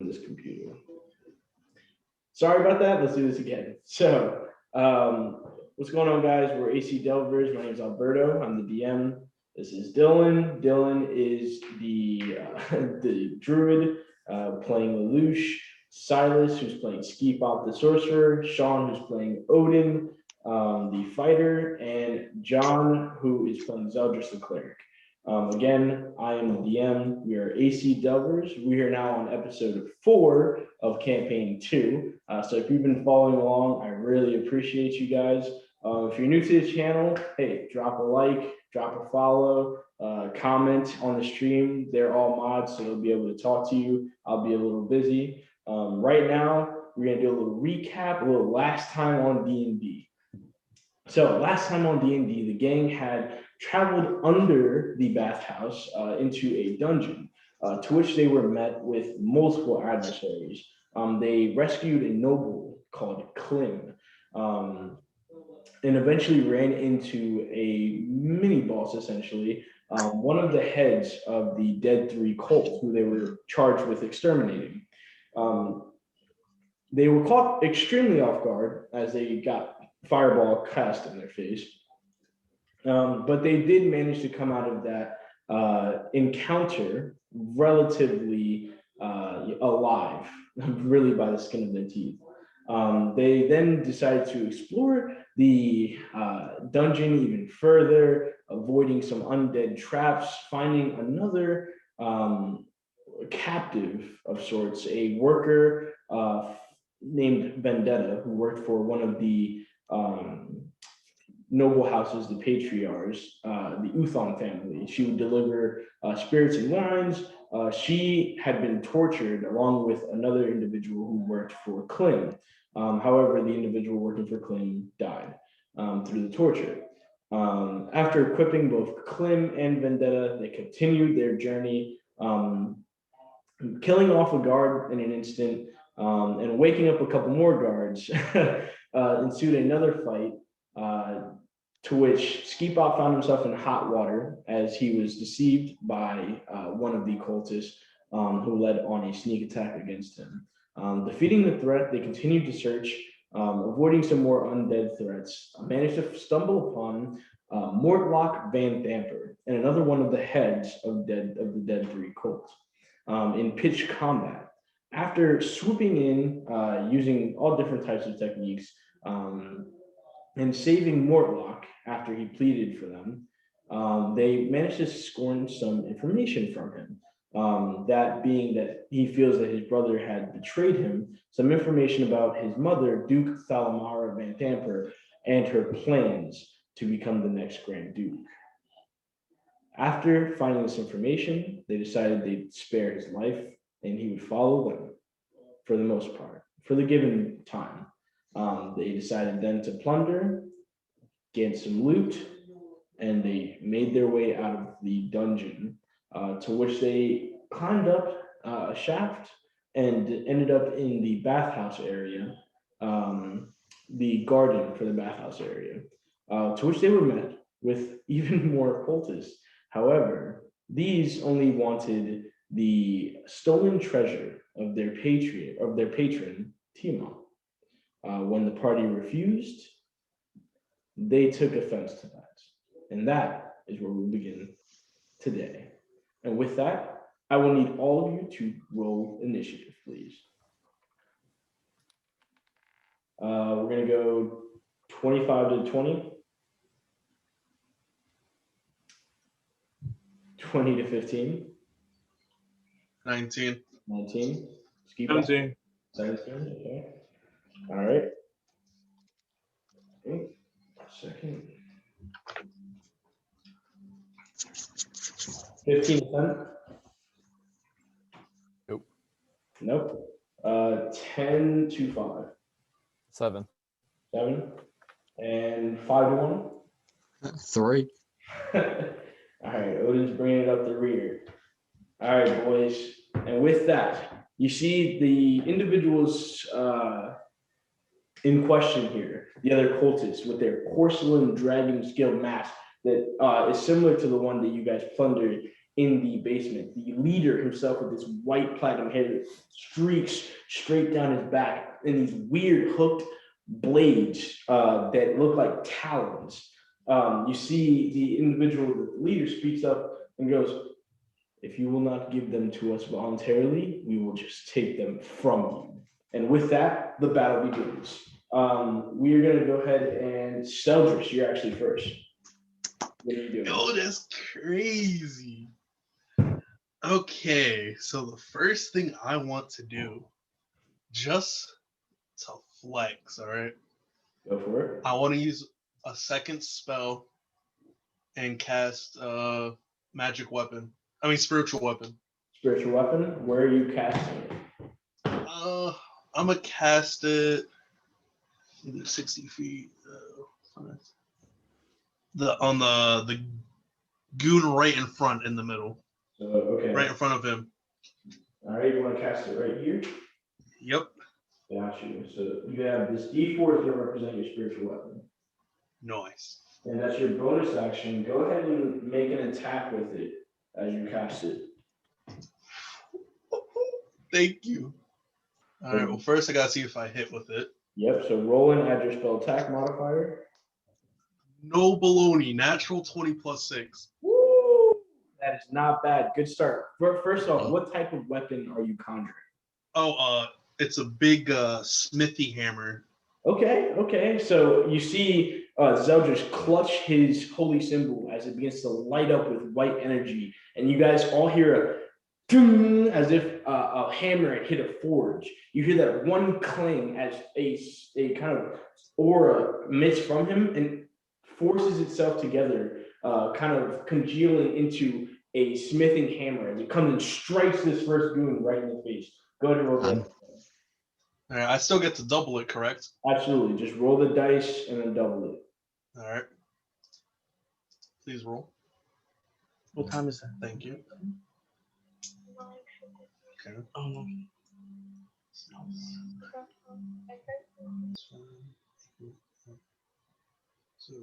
this computer. Sorry about that. Let's do this again. So, what's going on, guys? We're AC Delvers. My name is Alberto. I'm the DM. This is Dylan. Dylan is the the druid playing Lelouch. Silas, who's playing Skeepop the sorcerer. Sean, who's playing Odin, the fighter, and John, who is playing Zeldris the cleric. Again, I am the DM. We are AC Delvers. We are now on episode 4 of campaign 2. So if you've been following along, I really appreciate you guys. If you're new to the channel, hey, drop a like, drop a follow, comment on the stream. They're all mods, so they'll be able to talk to you. I'll be a little busy. Right now, we're gonna do a little recap, a little last time on D&D. So last time on D&D, the gang had traveled under the bathhouse into a dungeon, to which they were met with multiple adversaries. They rescued a noble called Klim, and eventually ran into a mini boss, essentially, one of the heads of the Dead 3 cult, who they were charged with exterminating. They were caught extremely off guard as they got fireball cast in their face. But they did manage to come out of that encounter relatively alive, really by the skin of their teeth. They then decided to explore the dungeon even further, avoiding some undead traps, finding another captive of sorts, a worker named Vendetta, who worked for one of the noble houses, the patriarchs, the Uthon family. She would deliver spirits and wines. She had been tortured along with another individual who worked for Klim. However, the individual working for Klim died through the torture. After equipping both Klim and Vendetta, they continued their journey, killing off a guard in an instant, and waking up a couple more guards. Ensued another fight, to which Skeepop found himself in hot water as he was deceived by one of the cultists, who led on a sneak attack against him. Defeating the threat, they continued to search, avoiding some more undead threats, managed to stumble upon Mortlock Van Damper and another one of the heads of the Dead 3 cult in pitched combat. After swooping in, using all different types of techniques, and saving Mortlock after he pleaded for them, they managed to scorn some information from him. That being that he feels that his brother had betrayed him, some information about his mother, Duke Thalamara Van Tamper, and her plans to become the next Grand Duke. After finding this information, they decided they'd spare his life and he would follow them for the most part, for the given time. They decided then to plunder, get some loot, and they made their way out of the dungeon, to which they climbed up a shaft and ended up in the bathhouse area, the garden for the bathhouse area, to which they were met with even more cultists. However, these only wanted the stolen treasure of their patron, Tiamat. When the party refused, they took offense to that. And that is where we'll begin today. And with that, I will need all of you to roll initiative, please. We're going to go 25 to 20, 20 to 15, 19. 19. Skip 17. 17, okay. All right. Okay. Second. 15 to 10. Nope. Nope. 10 to 5. 7. 7. And 5 to 1. 3. All right, Odin's bringing it up the rear. All right, boys. And with that, you see the individuals in question here, the other cultists with their porcelain dragon scale mask that is similar to the one that you guys plundered in the basement. The leader himself with this white platinum hair streaks straight down his back in these weird hooked blades that look like talons. You see the individual, the leader speaks up and goes, "If you will not give them to us voluntarily, we will just take them from you." And with that, the battle begins. We are going to go ahead and Seldris, you're actually first. What are you doing? Yo, that's crazy. Okay, so the first thing I want to do, just to flex, all right? Go for it. I want to use a second spell and cast magic weapon. I mean spiritual weapon. Spiritual weapon. Where are you casting it? I'm gonna cast it 60 feet. On the goon right in front in the middle. So okay. Right in front of him. All right, you want to cast it right here? Yep. Got you. So you have this D4 is going to represent your spiritual weapon. Nice. And that's your bonus action. Go ahead and make an attack with it as you cast it. Thank you. All right. Well, first I gotta see if I hit with it. Yep. So roll in, add your spell attack modifier. No baloney. Natural 20 plus 6. Woo! That is not bad. Good start. First off, what type of weapon are you conjuring? Oh, it's a big smithy hammer. Okay. So you see Zeldris clutch his holy symbol as it begins to light up with white energy, and you guys all hear a ding, as if a hammer had hit a forge. You hear that one clang as a kind of aura emits from him and forces itself together, kind of congealing into a smithing hammer, and it comes and strikes this first goon right in the face. Go ahead and roll that. All right, I still get to double it, correct? Absolutely. Just roll the dice and then double it. All right. Please roll. What time is that? Thank you. Okay. So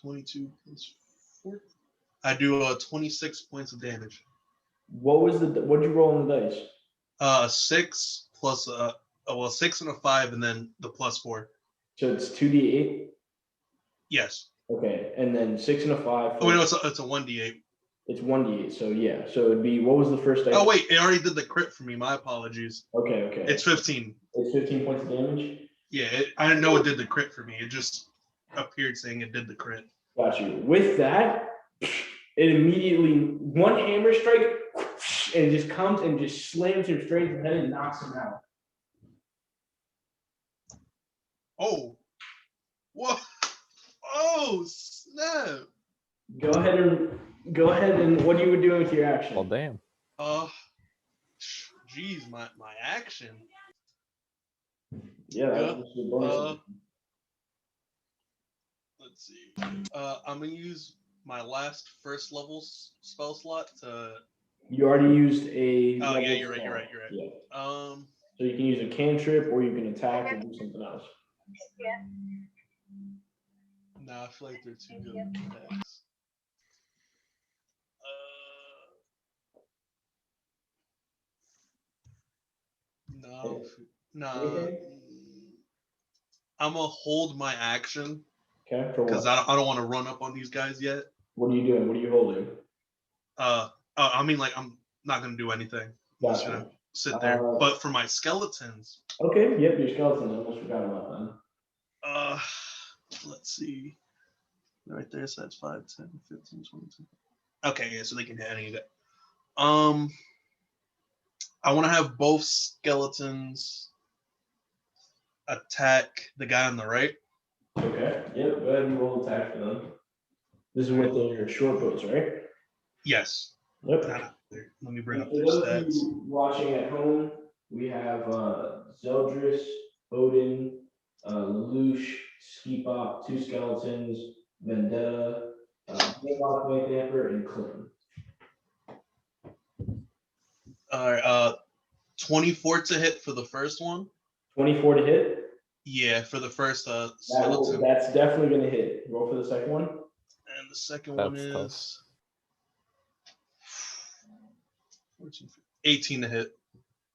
22 plus 4. I do 26 points of damage. What'd you roll on the dice? 6 plus 6 and a 5, and then the plus 4. So it's 2d8? Yes. Okay, and then 6 and a 5. Oh, no, it's a 1d8. It's 1d8, so yeah. So it'd be, what was the first dice? Oh, wait, it already did the crit for me. My apologies. Okay. It's 15. It's 15 points of damage? Yeah, I didn't know it did the crit for me. It just appeared saying it did the crit. Got you. With that, it immediately, one hammer strike, and it just comes and just slams him straight in the head and knocks him out. Oh. What? Oh, snap. Go ahead and what you were doing with your action? Well, damn. Geez, my action. Yeah, that was your bonus. Let's see. I'm gonna use my last first level spell slot to. You already used a. Oh yeah, you're right. Yeah. So you can use a cantrip, or you can attack or do something else. Nah, I feel like they're too good attacks. No. I'm gonna hold my action. Okay. For what? Because I don't want to run up on these guys yet. What are you doing? What are you holding? I mean, like, I'm not gonna do anything. I'm just gonna sit there. But for my skeletons. Okay. Yep. Your skeletons. I almost forgot about them. Let's see. Right there, so that's 5, 10, 15, 22. Okay, yeah, so they can hit any of it. I want to have both skeletons attack the guy on the right. Okay. Yep. Go ahead and roll attack for them. This is with your short bows, right? Yes. Yep. Let me bring up For their those stats. of you watching at home, we have Zeldris, Odin, Lelouch, Skipop, 2 skeletons, Vendetta, White Damper, and Clem. All right. 24 to hit for the first one. 24 to hit? Yeah, for the first skeleton. That's definitely going to hit. Roll for the second one. And the second one is 14, 18 to hit.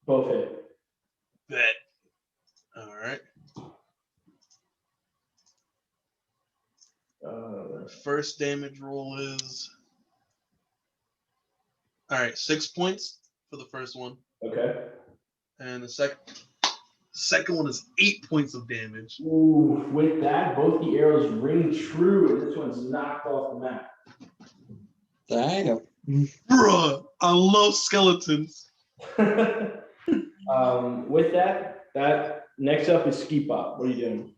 Both hit. Bet. All right. First damage roll is. All right, 6 points for the first one. Okay. And the second one is 8 points of damage. Ooh, with that, both the arrows ring true, and this one's knocked off the map. Damn. Bruh, I love skeletons. With that next up is Ski Pop. What are you doing?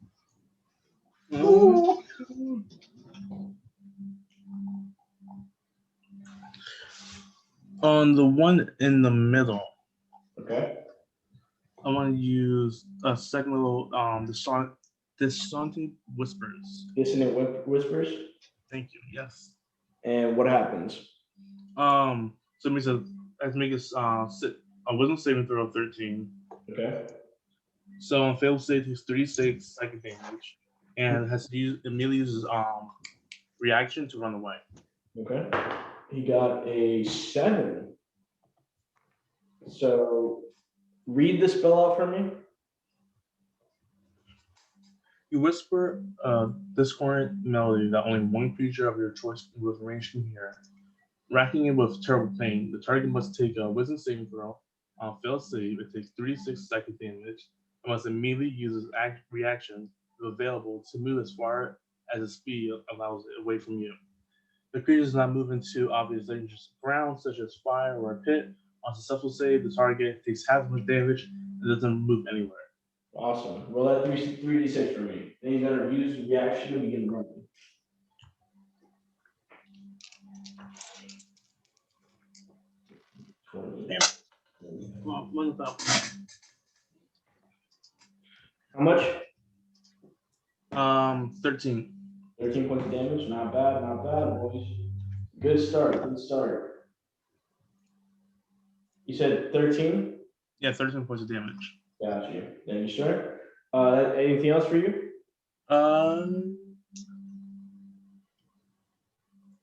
On the one in the middle, Okay. I want to use a second level Dissonant Whispers. Dissonant Whispers. Thank you. Yes. And what happens? So it means I have to make a wisdom saving throw of 13. Okay. So on failed save, takes 36 psychic damage, and has to immediately uses reaction to run away. Okay. He got a 7. So read the spell out for me. You whisper a discordant melody that only one creature of your choice with range can hear, racking it with terrible pain. The target must take a wisdom saving throw. On failed save, it takes 36 psychic damage and must immediately use its reaction available to move as far as its speed allows it away from you. The creature does not move into obvious dangerous ground, such as fire or a pit. On successful save, the target takes half of the damage and doesn't move anywhere. Awesome. Roll that 3d6 for me. Then you're gonna use the reaction to begin running. How much? 13. 13 points of damage. Not bad, boys. Good start. You said 13? Yeah, 13 points of damage. Got you. Then you start. Anything else for you?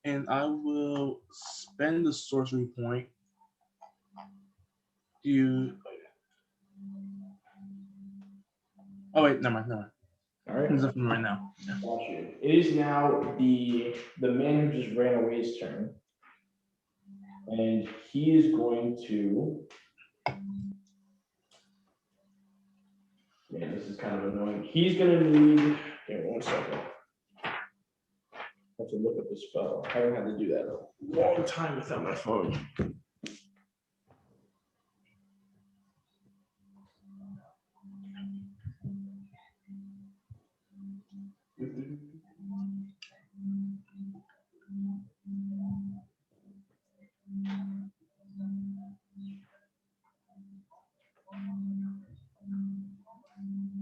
And I will spend the sorcery point. Oh wait, never mind. All right. It's up from right now. Yeah. Got you. It is now the man who just ran away's turn. And he is going to. Man, this is kind of annoying. He's gonna need. Give me 1 second. I have to look up the spell. I haven't had to do that in a long time without my phone.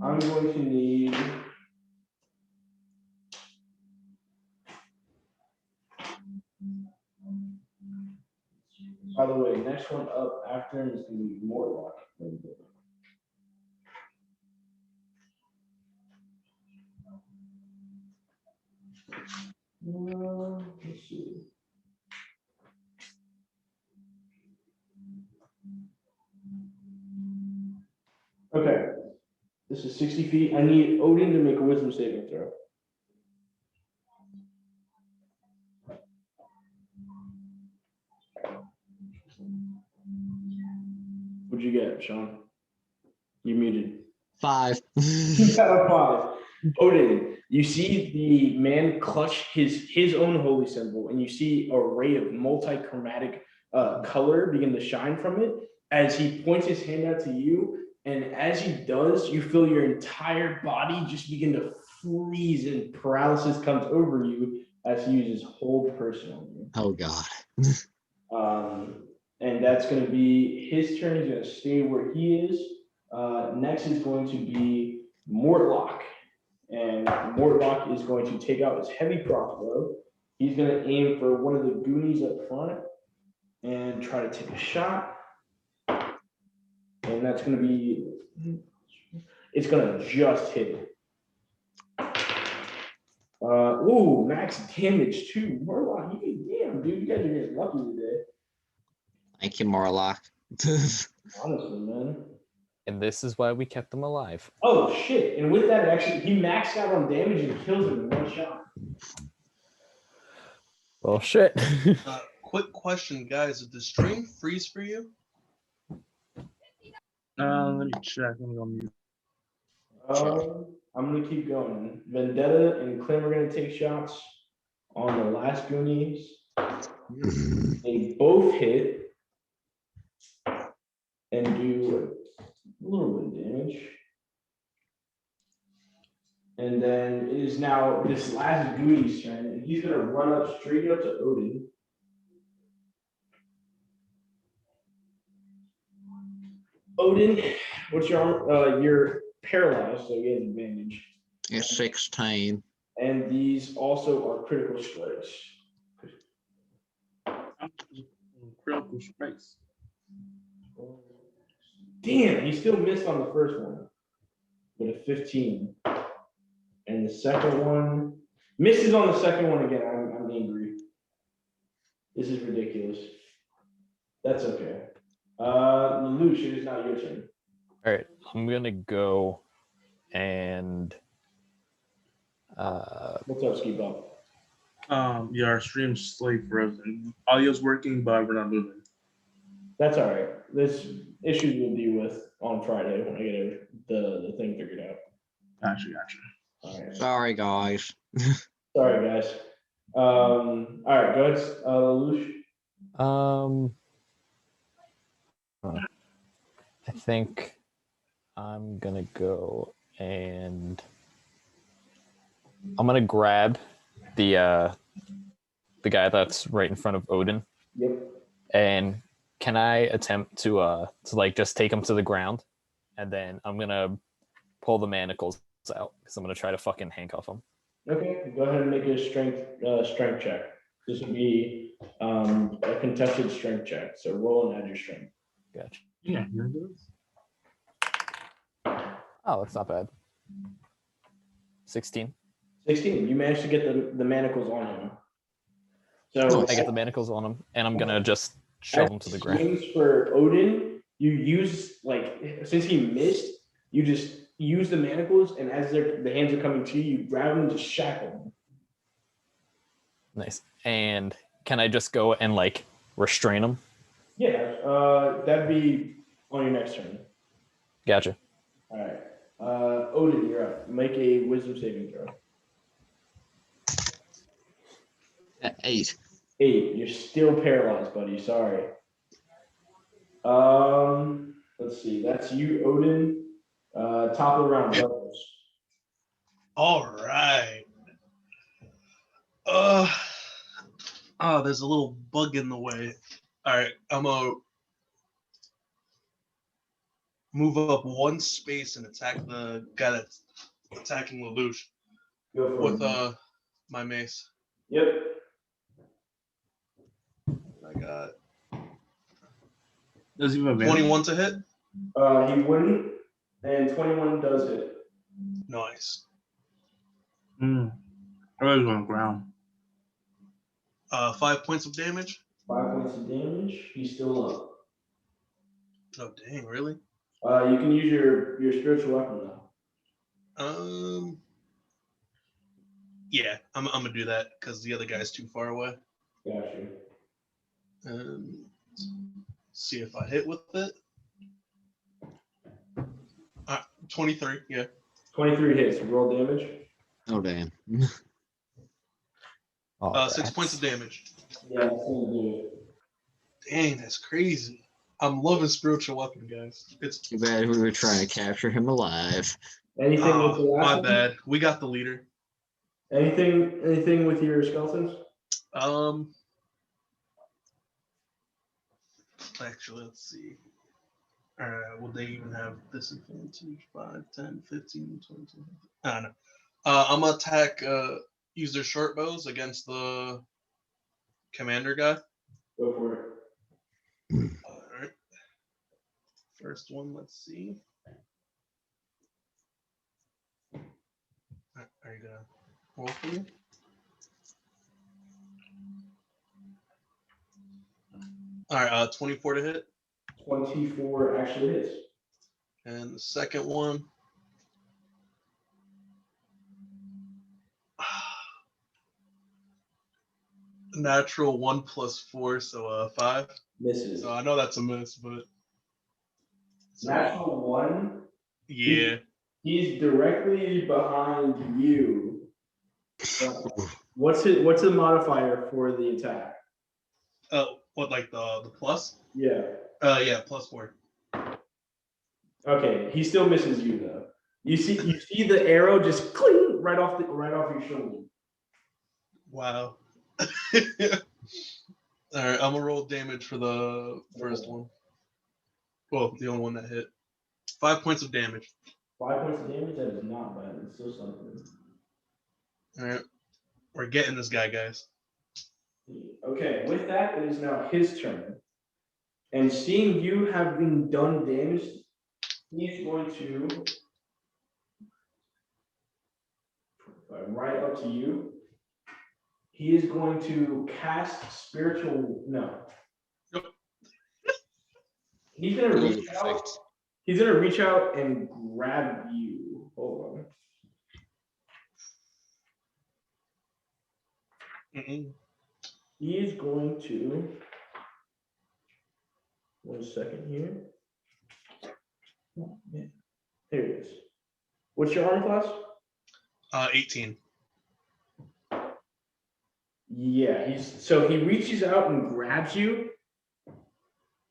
I'm going to need. By the way, next one up after him is going to be Mortlock. Let's see. Okay, this is 60 feet. I need Odin to make a wisdom saving throw. What'd you get, Sean? You're muted. 5. You got a 5. Odin, you see the man clutch his own holy symbol, and you see a ray of multi-chromatic color begin to shine from it as he points his hand out to you. And as he does, you feel your entire body just begin to freeze, and paralysis comes over you as he uses hold person on you. Oh God. And that's going to be his turn. He's going to stay where he is. Next is going to be Mortlock. And Mortlock is going to take out his heavy crossbow. He's going to aim for one of the Goonies up front and try to take a shot. And that's going to be, it's going to just hit it. Max damage too. Mortlock, damn, dude, you guys are getting lucky today. Thank you, Morlock. Honestly, man. And this is why we kept them alive. Oh shit! And with that, actually, he maxed out on damage and kills him in one shot. Well, shit. Quick question, guys. Did the stream freeze for you? Let me check. Let me go mute. I'm gonna keep going. Vendetta and Clem are gonna take shots on the last Goonies. They both hit and do a little bit of damage. And then it is now this last Goonies turn, and he's gonna run up straight up to Odin. Odin, what's your you're paralyzed, so he has advantage. It's 16. And these also are critical strikes. Critical strikes. Damn, he still missed on the first one with a 15. And the second one misses on the second one again. I'm angry. This is ridiculous. That's okay. Lelouch, it is now your turn. All right, I'm gonna go and What's up, Ski Bob? Yeah, our stream's slave frozen. Audio's working, but we're not moving. That's all right. This issues we'll deal with on Friday when I get the thing figured out. Gotcha. All right. Sorry, guys. Sorry, guys. All right, go ahead, Lelouch. I think I'm gonna go and I'm gonna grab the guy that's right in front of Odin. Yep. And can I attempt to like just take him to the ground, and then I'm gonna pull the manacles out because I'm gonna try to fucking handcuff him. Okay, go ahead and make a strength check. This would be a contested strength check. So roll and add your strength. Gotcha. Yeah, you're good. Oh, that's not bad. 16. 16. You managed to get the manacles on him. So Nice. I get the manacles on him, and I'm gonna just shove him to the ground. swings for Odin, you use since he missed, you just use the manacles, and as the hands are coming to you, you grab them and just shackle them. Nice. And can I just go and like restrain him? Yeah, that'd be on your next turn. Gotcha. All right, Odin, you're up. Make a wisdom saving throw. 8. 8. You're still paralyzed, buddy. Sorry. Let's see. That's you, Odin. Top of the round, Douglas. All right. There's a little bug in the way. All right, I'm gonna move up one space and attack the guy that's attacking Lelouch Go for with it. my mace. Yep. I got Does he have a 21 to hit. He wouldn't, and 21 does it. Nice. I was on the ground. 5 points of damage. 5 points of damage. He's still up. Oh dang, really? You can use your spiritual weapon now. Yeah, I'm gonna do that because the other guy's too far away. Gotcha. See if I hit with it. 23, yeah. 23 hits. Roll damage. Oh, damn. 6 points of damage. Yeah, that's gonna do it. Dang, that's crazy. I'm loving spiritual weapon, guys. It's Too bad we were trying to capture him alive. Anything with the last my one? bad. We got the leader. Anything with your skeletons? Actually, let's see. Will they even have disadvantage? 5, 10, 15, 20. I don't know. I'm gonna attack. Use their short bows against the commander guy. Go for it. All right. First one. Let's see. Are you gonna roll for me? All right, 24 to hit. 24 actually hits. And the second one. Natural 1 + 4, so 5. Misses. So I know that's a miss, but Natural 1. yeah. He's directly behind you. What's the modifier for the attack? What, like the plus? Yeah. Yeah, +4. Okay, he still misses you though. You see the arrow just cling right off your shoulder. Wow. All right, I'm gonna roll damage for the first one. Well, the only one that hit. 5 points of damage. 5 points of damage. That is not bad. It's still something. All right, we're getting this guy, guys. Okay, with that, it is now his turn. And seeing you having done damage, he's going to right up to you. He is going to cast spiritual. No. Yep. He's gonna reach out. Perfect. He's gonna reach out and grab you. Hold on. Mm-mm. He is going to. 1 second here. Oh, man. Here it is. What's your arm class? 18. Yeah, he reaches out and grabs you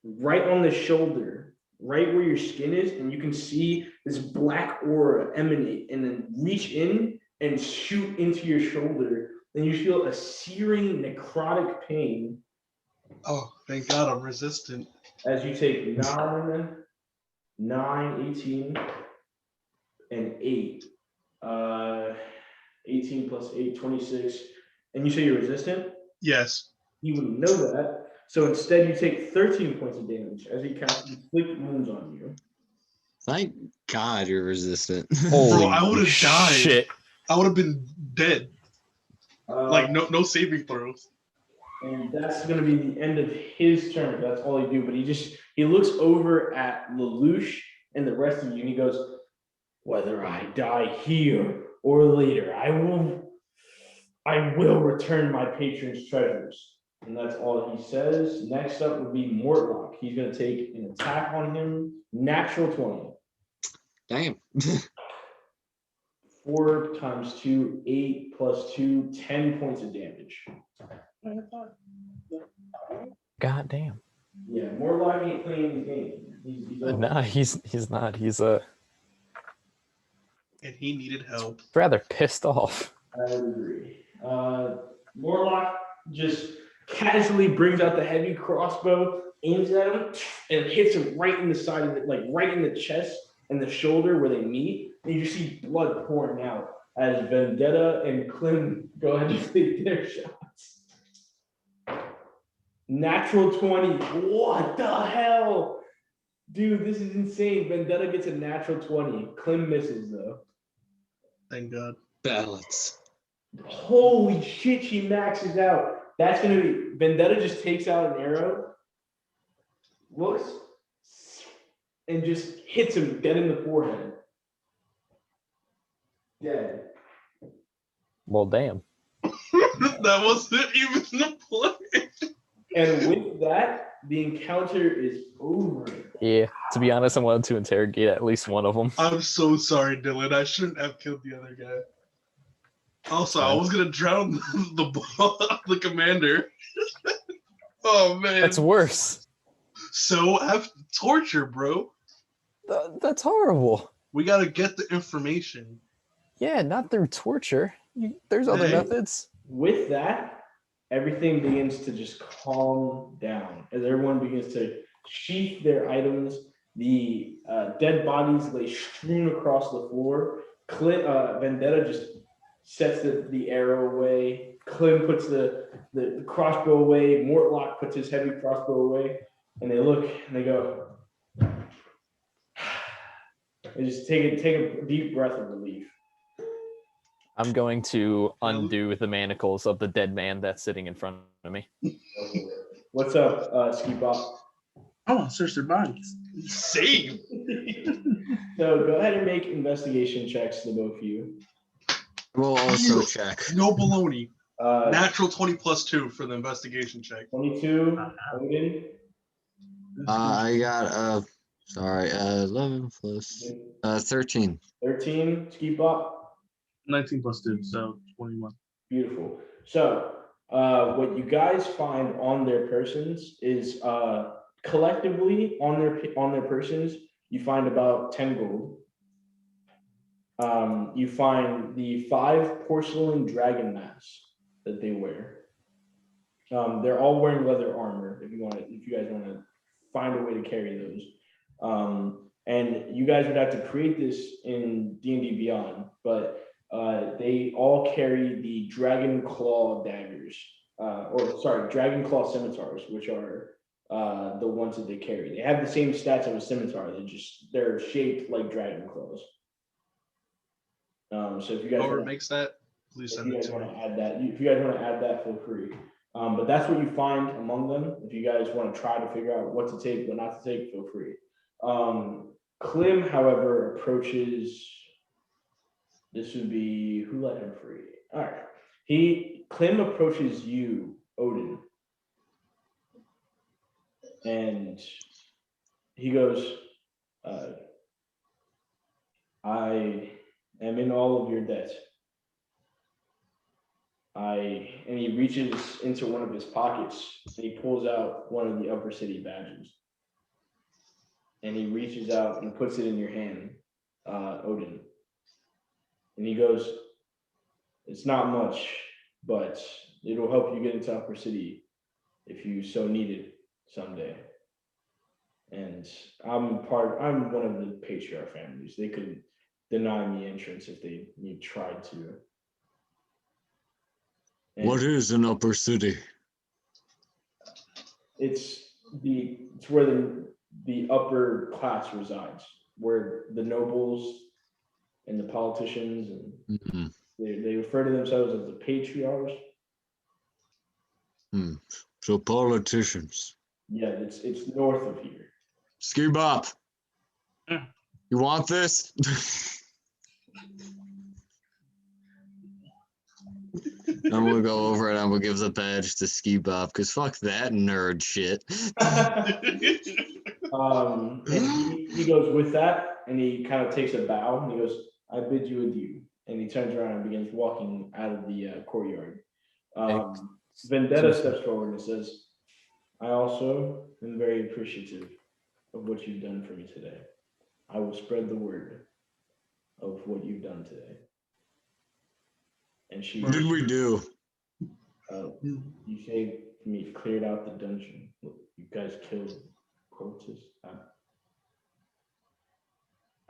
right on the shoulder, right where your skin is, and you can see this black aura emanate and then reach in and shoot into your shoulder. Then you feel a searing necrotic pain Oh, thank God I'm resistant. as you take 9, 18, and 8. 18 plus 8, 26. And you say you're resistant? Yes. You wouldn't know that. So instead, you take 13 points of damage as he casts inflict wounds on you. Thank God you're resistant. Bro, I would have died. Shit. I would have been dead. Like no saving throws. And that's going to be the end of his turn. That's all he do. But he looks over at Lelouch and the rest of you, and he goes, "Whether I die here or later, I will return my patron's treasures." And that's all he says. Next up would be Mortlock. He's going to take an attack on him. Natural 20. Damn. 4 times 2, 8 plus 2, 10 points of damage. God damn. Yeah, Mortlock ain't playing the game. He's Nah, he's not. He's And he needed help. rather pissed off. I would agree. Mortlock just casually brings out the heavy crossbow, aims at him, and hits him right in the side of it, like right in the chest and the shoulder where they meet. And you see blood pouring out as Vendetta and Clem go ahead and take their shots. Natural 20. What the hell? Dude, this is insane. Vendetta gets a natural 20. Clem misses, though. Thank God. Balance. Holy shit, she maxes out. That's going to be... Vendetta just takes out an arrow, looks, and just hits him dead in the forehead. Dead. Well, damn. That wasn't even the play. And with that, the encounter is over. Yeah. To be honest, I wanted to interrogate at least one of them. I'm so sorry, Dylan. I shouldn't have killed the other guy. Also, I was gonna drown the commander. Oh man, That's worse. So after torture, bro. That's horrible. We gotta get the information. Yeah, not through torture. There's other Hey. methods. With that, everything begins to just calm down as everyone begins to sheath their items. The dead bodies lay strewn across the floor. Vendetta just sets the arrow away. Clem puts the crossbow away. Mortlock puts his heavy crossbow away. And they look and they go. They just take a deep breath of relief. I'm going to undo the manacles of the dead man that's sitting in front of me. What's up, Ski Bop? I want to search their bodies. Save. So go ahead and make investigation checks, the both of you. We'll also check. No baloney. Uh, Natural 20 plus 2 for the investigation check. 22, Odin. I got 11 plus 13. 13, Ski Bop. 19 plus 2, so 21. Beautiful. So what you guys find on their persons is collectively on their persons, you find about 10 gold. You find the 5 porcelain dragon masks that they wear. They're all wearing leather armor. If you guys want to find a way to carry those, and you guys would have to create this in D&D Beyond, but they all carry the dragon claw daggers, dragon claw scimitars, which are the ones that they carry. They have the same stats of a scimitar. They're shaped like dragon claws. So if you guys Whoever makes that, please if send you it guys to want me. to add that, if you guys want to add that, feel free. But that's what you find among them. If you guys want to try to figure out what to take, what not to take, feel free. Klim, however, approaches. This would be who let him free. All right. Klim approaches you, Odin, and he goes, "I am in all of your debt." And he reaches into one of his pockets and he pulls out one of the upper city badges. And he reaches out and puts it in your hand, Odin. And he goes, "It's not much, but it'll help you get into upper city if you so need it someday. And I'm one of the patriarch families. They could deny me entrance if they tried to." And What is an upper city? it's where the upper class resides, where the nobles and the politicians and Mhm. they refer to themselves as the patriarchs. So politicians. Yeah, it's north of here. Ski Bop. Mm. You want this? I'm gonna go over and I'm gonna give the badge to Ski Bop because fuck that nerd shit. And he goes with that, and he kind of takes a bow, and he goes, "I bid you adieu," and he turns around and begins walking out of the courtyard. Vendetta steps forward and says, "I also am very appreciative of what you've done for me today. I will spread the word of what you've done today." And she, What did we do? you say me cleared out the dungeon. You guys killed cultists.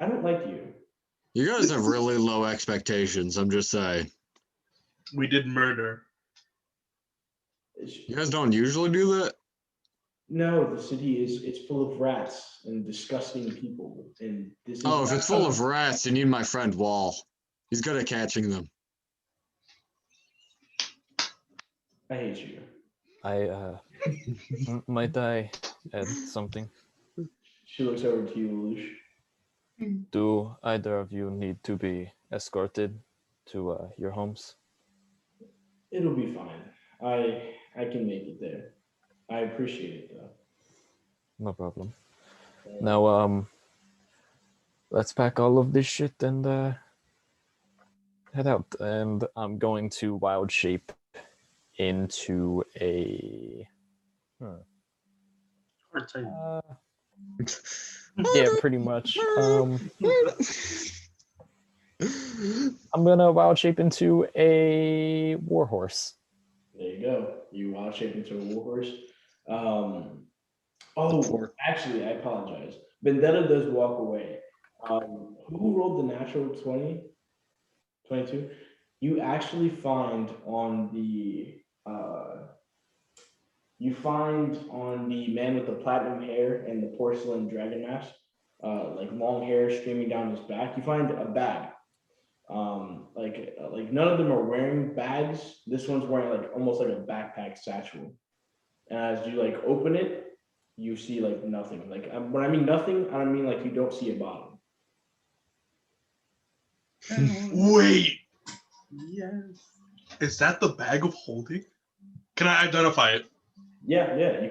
I don't like you. You guys have really low expectations. I'm just saying. We did murder. You guys don't usually do that. No, the city it's full of rats and disgusting people, and this is. Oh, if it's full of rats, you need my friend Wall. He's good at catching them. I hate you. Might I add something? She looks over to you, Lelouch. Do either of you need to be escorted to your homes? It'll be fine. I can make it there. I appreciate it though. No problem. Now, let's pack all of this shit and head out. And I'm going to wild shape into a. Hard to tell you. Yeah, pretty much. I'm gonna wild shape into a warhorse. There you go. You wild shape into a warhorse. Actually, I apologize. Vendetta does walk away. Who rolled the natural 20? 22? You actually find on the man with the platinum hair and the porcelain dragon mask, like long hair streaming down his back. You find a bag. Like none of them are wearing bags. This one's wearing like almost like a backpack satchel. And as you like open it, you see like nothing. Like when I mean nothing, I don't mean like you don't see a bottom. Wait, Yes. is that the bag of holding? Can I identify it? Yeah. You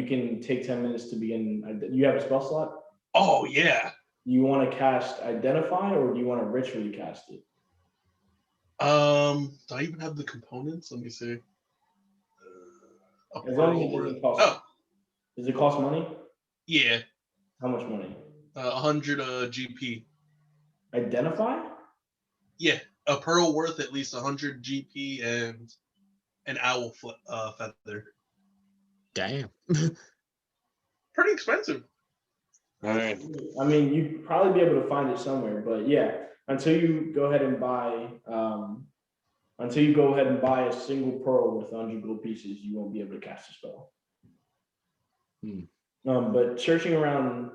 can take 10 minutes to begin. You have a spell slot. Oh yeah. You want to cast identify, or do you want to ritually cast it? Do I even have the components? Let me see. As long as it doesn't cost. Oh, Does it cost money? yeah. How much money? 100 GP. Identify? Yeah, a pearl worth at least 100 GP and an owl feather. Damn. Pretty expensive. All right. I mean, you'd probably be able to find it somewhere, but yeah, until you go ahead and buy a single pearl with 100 gold pieces, you won't be able to cast a spell. But searching around,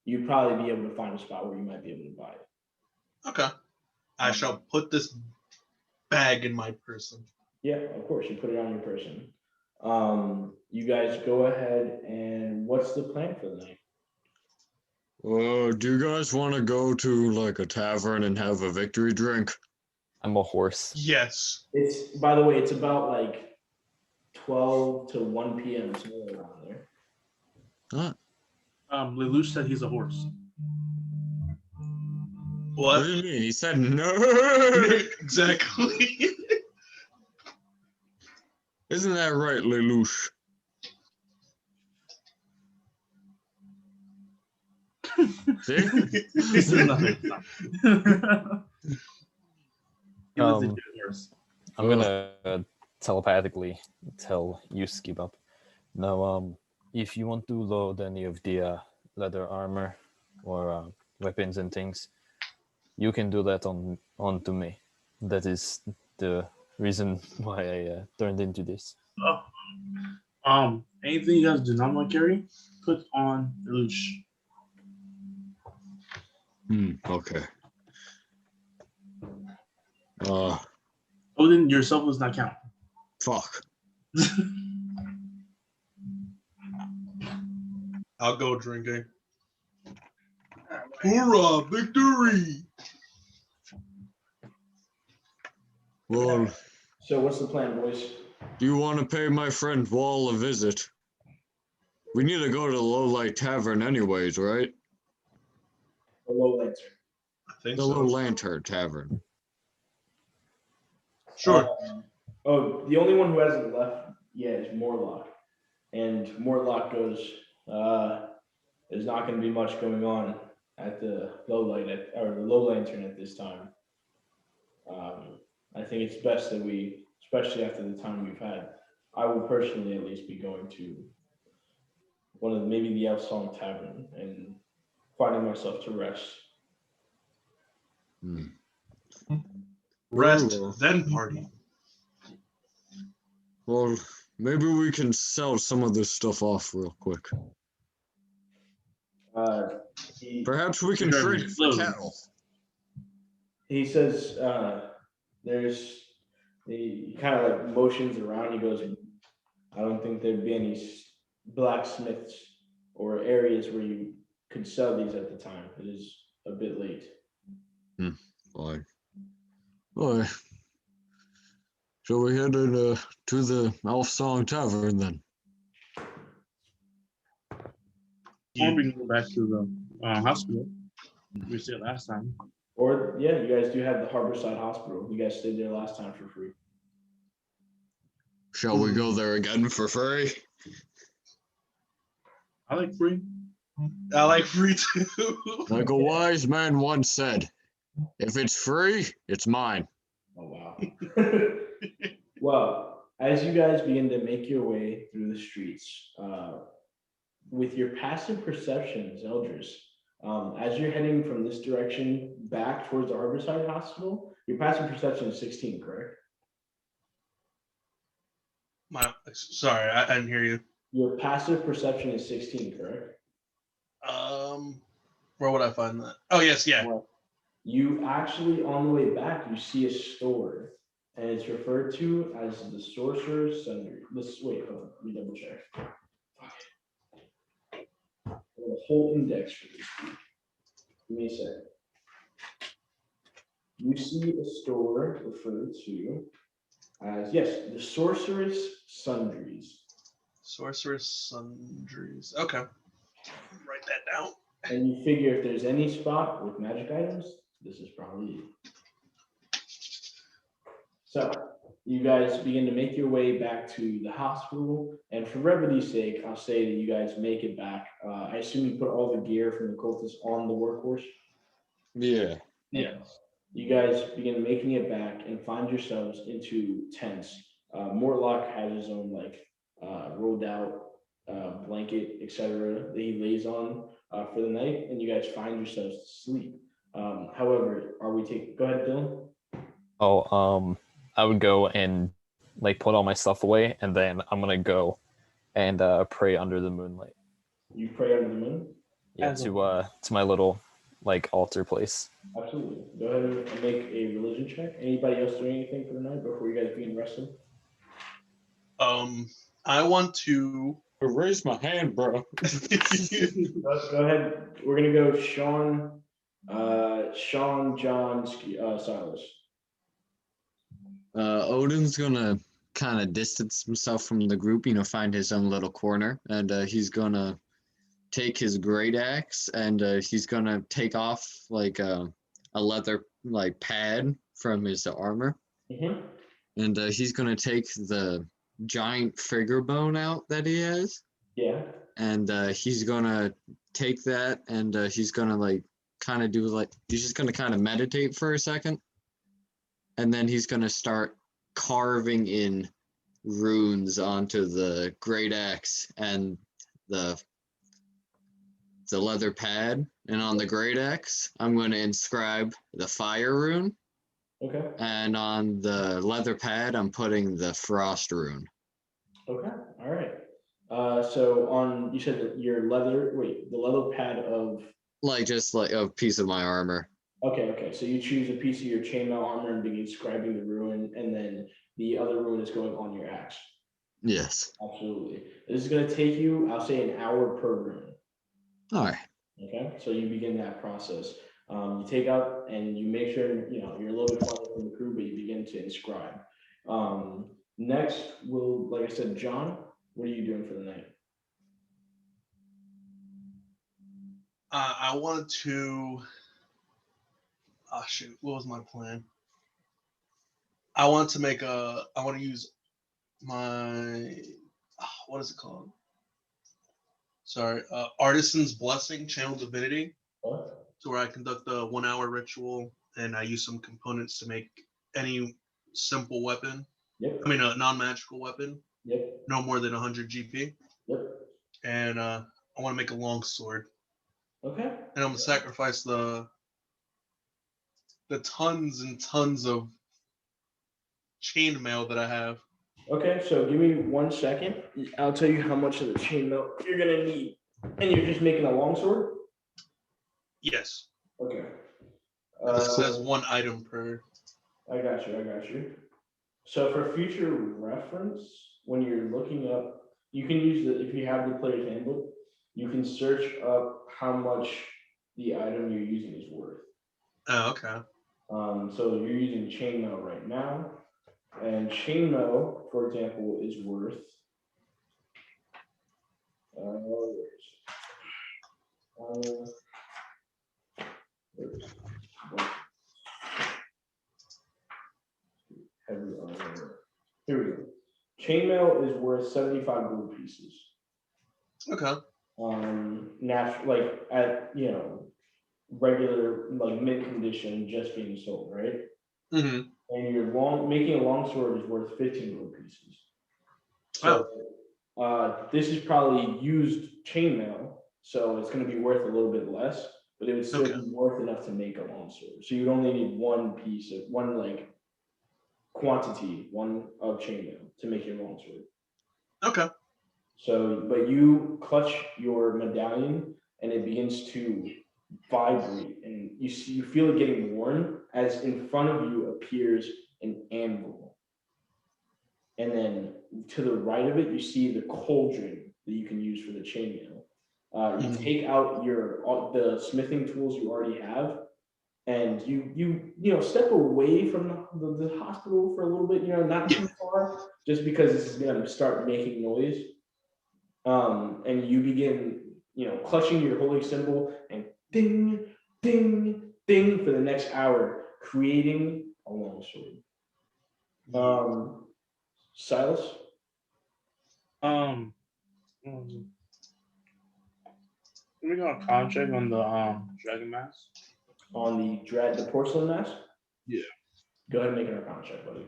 you'd probably be able to find a spot where you might be able to buy it. Okay. I shall put this bag in my person. Yeah, of course, you put it on your person. You guys go ahead, and what's the plan for the night? Do you guys want to go to like a tavern and have a victory drink? I'm a horse. Yes. It's, by the way, it's about like 12 to 1 p.m. somewhere around there. Huh? Lelouch said he's a horse. What What? do you mean? He said no. Exactly. Isn't that right, Lelouch? See? This is nothing. He was a good horse. I'm gonna telepathically tell you, Skibop. Now, if you want to load any of the leather armor or weapons and things, you can do that onto me. That is the reason why I turned into this. Anything you guys do not want to carry, put on Lelouch. Okay. Odin, yourself does not count. Fuck. I'll go drinking. Hoorah! Victory! Well, So what's the plan, boys? do you want to pay my friend Wall a visit? We need to go to the Lowlight Tavern anyways, right? The low lantern. I think The so. Low Lantern Tavern. Sure. The only one who hasn't left yet is Morlock. And Morlock goes, there's not going to be much going on at the low lantern at this time. I think it's best that we, especially after the time we've had, I will personally at least be going to one of maybe the Elf Song Tavern and finding myself to rest. Rest, Well, then party. well, maybe we can sell some of this stuff off real quick. Perhaps we can trade it for cattle. He says, he kind of like motions around. He goes, I don't think there'd be any blacksmiths or areas where you could sell these at the time. It is a bit late. Fine. Boy. So we headed to the Elf Song Tavern then. Or we can go back to the hospital. We stayed last time. Or yeah, you guys do have the Harborside Hospital. You guys stayed there last time for free. Shall we go there again for free? I like free. I like free too. Like a wise man once said, if it's free, it's mine. Oh wow. Well, as you guys begin to make your way through the streets, with your passive perceptions, Eldris, as you're heading from this direction back towards the Harborside Hospital, your passive perception is 16, correct? Sorry, I didn't hear you. Your passive perception is 16, correct? Where would I find that? Oh yes, yeah. You actually, on the way back, you see a store and it's referred to as the sorcerer's sundry. Let's wait. Hold on. Let me double check. The whole index for this. Give me a second. You see a store referred to as, yes, the sorcerer's sundries. Sorcerer's sundries. Okay. Write that down. And you figure if there's any spot with magic items, this is probably it. So you guys begin to make your way back to the hospital, and for brevity's sake, I'll say that you guys make it back. I assume you put all the gear from the cultists on the workhorse. Yeah. Yes. You guys begin making it back and find yourselves into tents. Mortlock has his own rolled out blanket, etc. that he lays on for the night, and you guys find yourselves to sleep. However, go ahead, Dylan. Oh, I would go and like put all my stuff away, and then I'm gonna go and pray under the moonlight. You pray under the moon? Yeah, As to my little like altar place. Absolutely. Go ahead and make a religion check. Anybody else doing anything for the night before you guys begin resting? I want to. Raise my hand, bro. Go ahead. We're gonna go Sean, John, Silas. Odin's gonna kind of distance himself from the group, find his own little corner, and he's gonna take his great axe and he's gonna take off like a leather like pad from his armor, Mm-hmm. and he's gonna take the giant figure bone out that he has, Yeah. and he's gonna take that and he's gonna he's just gonna kind of meditate for a second, and then he's gonna start carving in runes onto the great axe and the leather pad, and on the great axe I'm going to inscribe the fire rune, Okay. and on the leather pad I'm putting the frost rune. Okay. All right. So you said that the leather pad of. Just like a piece of my armor. Okay. So you choose a piece of your chainmail armor and begin scribing the rune, and then the other rune is going on your axe. Yes. Absolutely. This is going to take you, I'll say, an hour per rune. All right. Okay, so you begin that process. You take out and you make sure you're a little bit farther from the crew, but you begin to inscribe. Next, like I said, John, what are you doing for the night? I wanted to. Oh shoot! What was my plan? I want to use my. What is it called? Sorry, Artisan's Blessing, Channel Divinity, What? to where I conduct a 1 hour ritual and I use some components to make any simple weapon. Yep. I mean, a non-magical weapon. Yep. No more than 100 GP. Yep. And I want to make a long sword. Okay. And I'm gonna sacrifice the tons and tons of chainmail that I have. Okay, so give me 1 second. I'll tell you how much of the chainmail you're gonna need. And you're just making a longsword? Yes. Okay. It says 1 item per. I got you. So for future reference, when you're looking up, you can use if you have the player's handbook, you can search up how much the item you're using is worth. Oh, okay. So you're using chainmail right now, and chainmail, for example, is worth. Heavy armor. Here we go. Chainmail is worth 75 gold pieces. Okay. Regular mint condition, just being sold, right? Mm-hmm. And making a longsword is worth 15 gold pieces. So this is probably used chainmail, so it's going to be worth a little bit less, but it would still be worth enough to make a longsword. So you'd only need one quantity of chainmail to make your longsword. Okay. So, but you clutch your medallion and it begins to vibrate, and you feel it getting worn as in front of you appears an anvil. and then to the right of it, you see the cauldron that you can use for the chainmail. You Mhm. take out the smithing tools you already have, and you step away from the hospital for a little bit, not too far, just because this is going to start making noise. And you begin, clutching your holy symbol and ding, ding, ding for the next hour, creating a longsword. Silas? Um, let me go a con check on the dragon mask. On the porcelain mask? Yeah. Go ahead and make an arcana check, buddy.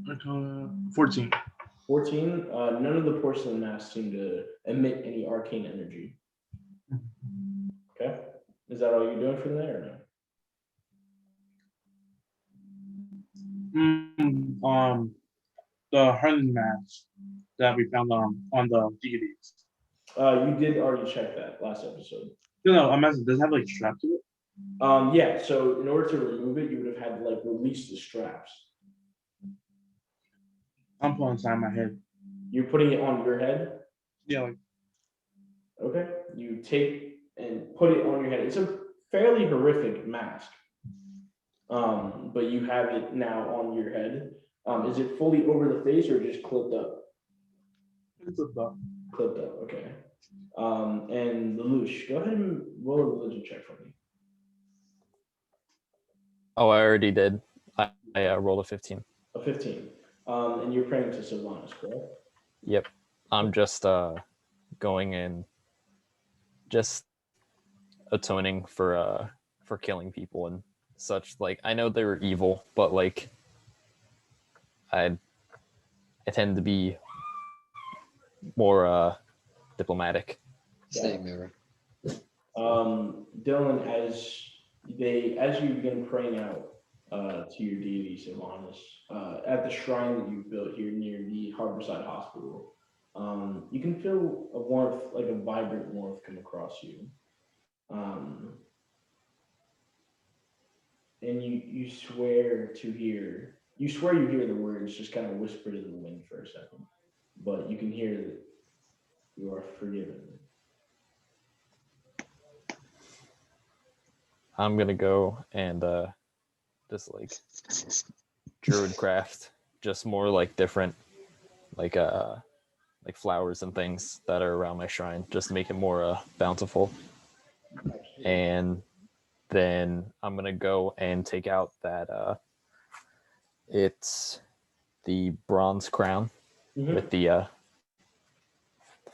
Arcana 14. 14. None of the porcelain masks seem to emit any arcane energy. Okay. Is that all you're doing from there or No? The Harlan mask that we found on the deities. you did already check that last episode. No, I'm asking, does it have like strap to it? Yeah, so in order to remove it, you would have had to release the straps. I'm pulling inside my head. You're putting it on your head? Yeah, Okay. You take and put it on your head. It's a fairly horrific mask. But you have it now on your head. Is it fully over the face or just clipped up? it's a duck. Clipped up, okay. And Lelouch, go ahead and roll a religion check for me. Oh, I already did. I rolled a 15. A 15. And you're praying to Sylvanas, correct? Yep. I'm just going in, just atoning for killing people and such. I know they were evil, but I tend to be more diplomatic. Same mirror. Dylan, as you begin praying out to your deity Sylvanas at the shrine that you've built here near the Harborside Hospital, you can feel a warmth, like a vibrant warmth, come across you. And you swear you hear the words just kind of whispered in the wind for a second, but you can hear that you are forgiven. I'm gonna go and just druidcraft, just more different like flowers and things that are around my shrine, just to make it more bountiful. And then I'm gonna go and take out that it's the bronze crown with the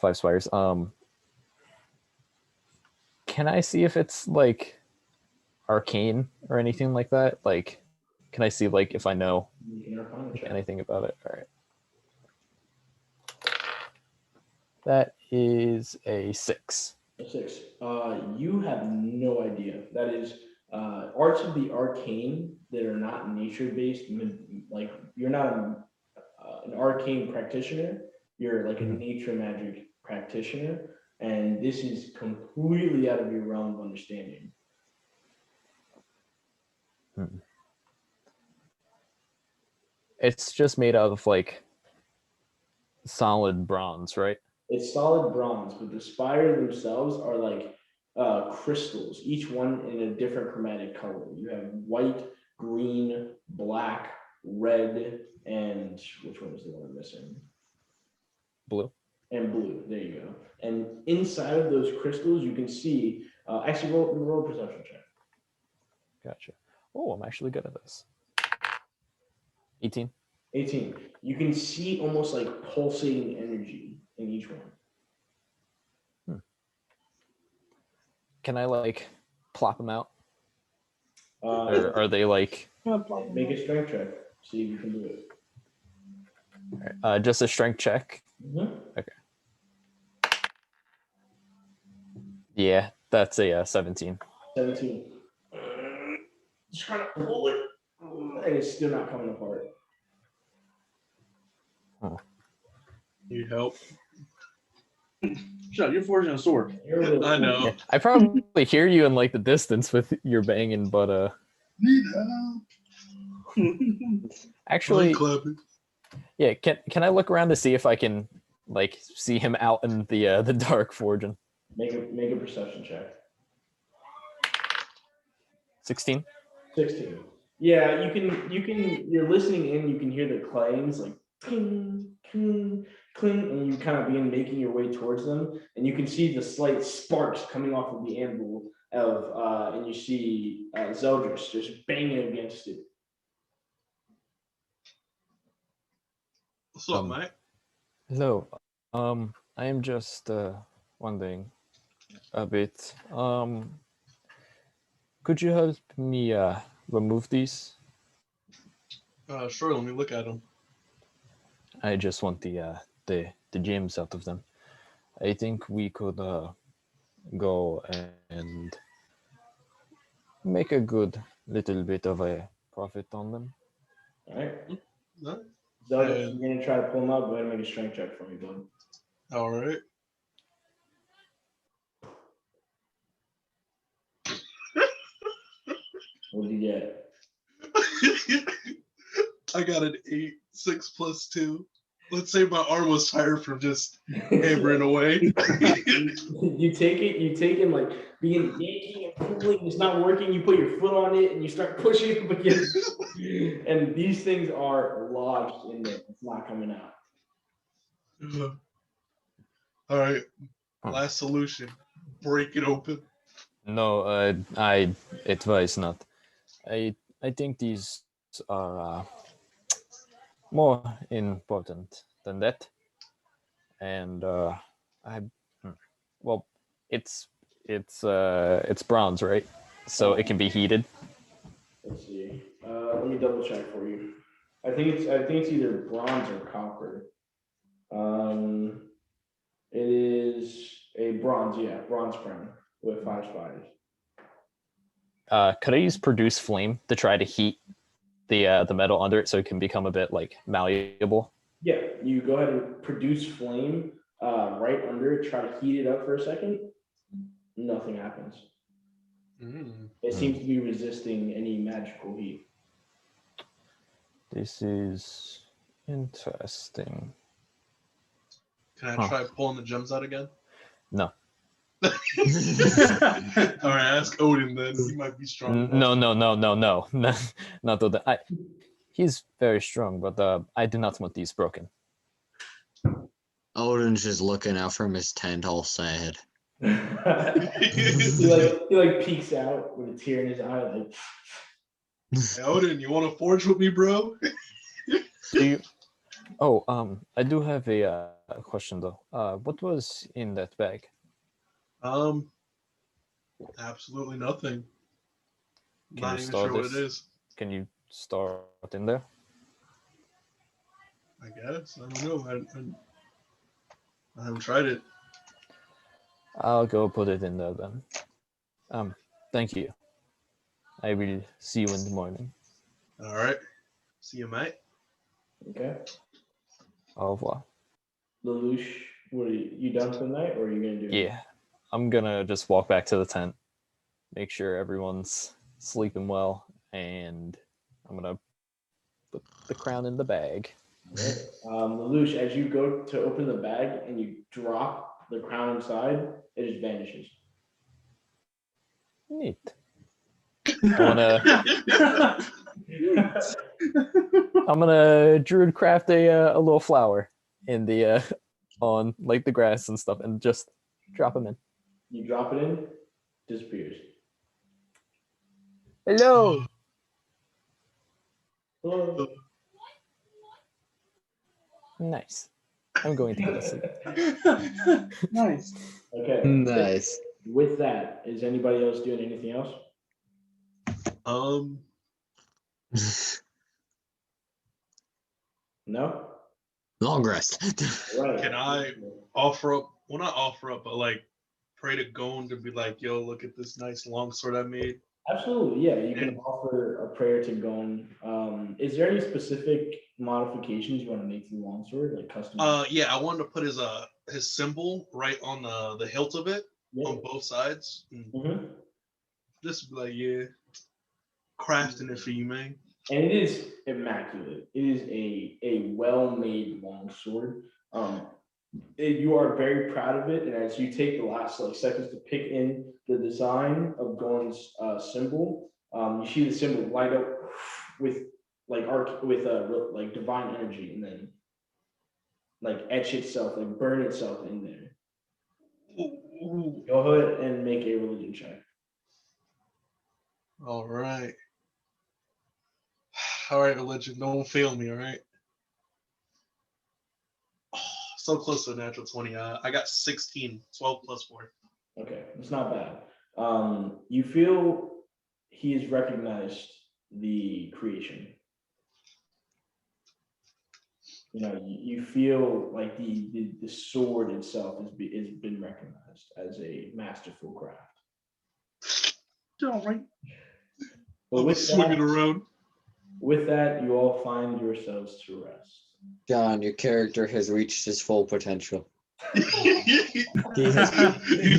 5 spires. Can I see if it's arcane or anything like that? Can I see if I know anything about it? All right. That is a 6. A 6. You have no idea. That is arts of the arcane that are not nature based. You're not an arcane practitioner. You're a nature magic practitioner, and this is completely out of your realm of understanding. It's just made out of solid bronze, right? It's solid bronze, but the spires themselves are crystals, each one in a different chromatic color. You have white, green, black, red, and which one is the one I'm missing? Blue. And blue. There you go. And inside of those crystals, you can see. Actually, roll a perception check. Gotcha. Oh, I'm actually good at this. 18. 18. You can see almost pulsating energy in each one. Can I plop them out? Or are they make a strength check. See if you can do it. All right, just a strength check? Mm-hmm. Okay. Yeah, that's a 17. 17. Just trying to pull it, and it's still not coming apart. Need help? Shut up, you're forging a sword. You're really I know. Yeah, I probably hear you in like the distance with your banging, but Need help. actually, Clapping. yeah. Can I look around to see if I can like see him out in the dark forging? make a perception check. 16. 16. Yeah, you're listening in, you can hear the clangs like cling, cling, cling, and you kind of begin making your way towards them, and you can see the slight sparks coming off of the anvil and you see Zeldris just banging against it. What's up, mate? Hello. I am just wondering a bit. Could you help me remove these? Sure, let me look at them. I just want the gems out of them. I think we could go and make a good little bit of a profit on them. All right, No? Zeldris, you're gonna try to pull them out. Go ahead and make a strength check for me, bud. All right. What did you get? I got an 8, 6 plus 2. Let's say my arm was tired from just hammering away. You take it like being yanking and pulling, it's not working, you put your foot on it and you start pushing up against it, and these things are lodged in there. It's not coming out. All right. Last solution. Break it open. No, I advise not. I think these are more important than that. And well, it's bronze, right? So it can be heated. Let's see. Let me double check for you. I think it's either bronze or copper. It is a bronze, yeah, bronze crown with 5 spires. Could I use produce flame to try to heat the metal under it so it can become a bit like malleable? Yeah, you go ahead and produce flame right under it. Try to heat it up for a second. Nothing happens. It seems to be resisting any magical heat. This is interesting. Can I try pulling the gems out again? No. All right, ask Odin then. He might be strong. No, not that. He's very strong, but I do not want these broken. Odin's just looking out from his tent, all sad. he like peeks out with a tear in his eye, like. Hey, Odin, you want to forge with me, bro? I do have a question though. What was in that bag? Absolutely nothing. Can Not you even start sure what this? it is. Can you start in there? I guess. I don't know. I haven't tried it. I'll go put it in there then. Thank you. I will see you in the morning. All right. See you, mate. Okay. Au revoir. Lelouch, what are you done for the night, or are you gonna do? Yeah, I'm gonna just walk back to the tent, make sure everyone's sleeping well, and I'm gonna put the crown in the bag. Right. Lelouch, as you go to open the bag and you drop the crown inside, it just vanishes. Neat. I'm gonna druid craft a little flower in the on like the grass and stuff, and just drop them in. You drop it in, disappears. Hello. Hello. Nice. I'm going to go to sleep. Nice. Okay. Nice. With that, is anybody else doing anything else? No? Long rest. Right. Can I offer up? Well, not offer up, but like pray to Gon to be like, yo, look at this nice long sword I made. Absolutely, yeah. You can offer a prayer to Gon. Is there any specific modifications you want to make to the longsword, like custom? Yeah, I wanted to put his symbol right on the hilt of it Yeah. on both sides. Mm-hmm. Just like crafting it for you, man. And it is immaculate. It is a well-made longsword. You are very proud of it, and as you take the last seconds to pick in the design of Gon's symbol, you see the symbol light up with like divine energy, and then like etch itself, like burn itself in there. Ooh. Go ahead and make a religion check. All right. All right, religion. Don't fail me, all right? Oh, so close to a natural 20. I got 16, 12 plus 4. Okay, it's not bad. You feel he has recognized the creation. You know, you feel like the sword itself has been recognized as a masterful craft. All right. But I'll swing it around. with that, you all find yourselves to rest. John, your character has reached his full potential. He's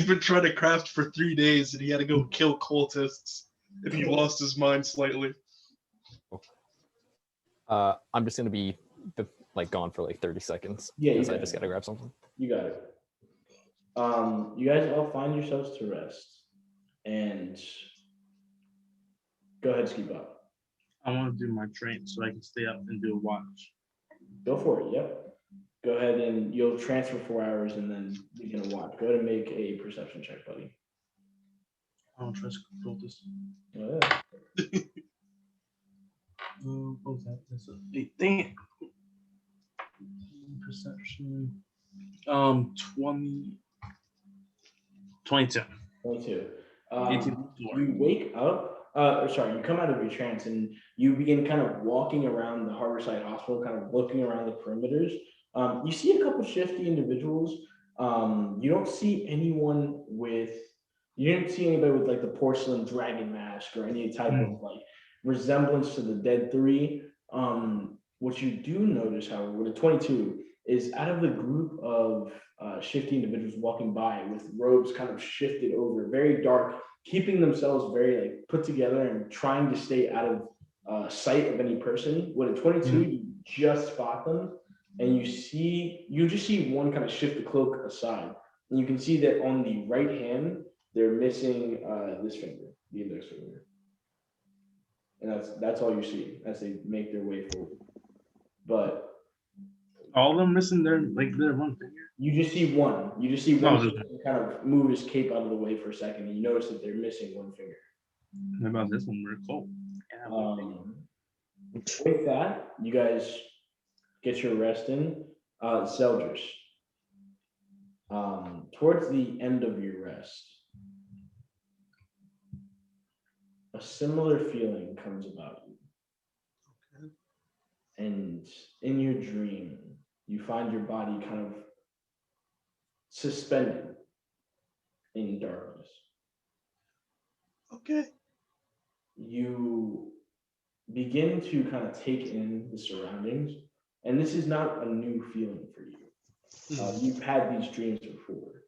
been trying to craft for 3 days and he had to go kill cultists and he lost his mind slightly. I'm just gonna be gone for like 30 seconds. Yeah, because I just gotta grab something. You got it. You guys all find yourselves to rest, and go ahead, Skeep up. I want to do my train so I can stay up and do a watch. Go for it. Yep. Go ahead and you'll transfer 4 hours and then begin a watch. Go ahead and make a perception check, buddy. I don't trust cultists. Oh, yeah. What was that? That's a 8. Dang it. Perception. 20. 22. 22. 18. You wake up. You come out of your trance and you begin kind of walking around the Harborside Hospital, kind of looking around the perimeters. You see a couple shifty individuals. You don't see anyone with. You didn't see anybody with like the porcelain dragon mask or any type of like resemblance to the Dead Three. What you do notice, however, with a 22 is out of the group of shifty individuals walking by with robes kind of shifted over, very dark, keeping themselves very like put together and trying to stay out of sight of any person. With a 22, you just spot them, and you just see one kind of shift the cloak aside, and you can see that on the right hand they're missing this finger, the index finger, and that's all you see as they make their way forward. But all of them missing their one finger. You just see one. You just see one kind of move his cape out of the way for a second, and you notice that they're missing one finger. What about this one? We're cold. With that, you guys get your rest in. Zeldris, towards the end of your rest, a similar feeling comes about you. Okay. And in your dream, you find your body kind of suspended in darkness. Okay. You begin to kind of take in the surroundings, and this is not a new feeling for you. You've had these dreams before,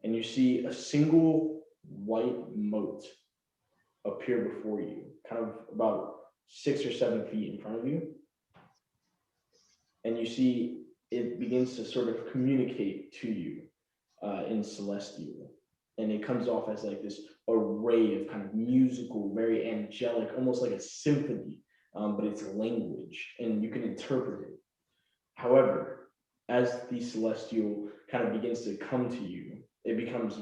and you see a single white moat appear before you, kind of about 6 or 7 feet in front of you, and you see it begins to sort of communicate to you in Celestial, and it comes off as like this array of kind of musical, very angelic, almost like a symphony, but it's language, and you can interpret it. However, as the Celestial kind of begins to come to you, it becomes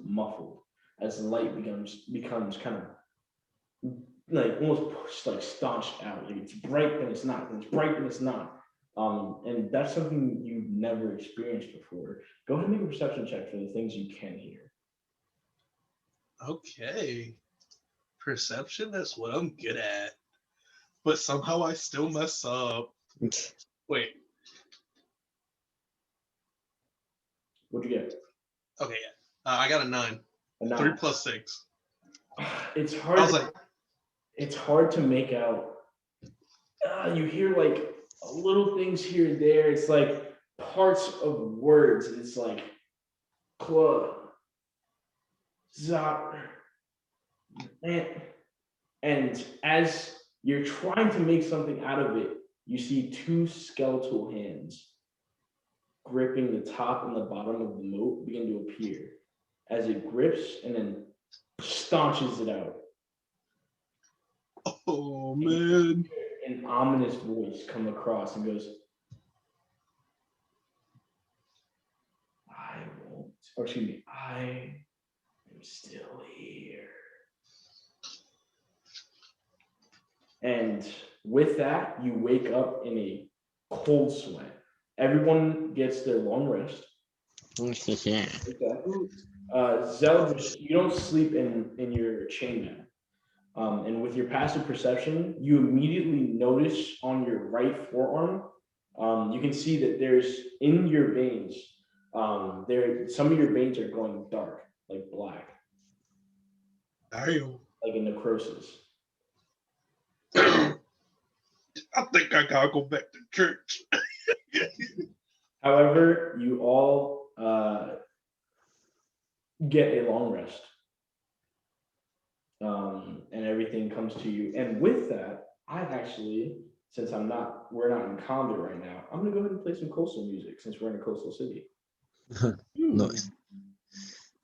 muffled as the light becomes kind of like almost like staunched out. Like it's bright, but it's not. It's bright, but it's not. And that's something you've never experienced before. Go ahead and make a perception check for the things you can hear. Okay. Perception, that's what I'm good at. But somehow I still mess up. Wait. What'd you get? Okay, yeah. I got a 9. A 9. 3 plus 6. It's I hard. was like, It's hard to make out. You hear like little things here and there. It's like parts of words. It's like club, zot, and as you're trying to make something out of it, you see two skeletal hands gripping the top and the bottom of the moat begin to appear as it grips and then staunches it out. oh man. An ominous voice come across and goes, I won't, or excuse me, I am still here. And with that, you wake up in a cold sweat. Everyone gets their long rest. Yeah. Zeldris, you don't sleep in your chainmail. And with your passive perception, you immediately notice on your right forearm, you can see that there's in your veins, some of your veins are going dark, like black, Damn. like a necrosis. I think I gotta go back to church. However, you all get a long rest. And everything comes to you. And with that, I actually, since we're not in combat right now, I'm gonna go ahead and play some coastal music since we're in a coastal city. Nice.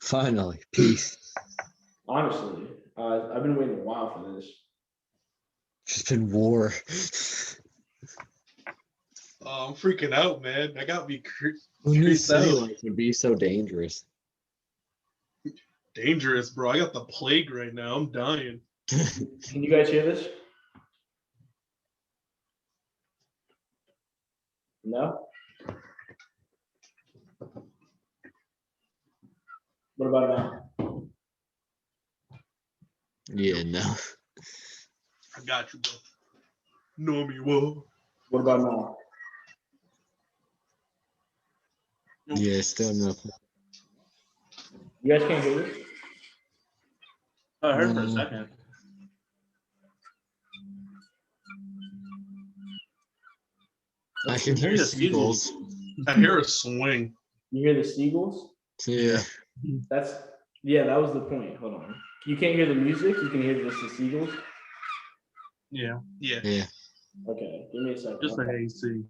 Finally, peace. Honestly, I've been waiting a while for this. Just been war. Oh, I'm freaking out, man. That got me When you creeped say out. life would be so dangerous. Dangerous, bro. I got the plague right now. I'm dying. Can you guys hear this? No? What about now? Yeah, no. I got you, bro. Know me well. What about now? Yeah, still no. You guys can't hear this? I heard for a second. I can hear the seagulls. I hear a swing. You hear the seagulls? Yeah. That was the point. Hold on. You can't hear the music, you can hear just the seagulls. Yeah, Yeah. Yeah. Okay, give me a second. just like AC.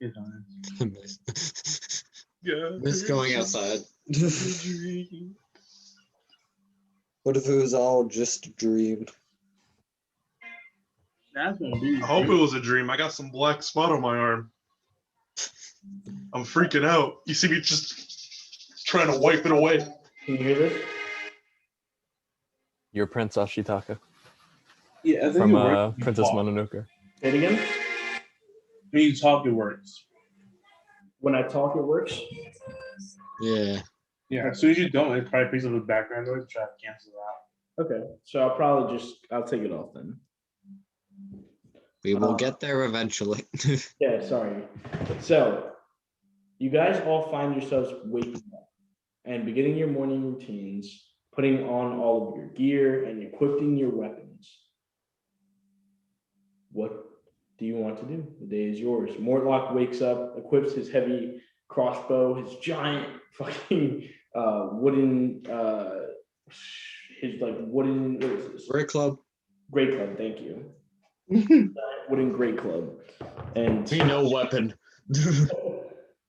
Good times. Yeah. Miss going outside. Dream. What if it was all just a dream? That's gonna be. I hope it was a dream. I got some black spot on my arm. I'm freaking out. You see me just trying to wipe it away. Can you hear this? Your Prince Ashitaka Yeah, I think from it works. Princess Talk. Mononoke. Say it again. When you talk, it works. When I talk, it works. Yeah. Yeah, as soon as you don't, it probably picks up the background noise, try to cancel it out. Okay, so I'll take it off then. We will get there eventually. Yeah, sorry. So, you guys all find yourselves waking up and beginning your morning routines, putting on all of your gear and equipping your weapons. What do you want to do? The day is yours. Mortlock wakes up, equips his heavy crossbow, his giant fucking wooden, his like wooden, what is this? Great club. Great club, thank you. Wooden great club. And Be no weapon.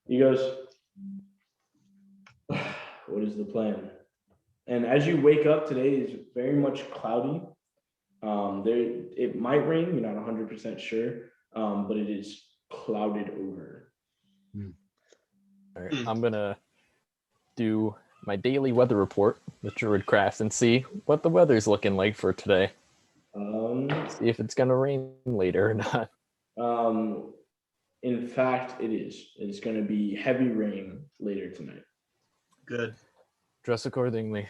he goes, what is the plan? And as you wake up, today is very much cloudy. It might rain, you're not 100% sure, but it is clouded over. All right, I'm gonna do my daily weather report with Druidcraft and see what the weather's looking like for today. See if it's gonna rain later or not. In fact, it is. It's going to be heavy rain later tonight. Good. Dress accordingly.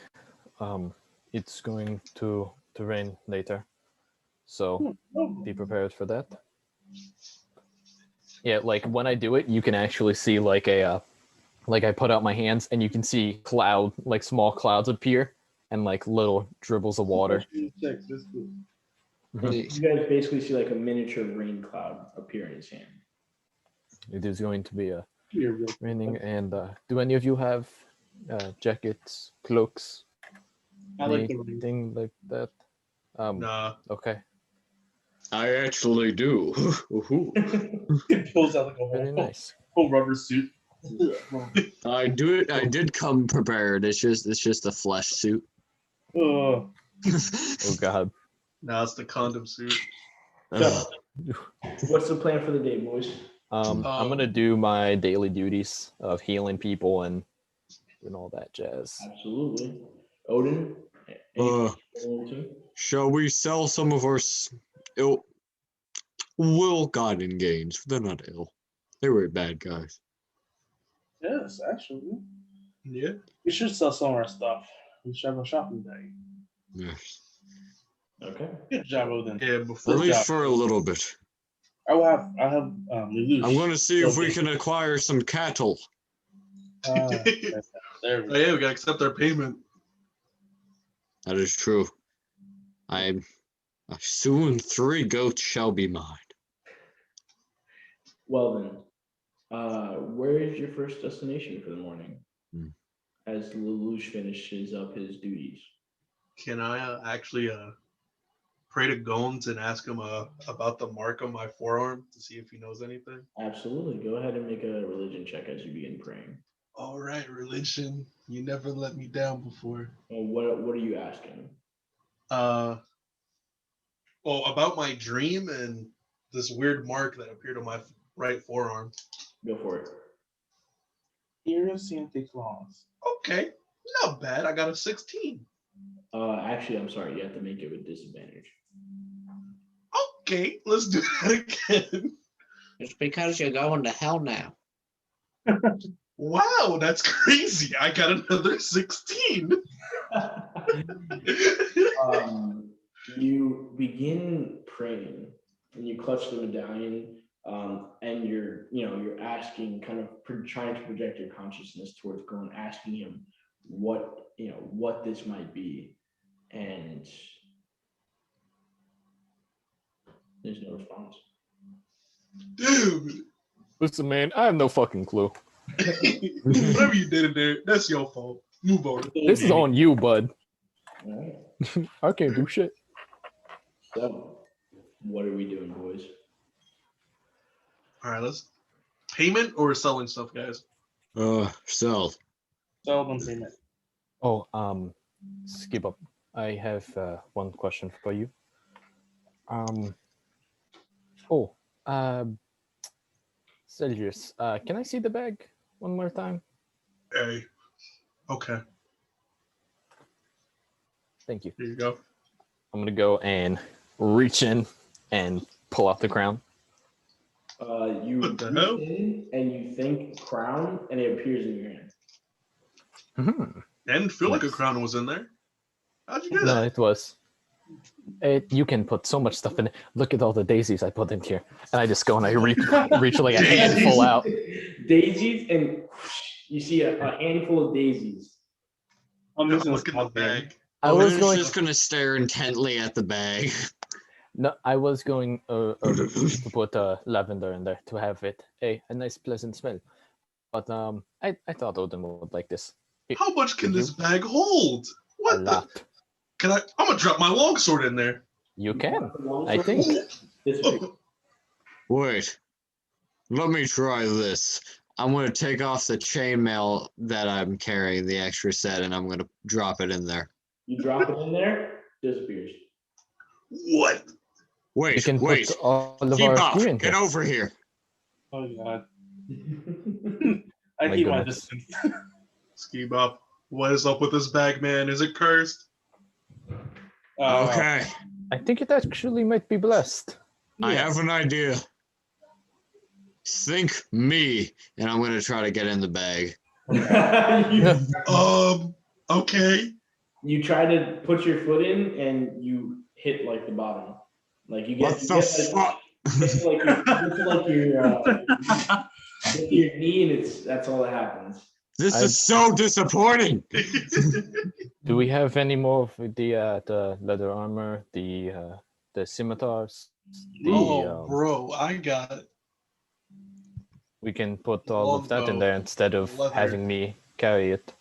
It's going to rain later, so be prepared for that. Yeah, like when I do it, you can actually see like I put out my hands and you can see small clouds appear, and like little dribbles of water. Six, that's good. You guys basically see like a miniature rain cloud appear in his hand. It is going to be You're real. raining. And do any of you have jackets, cloaks, I like the ring. anything like that? Nah. Okay, I actually do. It pulls out like a very nice. whole rubber suit. I did come prepared. It's just a flesh suit. Oh, Oh God. Nah, it's the condom suit. So, what's the plan for the day, boys? I'm gonna do my daily duties of healing people and doing all that jazz. Absolutely. Odin? Uh, anything? shall we sell some of our ill, well-gotten gains? They're not ill. They were bad guys. yes, actually. Yeah. We should sell some of our stuff. We should have a shopping day. Yes. Okay. Good job, Odin. Yeah, At before least job. for a little bit. I have Lelouch. I'm going to see if we Okay. can acquire some cattle. There we Oh, go. yeah, we gotta accept their payment. That is true. Soon 3 goats shall be mine. Well then, where is your first destination for the morning? As Lelouch finishes up his duties. Can I actually pray to Gomes and ask him about the mark on my forearm to see if he knows anything? Absolutely. Go ahead and make a religion check as you begin praying. All right, religion. You never let me down before. Well, what are you asking? Well, about my dream and this weird mark that appeared on my right forearm. Go for it. Idiosyncratic laws. Okay, not bad. I got a 16. Actually, I'm sorry. You have to make it with disadvantage. Okay, let's do that again. It's because you're going to hell now. Wow, that's crazy. I got another 16. You begin praying and you clutch the medallion, and you're asking, kind of trying to project your consciousness towards Gon, asking him what this might be, and there's no response. Dude, Listen, man, I have no fucking clue. whatever you did in there, that's your fault. Move on. This is on you, bud. All right. I can't do shit. So, what are we doing, boys? All right, let's payment or selling stuff, guys. Sell. Seldom payment. Oh, skip up. I have one question for you. Celsius, can I see the bag one more time? Hey. Okay, Thank you. here you go. I'm gonna go and reach in and pull out the crown. You What the reach hell? in and you think crown, and it appears in your hand. Mm-hmm. Didn't feel like a Nice. crown was in there. How'd you do No, that? it was. You can put so much stuff in it. Look at all the daisies I put in here, and I just go and I reach like a handful out. Daisies, and you see a handful of daisies. I'm Yeah, missing a look in the small thing. bag. I was Odin's going. just going to stare intently at the bag. No, I was going to put lavender in there to have it a nice pleasant smell. But I thought Odin would like this. How much can Did this bag hold? A What the? lot. Can I? I'm gonna drop my longsword in there. You can. I think. Wait. Let me try this. I'm going to take off the chainmail that I'm carrying, the extra set, and I'm going to drop it in there. You drop it in there, disappears. What? You Wait, can wait. put all of Keep our up. gear in Get here. over here. Oh god. I My keep my goodness. distance. Ski Bop. What is up with this bag, man? Is it cursed? Okay. I think it actually might be blessed. I have an idea. Think me, and I'm going to try to get in the bag. Okay. You try to put your foot in, and you hit like the bottom. Like you get, What the fuck? get to your knee, and that's all that happens. This I- is so disappointing. Do we have any more of the leather armor, the scimitars? Oh, bro, I got We can put all of that in longbow, there instead of leather. having me carry it.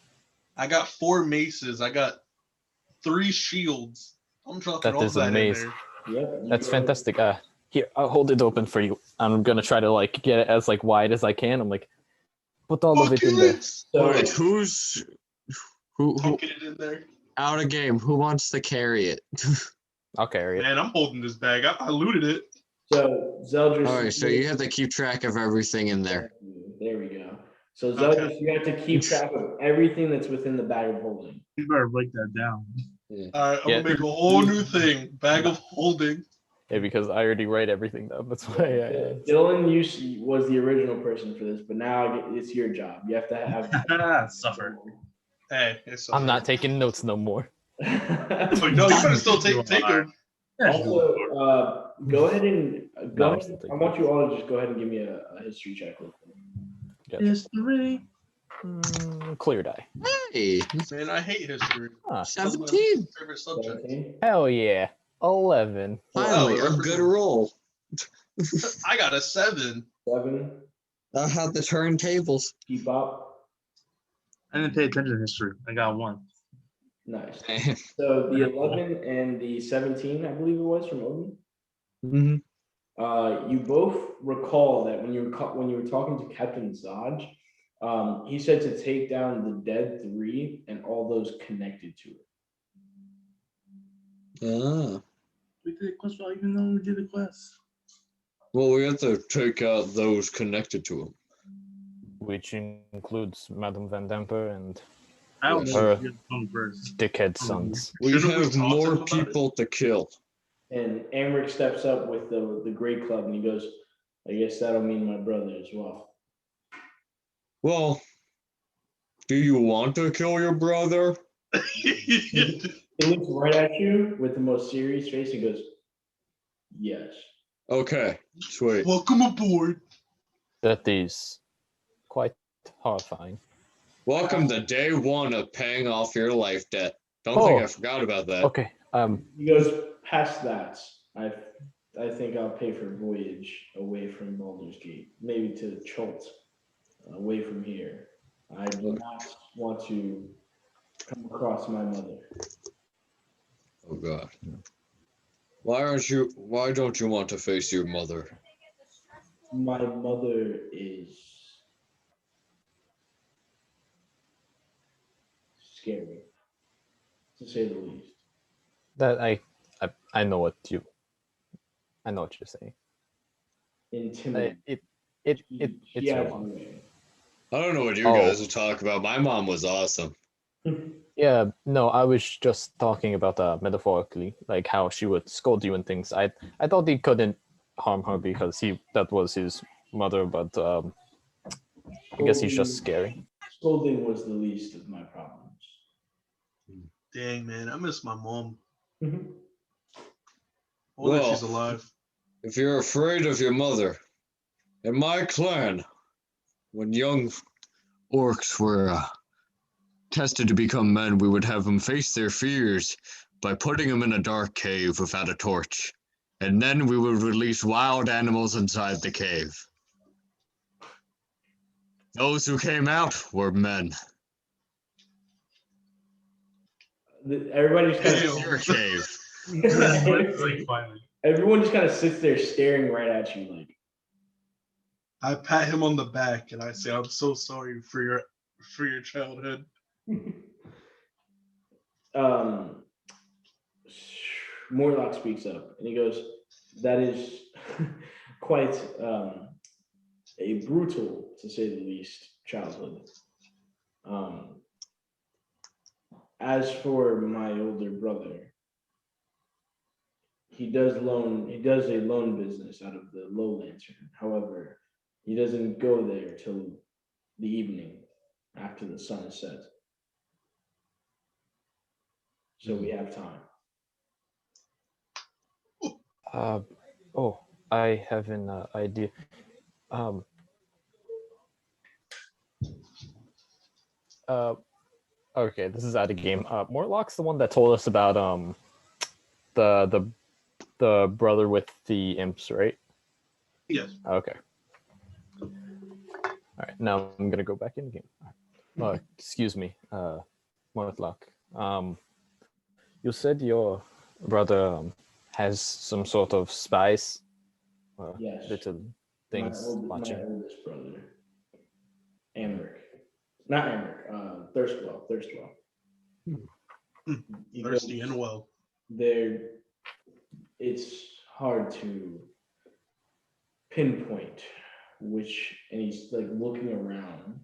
4 maces. I got 3 shields. I'm dropping That all is that in amazing. there. Yep. you That's go. fantastic. Here, I'll hold it open for you. I'm gonna try to like get it as like wide as I can. I'm like, put all of it in there. So, Wait, who Dunking it in there. out of game? Who wants to carry it? I'll carry it. Man, I'm holding this bag. I looted it. so Zeldris. All right, so you have to keep track of everything in there. There we go. So Okay. Zeldris, you have to keep track of everything that's within the bag of holding. You better break that down. All right, I'm Yeah. gonna make a whole new thing. Bag of holding. Yeah, because I already write everything down. That's why Dylan was the original person for this, but now it's your job. You have to have. Suffer. Hey, it's I'm not taking notes no more. Oh, no, you better still take her. Also, go ahead and No, I'm still taking I want you all to just go ahead and give me a history check. Real quick. Gotcha. History. Clear die. Hey, Man, I hate history. Ah, 17. Favorite subject. 17? hell yeah. 11. Finally, a good roll. I got a 7. 7. I had the turntables. Keep up. I didn't pay attention to history. I got 1. Nice. So the 11 and the 17, I believe it was from Odin. You both recall that when you were talking to Captain Zaj, he said to take down the dead 3 and all those connected to it. Ah. We did a quest without even knowing we did a quest. Well, we have to take out those connected to him. Which includes Madame Van Demper and I don't Yes. know if you get come first. Dickhead Sons. We Shouldn't we have talk to him more about it? people to kill. And Amric steps up with the Great Club and he goes, I guess that'll mean my brother as well. Well, do you want to kill your brother? He looks right at you with the most serious face and goes, yes. Okay, sweet. Welcome aboard. That is quite horrifying. Welcome to day 1 of paying off your life debt. Don't think I forgot about that. Okay. He goes, past that, I think I'll pay for voyage away from Baldur's Gate, maybe to Chult, away from here. I do not want to come across my mother. Oh God. Why don't you want to face your mother? My mother is scary, to say the least. That I know what you're saying. Intimidating. It's She your has mom. a way. I don't know what you Oh. guys are talking about. My mom was awesome. Yeah, no, I was just talking about metaphorically, like how she would scold you and things. I thought he couldn't harm her because that was his mother, but I guess he's just scary. Scolding was the least of my problems. Dang, man, I miss my mom. Mhm. I wonder if Well, she's alive. If you're afraid of your mother, in my clan, when young orcs were tested to become men, we would have them face their fears by putting them in a dark cave without a torch. And then we would release wild animals inside the cave. Those who came out were men. Everybody just kind Damn. Your cave. It's like finally. everyone just kind of sits there staring right at you like, I pat him on the back and I say, "I'm so sorry for your childhood." Morlock speaks up and he goes, that is quite a brutal, to say the least, childhood. As for my older brother, he does a loan business out of the Low Lantern. However, he doesn't go there till the evening after the sun is set. So we have time. Oh, I have an Okay, this is out of game. Morlock's the one that told us about the brother with the imps, right? Yes. Okay. All right, now I'm gonna go back in the game. Excuse me, Morlock. You said your brother has some sort of spies, Yes. little things My watching. oldest brother, Amric. Not Amric, Thirstwell. He Thirsty goes- and well. It's hard to pinpoint which, and he's like looking around,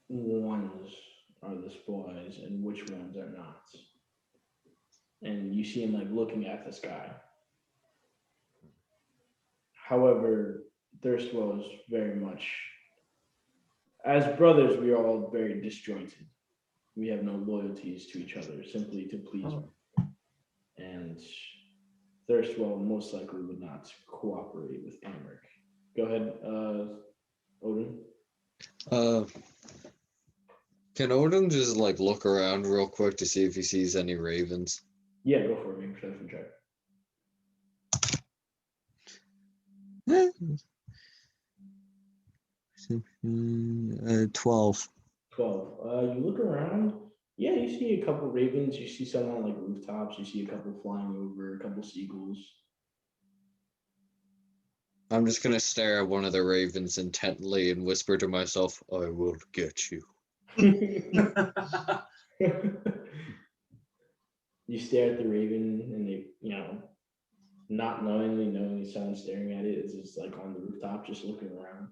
ones are the spies and which ones are not. And you see him like looking at the sky. However, Thirstwell is very much, as brothers, we are all very disjointed. We have no loyalties to each other simply to please me. And Thirstwell most likely would not cooperate with Amric. Go ahead, Odin. Can Odin just like look around real quick to see if he sees any ravens? Yeah, go for it. Make a perception check. 12. 12. You look around. Yeah, you see a couple ravens. You see some on like rooftops. You see a couple flying over, a couple seagulls. I'm just gonna stare at one of the ravens intently and whisper to myself, "I will get you." You stare at the raven, and they, not knowing someone staring at it is just like on the rooftop, just looking around.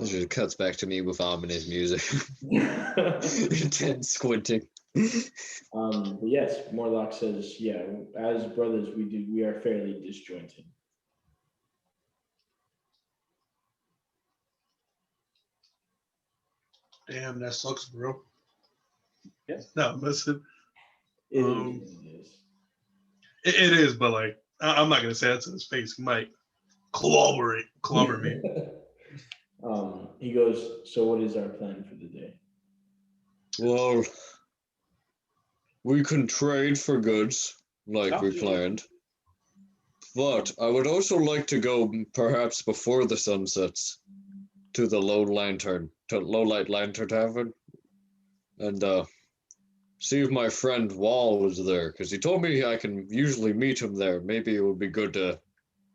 It just cuts back to me with ominous music. Intense squinting. But yes, Morlock says, yeah, as brothers, we are fairly disjointed. Damn, that sucks, bro. Yes. No, listen. It Um, is. It is, but like, I'm not gonna say that to his face. He might clobber me. He goes, so what is our plan for the day? Well, we can trade for goods like we planned. But I would also like to go perhaps before the sun sets to the Lowlight Lantern Tavern, and see if my friend Wall was there, because he told me I can usually meet him there. Maybe it would be good to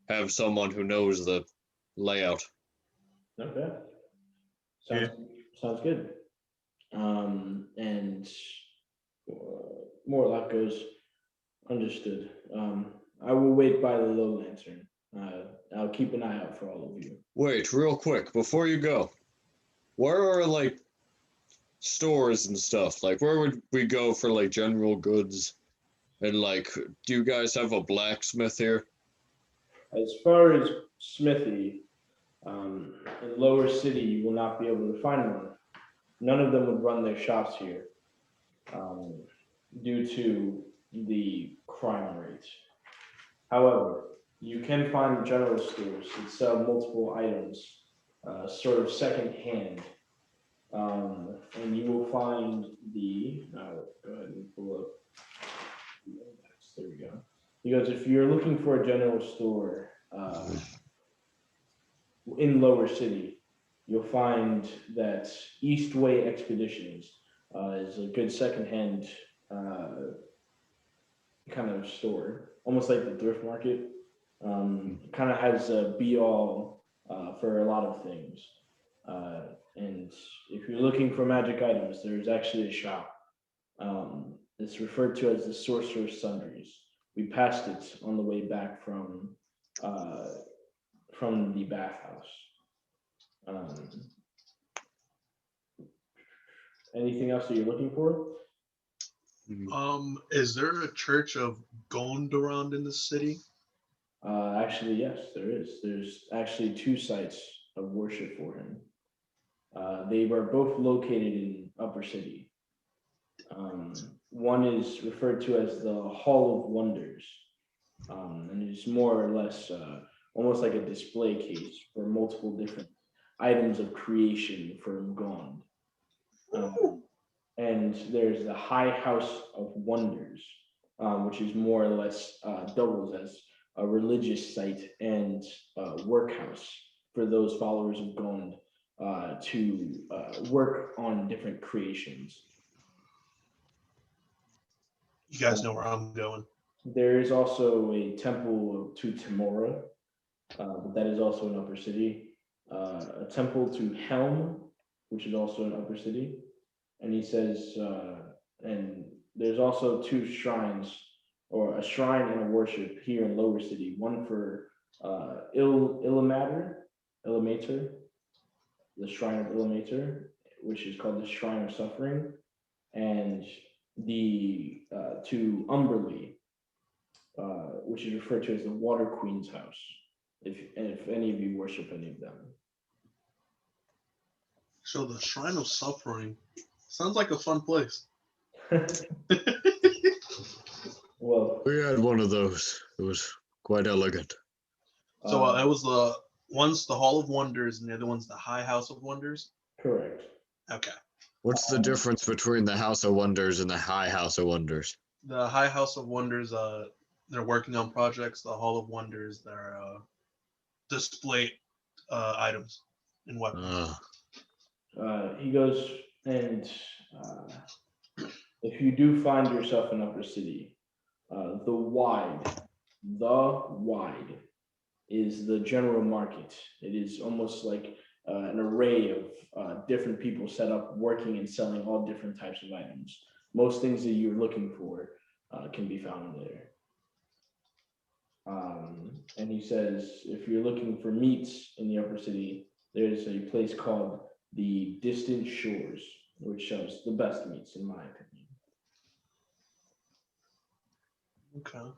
have someone who knows the layout. Okay. Yeah. Sounds good. And Morlock goes, understood. I will wait by the low lantern. I'll keep an eye out for all of you. Wait, real quick, before you go, where are like stores and stuff? Like, where would we go for like general goods? And like, do you guys have a blacksmith here? As far as smithy, in Lower City, you will not be able to find one. None of them would run their shops here due to the crime rate. However, you can find general stores that sell multiple items, sort of secondhand. And you will find go ahead and pull up. There we go. Because if you're looking for a general store in Lower City, you'll find that Eastway Expeditions is a good secondhand kind of store, almost like the thrift market. Kind of has a be all for a lot of things. And if you're looking for magic items, there's actually a shop. It's referred to as the Sorcerer's Sundries. We passed it on the way back from the bathhouse. Anything else that you're looking for? Is there a church of Gondorond in the city? Actually, yes, there is. There's actually two sites of worship for him. They were both located in Upper City. One is referred to as the Hall of Wonders, and it's more or less almost like a display case for multiple different items of creation from Gond. And there's the High House of Wonders, which is more or less doubles as a religious site and workhouse for those followers of Gond to work on different creations. You guys know where I'm going. There is also a temple to Temora, but that is also an upper city. A temple to Helm, which is also an upper city. And he says, and there's also 2 shrines, or a shrine and a worship here in Lower City. One for Illimater, the shrine of Illimater, which is called the Shrine of Suffering, and the to Umberly, which is referred to as the Water Queen's house. If any of you worship any of them. So the Shrine of Suffering sounds like a fun place. Well, We had one of those. It was quite elegant. So it was one's the Hall of Wonders and the other one's the High House of Wonders. correct. Okay. What's the difference between the House of Wonders and the High House of Wonders? The High House of Wonders, they're working on projects. The Hall of Wonders, they're display items and weapons. He goes, and if you do find yourself in Upper City, the wide is the general market. It is almost like an array of different people set up working and selling all different types of items. Most things that you're looking for can be found there. And he says, if you're looking for meats in the Upper City, there's a place called the Distant Shores, which shows the best meats, in my opinion. Okay.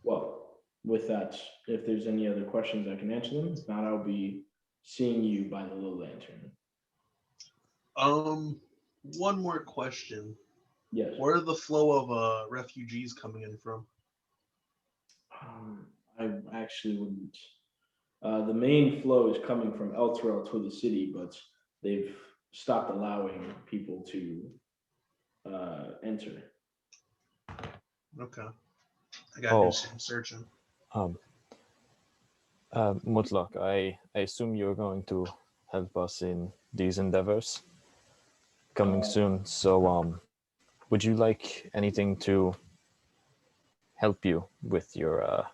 Well, with that, if there's any other questions, I can answer them. If not, I'll be seeing you by the little lantern. One more question. Yes. Where are the flow of refugees coming in from? I actually wouldn't. The main flow is coming from elsewhere to the city, but they've stopped allowing people to enter. Okay. I gotta do some searching. Mutlak, I assume you're going to help us in these endeavors coming soon. So, would you like anything to help you with your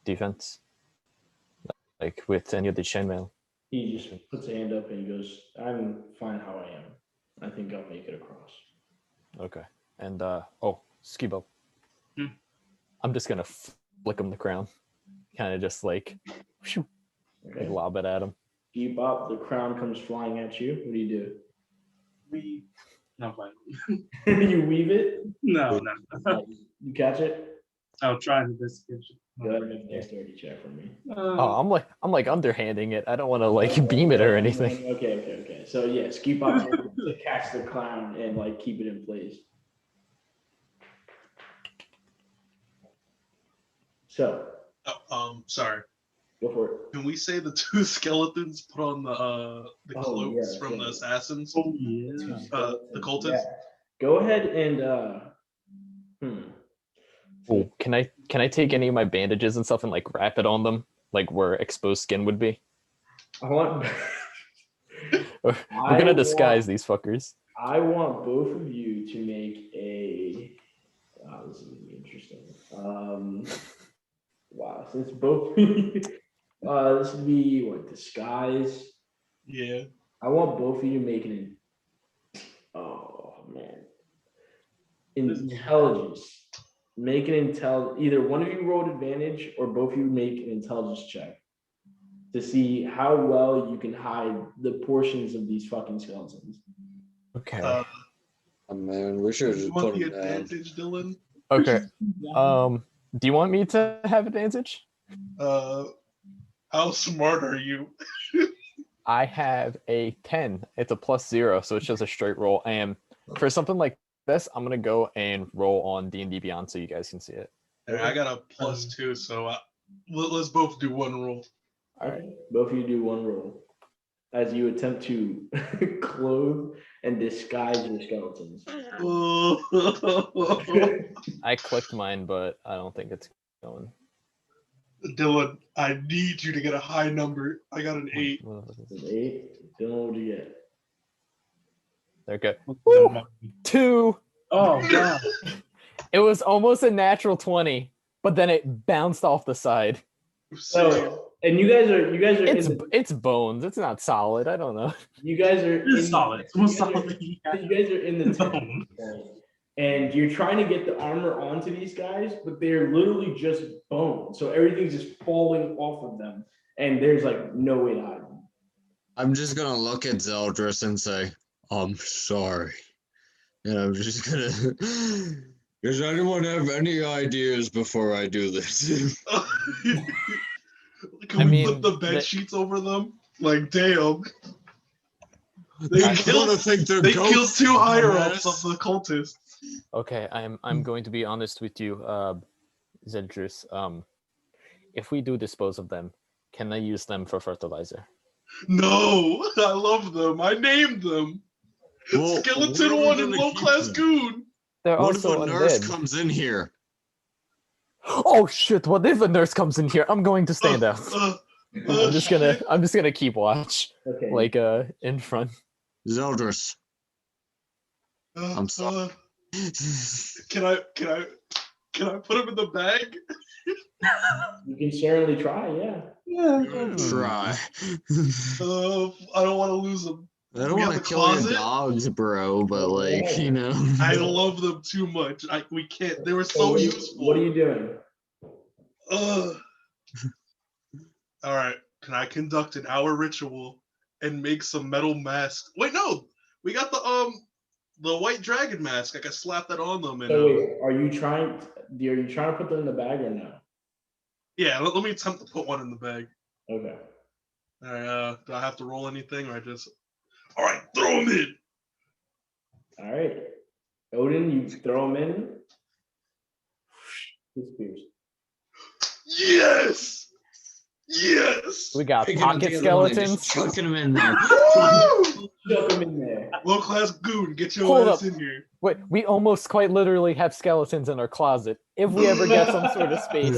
defense, like with any of the chainmail? He just puts a hand up and he goes, "I'm fine how I am. I think I'll make it across." Okay. And Skibo. Hmm. I'm just gonna flick him the crown, kind of just like, whew, Okay. lob it at him. You bop, the crown comes flying at you. What do you do? We not fine. You weave it? No. You catch it? I'll try to investigate. Go ahead and make a dexterity check for me. I'm like underhanding it. I don't want to like beam it or anything. Okay. So yeah, Ski Pop's able to catch the clown and like keep it in place. So Sorry. go for it. Can we say the 2 skeletons put on the cloaks yeah, from yeah. the assassins? Oh yeah. The cultists? Yeah. Go ahead and Oh, can I take any of my bandages and stuff and like wrap it on them, like where exposed skin would be? I want We're gonna disguise these fuckers. I want both of you to make a this is gonna be interesting. Wow, since both this would be what, disguise? Yeah. I want both of you making oh man. Intelligence. Make an either one of you rolled advantage or both of you make an intelligence check to see how well you can hide the portions of these fucking skeletons. Okay. Oh man, we should You just want put the them down. advantage, Dylan? Okay. Do you want me to have advantage? How smart are you? I have a 10. It's a +0, so it's just a straight roll. And for something like this, I'm gonna go and roll on D&D Beyond so you guys can see it. I got a +2, so let's both do one roll. All right. Both of you do one roll. as you attempt to clothe and disguise your skeletons. I clicked mine, but I don't think it's going. Dylan, I need you to get a high number. I got an 8. An 8. Dylan, what do you get? They're good. Woo! 2. Oh wow. It was almost a natural 20, but then it bounced off the side. So, and you guys are It's bones. It's not solid. I don't know. you guys are It's solid. It's most solid. you guys are in the tent, and you're trying to get the armor onto these guys, but they're literally just bone. So everything's just falling off of them, and there's like no way to hide them. I'm just gonna look at Zeldris and say, I'm sorry. And I'm just gonna. Does anyone have any ideas before I do this? Can we put the bed sheets over them? Like, damn. They killed 2 higher ups of the cultists. Okay, I'm going to be honest with you, Zedrus. If we do dispose of them, can I use them for fertilizer? No, I love them. I named them. Well, Skeleton 1 and low class goon. They're What if also a nurse undead. comes in here? Oh shit! What if a nurse comes in here? I'm going to stand out. I'm just gonna keep watch, Okay. like in front. Zeldris, I'm sorry. Can I put him in the bag? You can certainly try, yeah. Try. I don't want to lose them. I don't We want to have a kill closet? your dogs, bro, but like, you know. I love them too much. We can't. They were so useful. What are you doing? All right. Can I conduct an hour ritual and make some metal masks? Wait, no. We got the white dragon mask. I can slap that on them. And So wait, are you trying to put them in the bag or no? yeah, let me attempt to put one in the bag. Okay. All right. Do I have to roll anything, or I just? All right, throw them in. All right. Odin, you throw them in. Disappears. Yes. Yes. We got Picking up pocket the other one and just skeletons. chucking them in there. Chuck them in there. Low class goon, get your Hold ass up. in here. Wait, we almost quite literally have skeletons in our closet. If we ever get some sort of space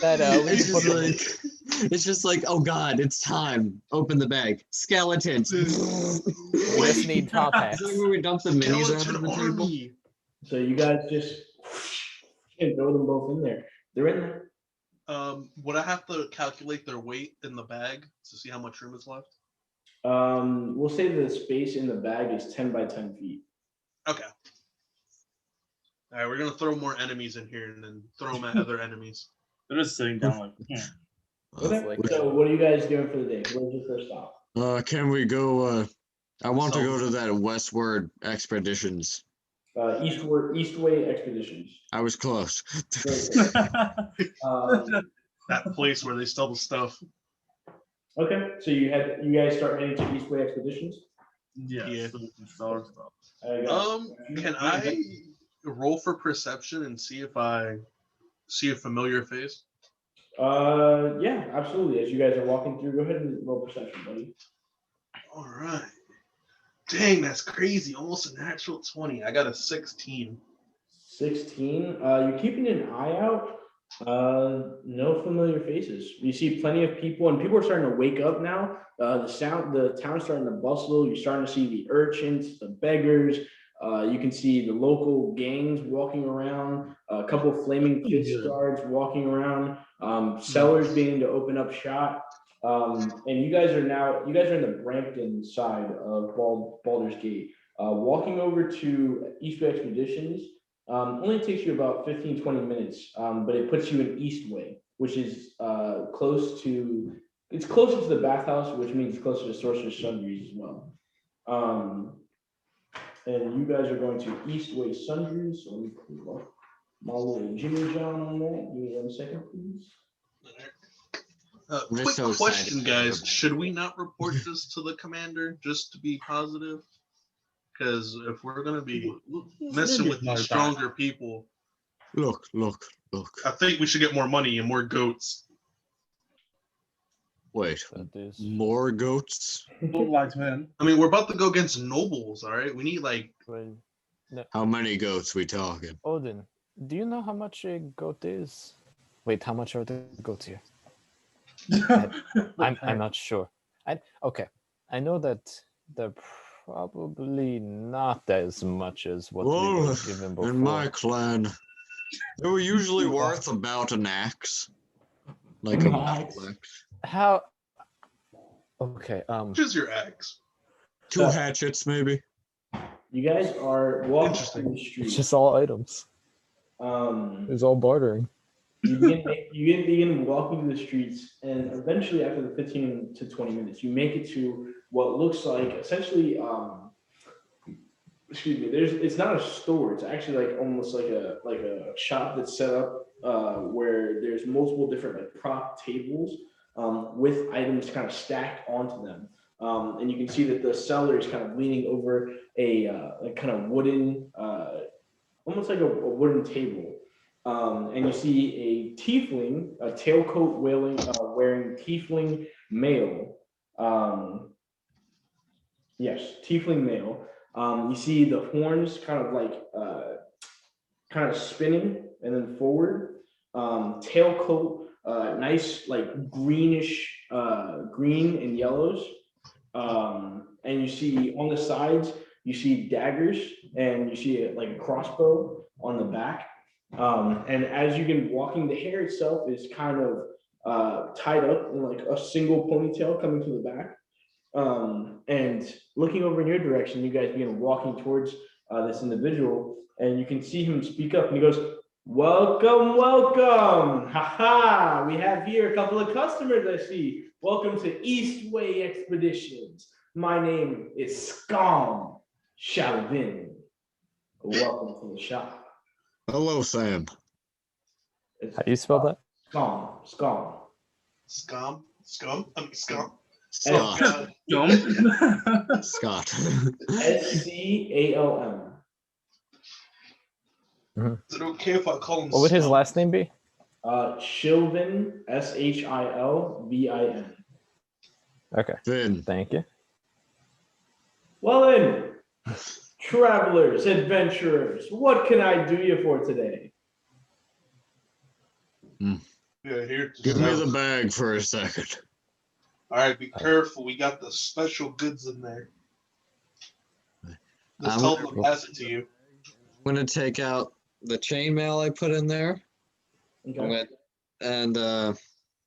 that we It's can put just them in. like, it's just like, oh god, it's time. Open the bag. Skeletons. We just need top hats. Is that where we dump the minis out Skeleton on the table? army. So you guys just and throw them both in there. They're in there. Would I have to calculate their weight in the bag to see how much room is left? We'll say the space in the bag is 10 by 10 feet. Okay. All right, we're gonna throw more enemies in here and then throw them at other enemies. They're just sitting down like, Okay. like- So what are you guys doing for the day? Where's your first stop? Can we go, I want to So- go to that westward expeditions. Eastway Expeditions. I was close. That place where they sell the stuff. Okay, so you guys start heading to Eastway Expeditions. Yeah. So we can sell our stuff. I got Can I roll for perception and see if I see a familiar face? yeah, absolutely. As you guys are walking through, go ahead and roll perception, buddy. All right. Dang, that's crazy. Almost a natural 20. I got a 16. 16. You're keeping an eye out. No familiar faces. You see plenty of people, and people are starting to wake up now. The town's starting to bustle. You're starting to see the urchins, the beggars. You can see the local gangs walking around. A couple of flaming fist guards walking around. Sellers beginning to open up shop. And you guys are in the Brampton side of Baldur's Gate. Walking over to Eastway Expeditions only takes you about 15-20 minutes, but it puts you in Eastway, which is closer to the bathhouse, which means closer to Sorcerer's Sundries as well. And you guys are going to Eastway Sundries. So let me pull up my little Jimmy John on that. Give me 1 second, please. We're Quick so question, excited. guys. Should we not report this to the commander just to be positive? Because if we're going to be messing with these stronger people, Look. I think we should get more money and more goats. Wait, That is more goats? Don't lie to him. I mean, we're about to go against nobles, all right? We need like well, no, How many goats we talking? Odin. Do you know how much a goat is? Wait, how much are the goats here? I'm not sure. Okay. I know that they're probably not as much as what we Well, were given before. in my clan, they were usually worth about an axe. Like a battle axe. How? Okay. just your axe. 2 hatchets, maybe. You guys are walking Interesting. through the It's street. just all items. It's all bartering. You begin walking through the streets, and eventually, after the 15 to 20 minutes, you make it to what looks like essentially, excuse me. It's not a store. It's actually like almost like a shop that's set up where there's multiple different like prop tables with items kind of stacked onto them. And you can see that the seller is kind of leaning over a kind of wooden, almost like a wooden table. And you see a tiefling, a tailcoat wearing tiefling male. Yes, tiefling male. You see the horns kind of like kind of spinning and then forward. Tailcoat, nice like greenish, green and yellows. And you see on the sides, you see daggers, and you see like a crossbow on the back. And as you've been walking, the hair itself is kind of tied up in like a single ponytail coming to the back. And looking over in your direction, you guys begin walking towards this individual, and you can see him speak up, and he goes, "Welcome, welcome! Haha! We have here a couple of customers, I see. Welcome to Eastway Expeditions. My name is Scom Shalvin. Welcome to the shop." Hello, Sam. How do you spell that? Scom. Scum. I mean, scum. Scott. God. Dumb. Scott. SCALM. Is it okay if I call him What would his scum? last name be? Shilvin, SHILVIN. Okay. Finn. Thank you. Well then, travelers, adventurers, what can I do you for today? We are here to Give me sell. the bag for a second. All right, be careful. We got the special goods in there. Just I'm tell gonna- them to pass it to you. I'm gonna take out the chainmail I put in there. Okay. And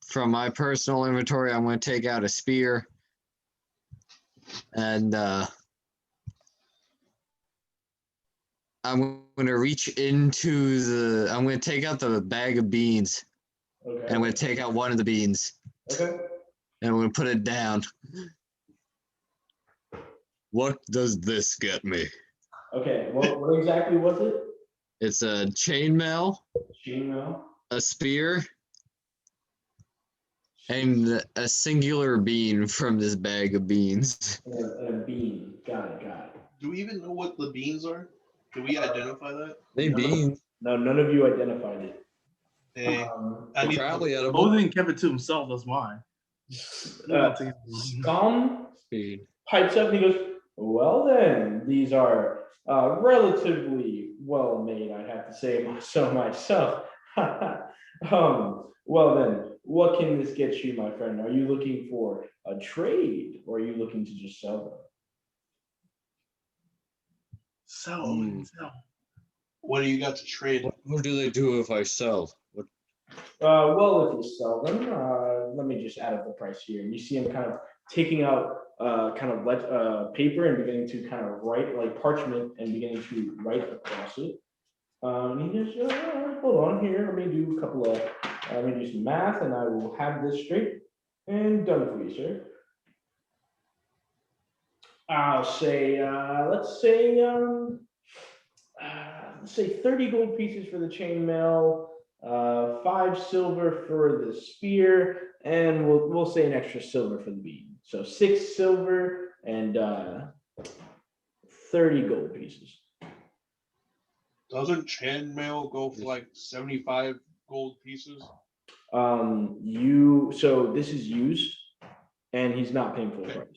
from my personal inventory, I'm gonna take out a spear. And I'm gonna reach into I'm gonna take out the bag of beans. Okay. And I'm gonna take out one of the beans. Okay. And I'm gonna put it down. What does this get me? Okay. What exactly was it? It's a chainmail, Gmail. a spear, and a singular bean from this bag of beans. And a bean. Got it. Do we even know what the beans are? Can we identify that? They beans. No, none of you identified it. Hey, Um, I need Probably edible. Odin kept it to himself. That's why. Scum Speed. pipes up and he goes, "Well then, these are relatively well made, I have to say so myself. Well then, what can this get you, my friend? Are you looking for a trade, or are you looking to just sell them?" Sell, Odin, sell. What do you got to trade? What do they do if I sell? What? Well, if you sell them, let me just add up the price here. And you see him kind of taking out kind of paper and beginning to kind of write like parchment and beginning to write across it. He just hold on here. Let me do a couple of let me do some math, and I will have this straight and done for you, sir. I'll say let's say 30 gold pieces for the chainmail. 5 silver for the spear, and we'll say an extra silver for the bean. So 6 silver and 30 gold pieces. Doesn't chainmail go for like 75 gold pieces? So this is used. and he's not paying full price.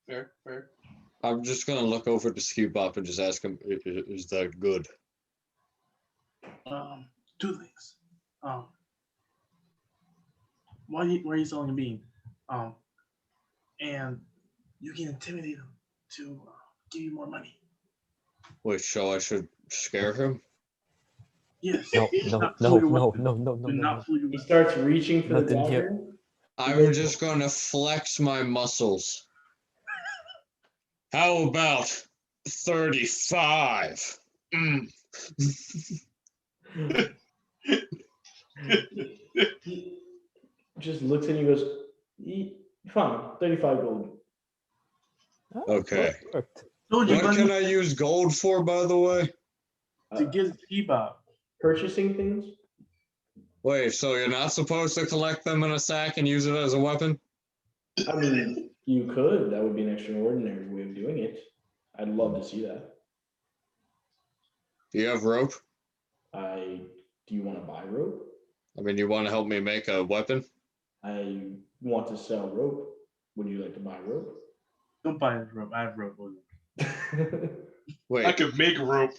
Fair, fair. I'm just gonna look over to Scoop Up and just ask him, is that good? Two things. Why are you selling a bean? And you can intimidate him to give you more money. Wait, so I should scare him? Yes. No, Do no, not no, pull your no, weapon. no, no, no, Do no, not no. pull your He weapon. starts reaching for the Nothing here. dagger. I'm just gonna flex my muscles. How about 35? Mm. He just looks at you and goes, fine, 35 gold. Oh, Okay. perfect. Told you, What buddy, can I use gold for, by the way? to get Skiba. Purchasing things? Wait, so you're not supposed to collect them in a sack and use it as a weapon? I mean, you could. That would be an extraordinary way of doing it. I'd love to see that. Do you have rope? Do you want to buy rope? I mean, you want to help me make a weapon? I want to sell rope. Would you like to buy rope? Don't buy the rope. I have rope. I Wait. could make rope.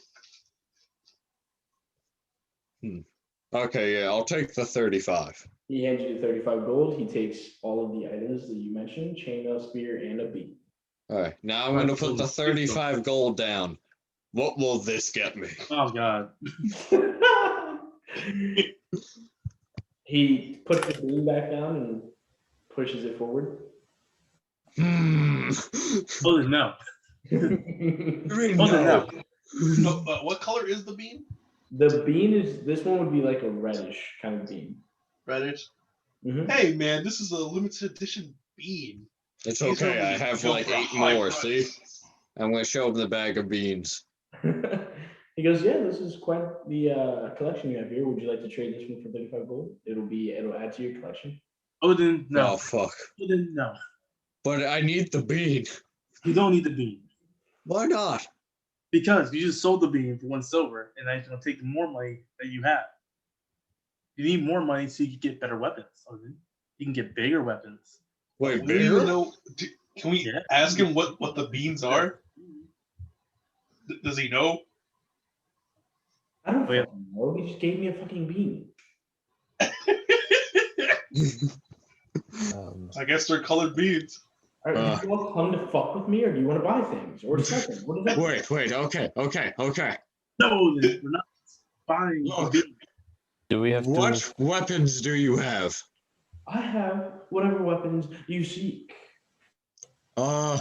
Okay, yeah, I'll take the 35. He hands you the 35 gold. He takes all of the items that you mentioned, chainmail, spear, and a beat. All right, now I'm going to put the 35 gold down. What will this get me? Oh God. He puts the beam back down and pushes it forward. Oh no. No. No, what color is the bean? The bean is, this one would be like a reddish kind of bean. Reddish. Mhm. Hey man, this is a limited edition bean. It's These are okay, I only have go like for a 8 high more, price. see? I'm going to show him the bag of beans. He goes, yeah, this is quite the collection you have here. Would you like to trade this one for 35 gold? It'll add to your collection. Odin, no. Oh, fuck. Odin, no. But I need the bean. You don't need the bean. Why not? Because you just sold the bean for 1 silver, and I'm going to take more money that you have. You need more money so you can get better weapons. Odin. You can get bigger weapons. Wait, We don't even bigger? know. Can we Yeah. ask him what the beans are? Does he know? I don't Oh, yeah. fucking know. He just gave me a fucking bean. I guess they're colored beans. All right, do you all come to fuck with me, or do you want to buy things or sell things? What is that? Wait, okay. No, Odin, we're not buying the Look, bean. Do we have what to? weapons do you have? I have whatever weapons you seek. Do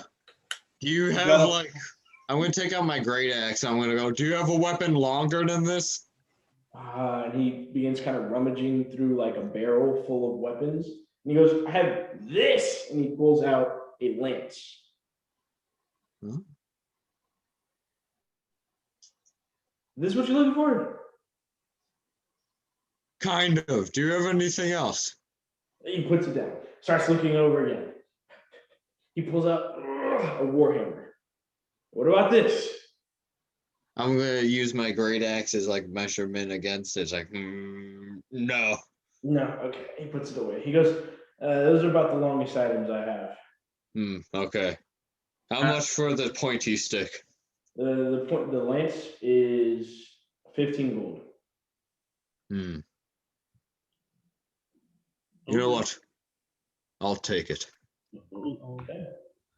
you have No. like, I'm going to take out my great axe. I'm going to go, do you have a weapon longer than this? And he begins kind of rummaging through like a barrel full of weapons. And he goes, I have this. And he pulls out a lance. Huh? This is what you're looking for? Kind of. Do you have anything else? He puts it down, starts looking over again. He pulls out a warhammer. What about this? I'm going to use my great axe as like measurement against it. It's like, no. No, okay. He puts it away. He goes, those are about the longest items I have. Okay. How much for the pointy stick? The lance is 15 gold. You know what? I'll take it.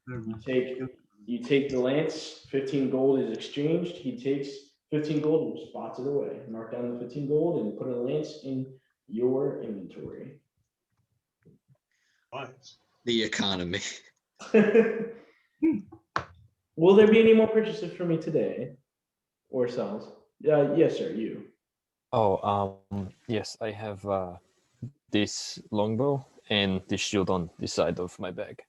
Okay. You take the lance, 15 gold is exchanged. He takes 15 gold and spots it away. Mark down the 15 gold and put a lance in your inventory. Nice. The economy. Will there be any more purchases for me today? Or sales? Yes, sir, you. Oh, yes, I have this longbow and this shield on this side of my bag.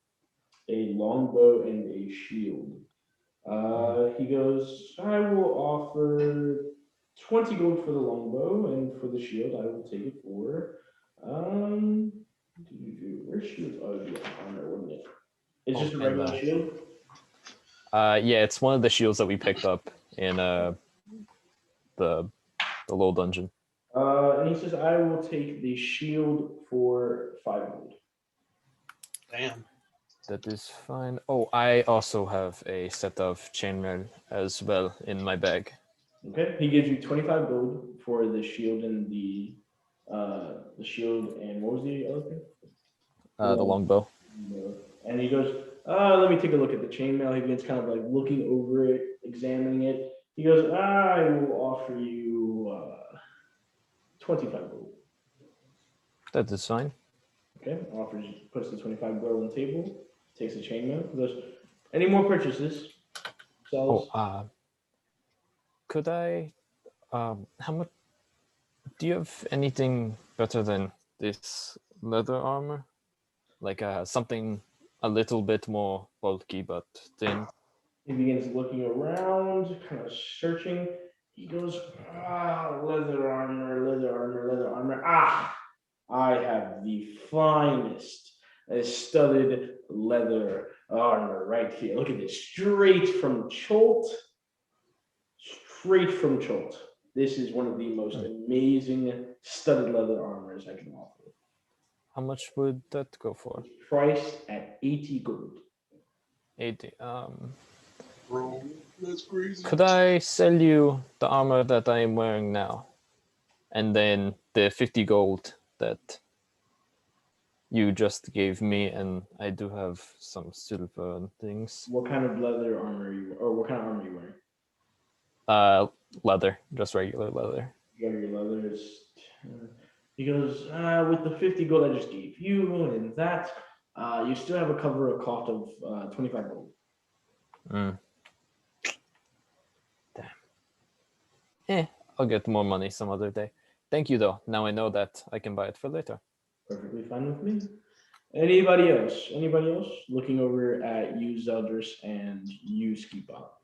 A longbow and a shield. He goes, I will offer 20 gold for the longbow, and for the shield, I will take it for where's shield? Oh, it'd be armor, wouldn't it? It's just a regular shield. Yeah, it's one of the shields that we picked up in the low dungeon. And he says, I will take the shield for 5 gold. Damn. That is fine. Oh, I also have a set of chainmail as well in my bag. Okay, he gives you 25 gold for the shield and the shield and what was the other thing? The longbow. And he goes, let me take a look at the chainmail. He begins kind of like looking over it, examining it. He goes, I will offer you 25 gold. That is fine. Okay, offers, puts the 25 gold on the table, takes the chainmail. He goes, any more purchases? Sells. Could I? How much? Do you have anything better than this leather armor? Like something a little bit more bulky but thin. He begins looking around, kind of searching. He goes, leather armor, leather armor, leather armor. I have the finest studded leather armor right here. Look at this, straight from Cholt. Straight from Cholt. This is one of the most amazing studded leather armors I can offer. How much would that go for? Priced at 80 gold. 80. Bro, that's crazy. Could I sell you the armor that I am wearing now? And then the 50 gold that you just gave me, and I do have some silver and things. What kind of leather armor are you, or what kind of armor are you wearing? Leather, just regular leather. You got your leather. He goes, with the 50 gold I just gave you, and that, you still have a cover cost of 25 gold. Damn. I'll get more money some other day. Thank you, though. Now I know that I can buy it for later. Perfectly fine with me. Anybody else? Anybody else looking over at you, Zeldris, and you, Ski Bop?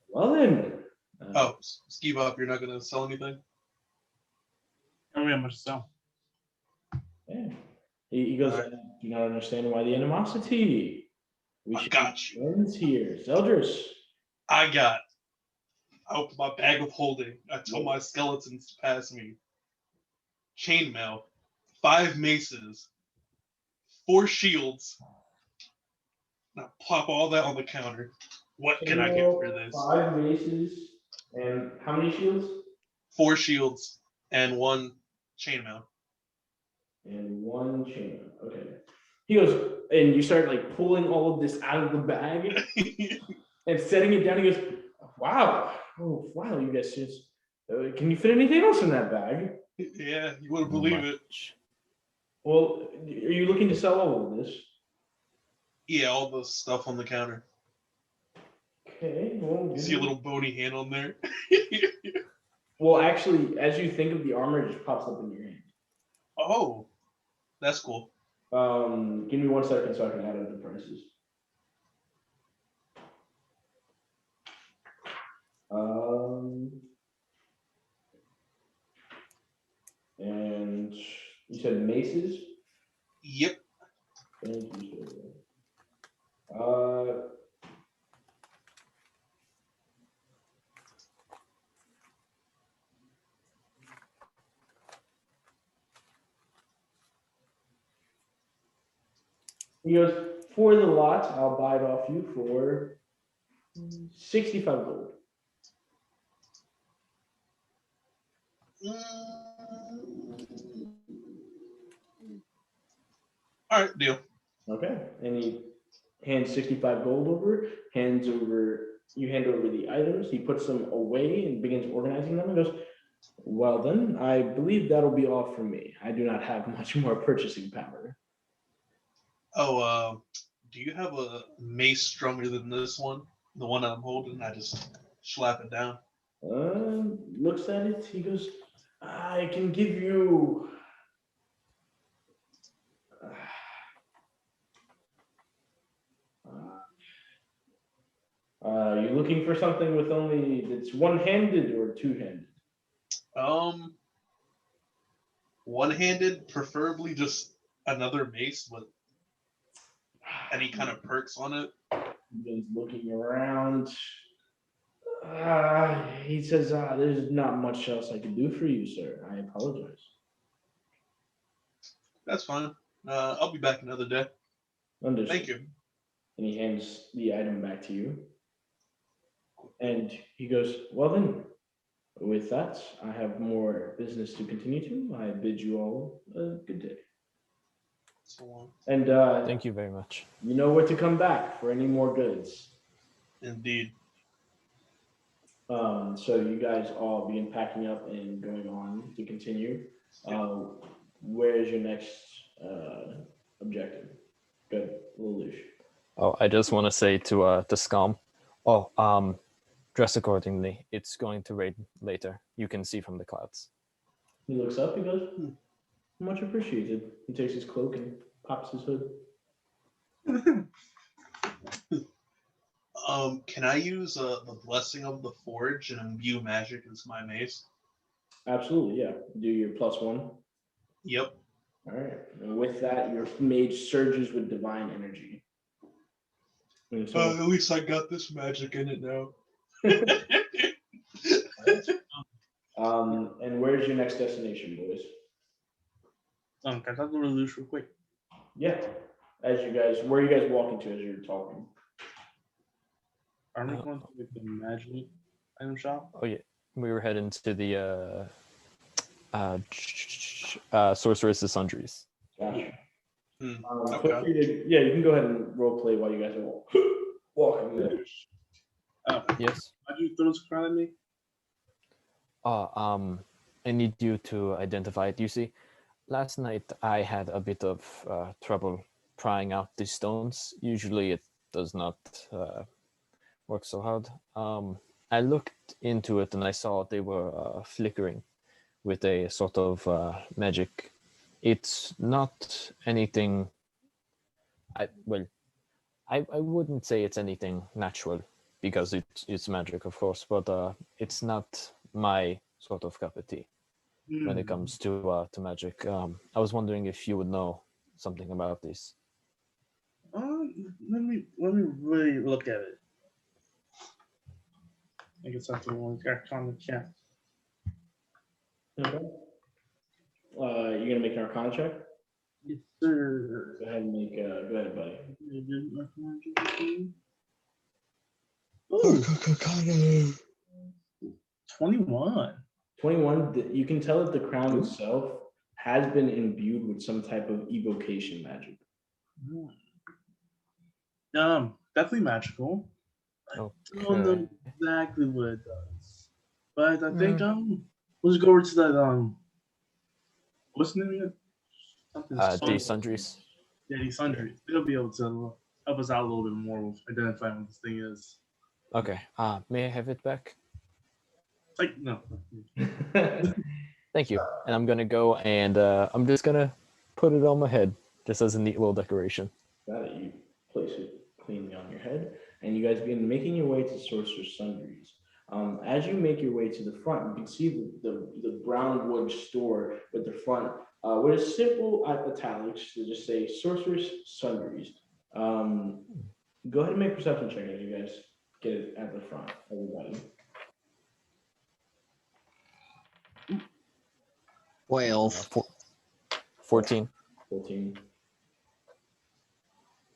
Well then. Ski Bop, you're not gonna sell anything? I don't have much to sell. Yeah. He goes, I do not understand why the animosity. We I should got be you. friends here. Zeldris. I opened my bag of holding. I told my skeletons to pass me chainmail, 5 maces, 4 shields. And I plop all that on the counter. What can I get for this? 5 maces and how many shields? 4 shields and 1 chainmail. And 1 chain. Okay. He goes, and you start like pulling all of this out of the bag and setting it down. He goes, wow. Oh, wow, you guys just, can you fit anything else in that bag? Yeah, you wouldn't believe it. Well, are you looking to sell all of this? Yeah, all the stuff on the counter. Okay, well, See a little bony hand on there? well, actually, as you think of the armor, it just pops up in your hand. Oh, that's cool. Give me 1 second so I can add up the prices. And you said maces? Yep. He goes, for the lot, I'll buy it off you for 65 gold. All right, deal. Okay. And he hands 65 gold over, you hand over the items. He puts them away and begins organizing them and goes, well then, I believe that'll be all for me. I do not have much more purchasing power. Oh, do you have a mace stronger than this one? The one I'm holding? I just slap it down. Looks at it. He goes, I can give you. You're looking for something with only that's one-handed or two-handed? One-handed, preferably just another mace with any kind of perks on it. He's looking around. He says, there's not much else I can do for you, sir. I apologize. That's fine. I'll be back another day. Understood. Thank you. And he hands the item back to you. And he goes, well then, with that, I have more business to continue to. I bid you all a good day. So long. And Thank you very much. you know where to come back for any more goods. Indeed. So you guys all begin packing up and going on to continue. Where is your next objective? Good, Lelouch. Oh, I just want to say to Scum, dress accordingly. It's going to rain later. You can see from the clouds. He looks up. He goes, much appreciated. He takes his cloak and pops his hood. Can I use the blessing of the forge and imbue magic into my mace? Absolutely, yeah. Do your +1. Yep. All right. And with that, your mage surges with divine energy. And so, At least I got this magic in it now. and where's your next destination, boys? Can I talk to Lelouch real quick? Yeah. Where are you guys walking to as you're talking? Are we going to like, the magic item shop? Oh yeah, we were heading to the Sorceress' Sundries. Gotcha. Hmm, Feel okay. free to, yeah, you can go ahead and role play while you guys are walking there. Oh, Yes. why'd you throw this crown at me? I need you to identify it. You see, last night I had a bit of trouble prying out the stones. Usually it does not work so hard. I looked into it and I saw they were flickering with a sort of magic. It's not anything. I wouldn't say it's anything natural because it's magic, of course, but it's not my sort of cup of tea when it comes to magic. I was wondering if you would know something about this. Let me really look at it. I guess that's the one Arcana check. Okay. You're gonna make an Arcana check. Yes, sir. Go ahead and make. Go ahead, buddy. Ooh, 21. 21. You can tell that the crown itself has been imbued with some type of evocation magic. Definitely magical. I don't know exactly what it does, but I think let's go over to that what's the name of it? The Sundries. Yeah, these sundries. They'll be able to help us out a little bit more with identifying what this thing is. Okay. May I have it back? Like no. Thank you. And I'm gonna go and I'm just gonna put it on my head, just as a neat little decoration. Got it. You place it cleanly on your head, and you guys begin making your way to Sorcerer's Sundries. As you make your way to the front, you can see the brown wood store with the front with a simple italics to just say Sorcerer's Sundries. Go ahead and make a perception check as you guys get it at the front, everybody. 12. 14. 14,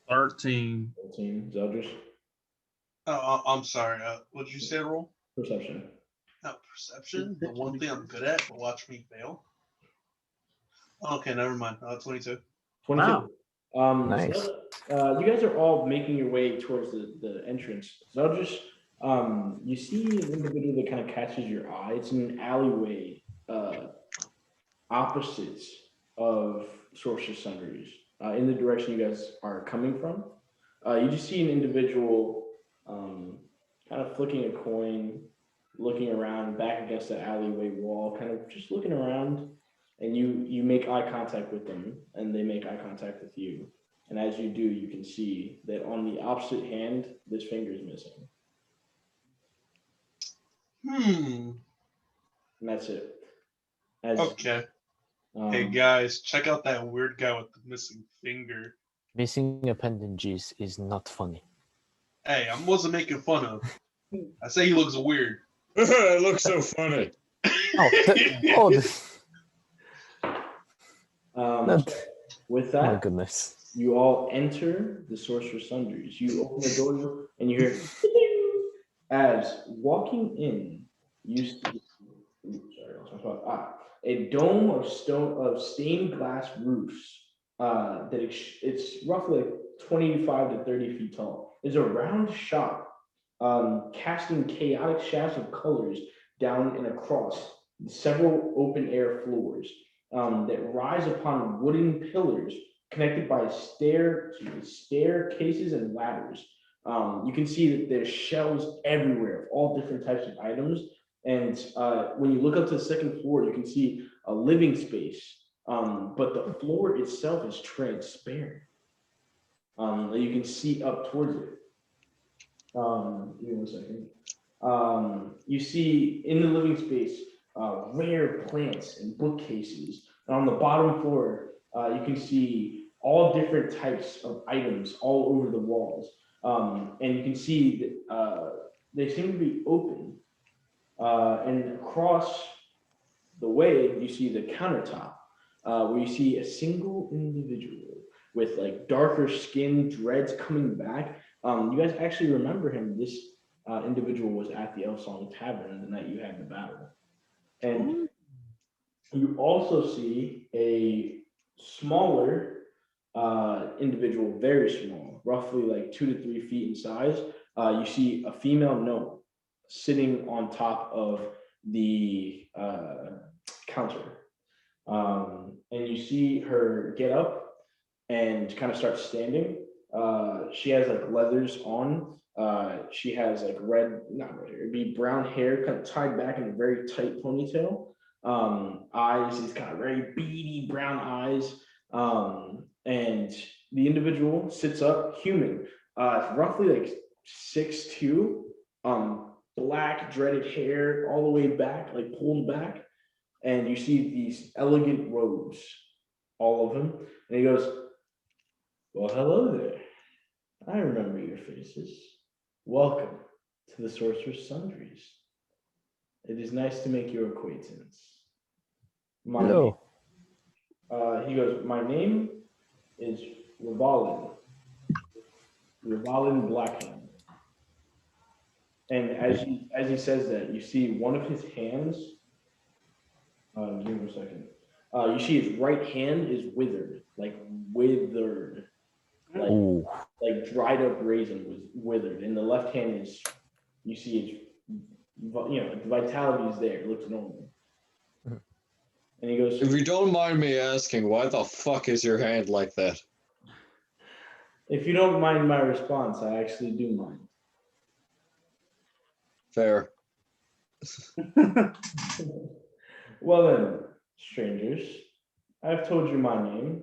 13. 14. Zeldris, I'm sorry. What did you say, roll? perception. Perception? The one thing I'm good at, but watch me fail. Okay, never mind. 22. 22. Nice. So, you guys are all making your way towards the entrance. Zeldris, you see an individual that kind of catches your eye. It's in an alleyway opposites of Sorcerer's Sundries, in the direction you guys are coming from. You just see an individual kind of flicking a coin, looking around back against the alleyway wall, kind of just looking around, and you make eye contact with them, and they make eye contact with you. And as you do, you can see that on the opposite hand, this finger is missing. And that's it. Okay. Hey guys, check out that weird guy with the missing finger. Missing appendages is not funny. Hey, I wasn't making fun of. I say he looks weird. It looks so funny. With Oh my that, goodness. you all enter the Sorcerer's Sundries. You open the door and you hear as walking in, you see sorry, I lost my spot. A dome of stained glass roofs it's roughly like 25 to 30 feet tall. There's a round shop casting chaotic shafts of colors down and across several open air floors that rise upon wooden pillars connected by staircases and ladders. You can see that there's shelves everywhere of all different types of items. And when you look up to the second floor, you can see a living space, but the floor itself is transparent. You can see up towards it. Give me 1 second. You see in the living space rare plants and bookcases. And on the bottom floor, you can see all different types of items all over the walls. And you can see that they seem to be open. And across the way, you see the countertop, where you see a single individual with like darker skin, dreads coming back. You guys actually remember him. This individual was at the Elf Song Tavern the night you had the battle. And you also see a smaller individual, very small, roughly like 2 to 3 feet in size. You see a female gnome sitting on top of the counter. And you see her get up and kind of start standing. She has like leathers on. She has like not red hair, it'd be brown hair kind of tied back in a very tight ponytail. Eyes, these kind of very beady brown eyes. And the individual sits up, human, roughly like 6'2", black dreaded hair all the way back, like pulled back. And you see these elegant robes, all of them. And he goes, well, hello there. I remember your faces. Welcome to the Sorcerer's Sundries. It is nice to make your acquaintance. Hello. He goes, my name is Revolved Blackhand. And as he says that, you see one of his hands. Give me 1 second. You see his right hand is withered, like dried up raisin was withered, and the left hand is, you see it's, the vitality is there. It looks normal. And he goes, If you don't mind me asking, why the fuck is your hand like that? if you don't mind my response, I actually do mind. Fair. Well then, strangers, I've told you my name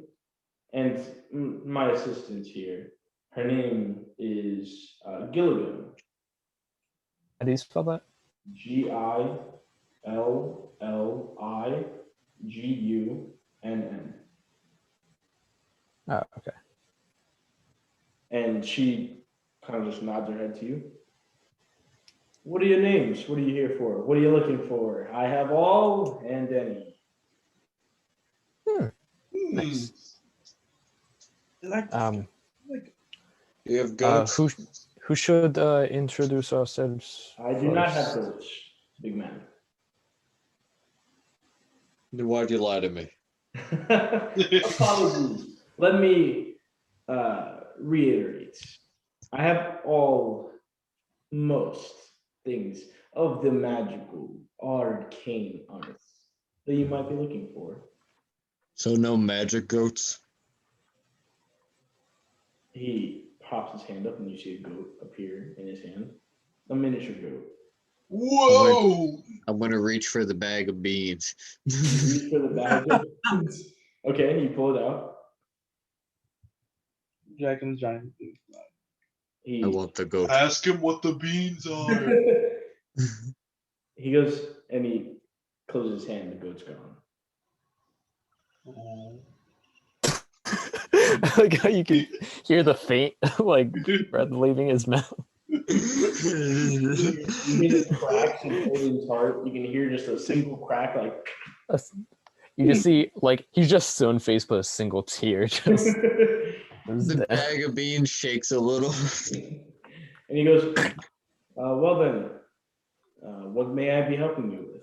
and my assistant here. Her name is Gilligan. How do you spell that? Gilligunn. Oh, okay. And she kind of just nods her head to you. What are your names? What are you here for? What are you looking for? I have all and any. Nice. You have goats? Who should introduce ourselves? I do not have goats, big man. Then why'd you lie to me? Apologies. Let me reiterate. I have most things of the magical, arcane arts that you might be looking for. So no magic goats? He pops his hand up and you see a goat appear in his hand. A miniature goat. Whoa! I'm gonna reach for the bag of beans. You reach for the bag of beans. Okay, you pull it out. Dragon's giant. I want the goat. Ask him what the beans are. He goes and he closes his hand, the goat's gone. I like how you can hear the faint like breath leaving his mouth. You hear the cracks in Odin's heart. You can hear just a single crack, like You can see, like, he's just stone faced, but a single tear just. The bag of beans shakes a little. And he goes, well then, what may I be helping you with?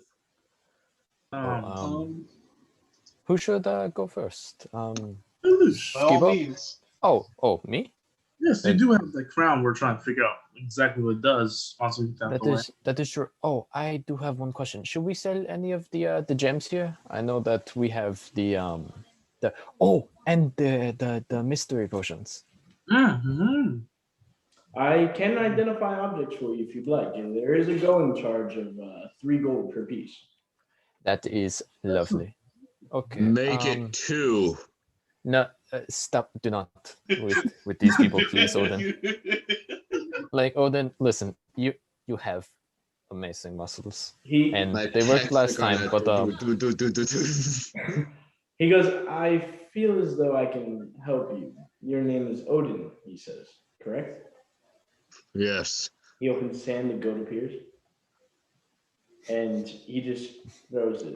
Who should go first? Lelouch. By all Skibo? means. Oh, me? Yes, you do have the crown. We're trying to figure out exactly what it does. Also, you have That is true. Oh, I do have one question. Should we sell any of the gems here? I know that we have the and the mystery potions. Mm-hmm. I can identify objects for you if you'd like, and there is a going charge of 3 gold per piece. That is lovely. Okay. Make it 2. No, stop. Do not with these people, please, Odin. Like Odin, listen. You have amazing muscles, He and My they worked pecs last are time. gonna But do. he goes, I feel as though I can help you. Your name is Odin, he says, correct? Yes. He opens his hand, the goat appears, and he just throws it,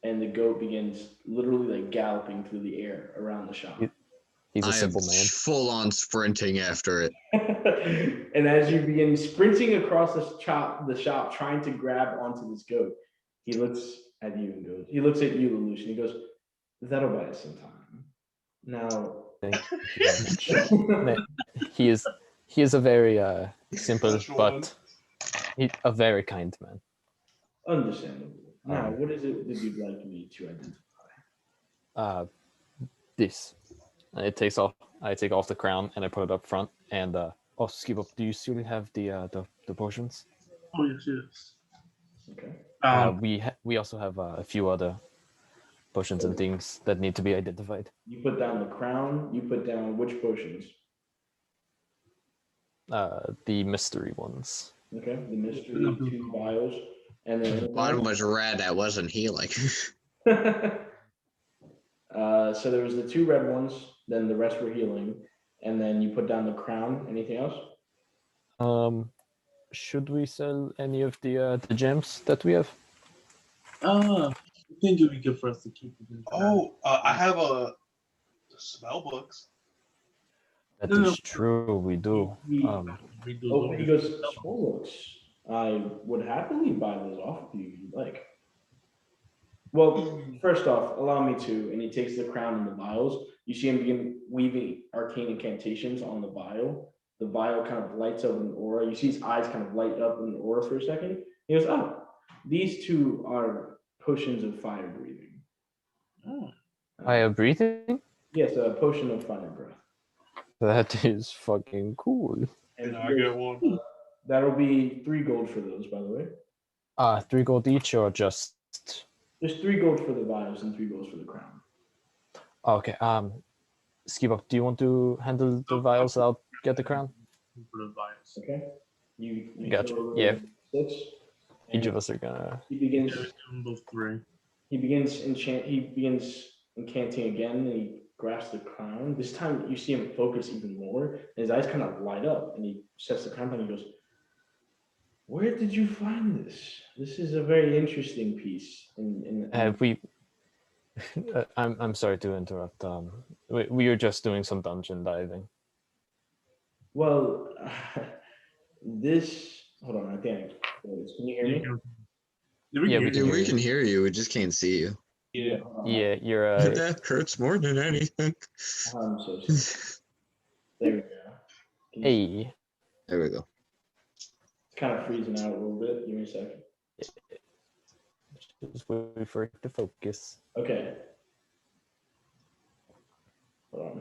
and the goat begins literally like galloping through the air around the shop. he's a I am simple man. full on sprinting after it. And as you begin sprinting across the shop, trying to grab onto this goat, he looks at you and goes, he looks at you, Lelouch, and he goes, that'll buy us some time. Now, Thank you very much. Man, he is a very simple Special one. but a very kind man. understandable. Now, what is it that you'd like me to identify? This. And I take off the crown and I put it up front. And skip up. Do you still have the potions? Oh yes, yes. Okay. We also have a few other potions and things that need to be identified. You put down the crown. You put down which potions? The mystery ones. Okay. The mystery 2 vials. And then One was red that wasn't healing. so there was the 2 red ones, then the rest were healing, and then you put down the crown. Anything else? Should we sell any of the gems that we have? I think it'd be good for us to keep it. I have a spell books. That No, is true. We do. Oh, he goes, Spellbooks. I would happily buy those off of you if you'd like. Well, first off, allow me to, and he takes the crown and the vials. You see him begin weaving arcane incantations on the vial. The vial kind of lights up an aura. You see his eyes kind of light up in an aura for a second. He goes, oh, these 2 are potions of fire breathing. Fire breathing? Yes, a potion of fire breath. That is fucking cool. And I get one. that'll be 3 gold for those, by the way. 3 gold each or just? Just 3 gold for the vials and 3 gold for the crown. Okay. Skip up. Do you want to handle the vials? I'll get the crown. For the vials. Okay. You Gotcha. throw Yeah. 6. Each of us are gonna. He begins. Yeah, those 3. He begins incanting again, and he grasps the crown. This time, you see him focus even more, and his eyes kind of light up. And he sets the crown down. And he goes, "Where did you find this? This is a very interesting piece." I'm sorry to interrupt. We are just doing some dungeon diving. Well, this. Hold on, I think. Can you hear me? Yeah, we can We can hear you. We just can't see you. Yeah. Yeah, you're. That hurts more than anything. I'm so sorry. There we go. Can you- Hey. There we go. It's kind of freezing out a little bit. Give me a second. Just wait for it to focus. Okay. Hold on.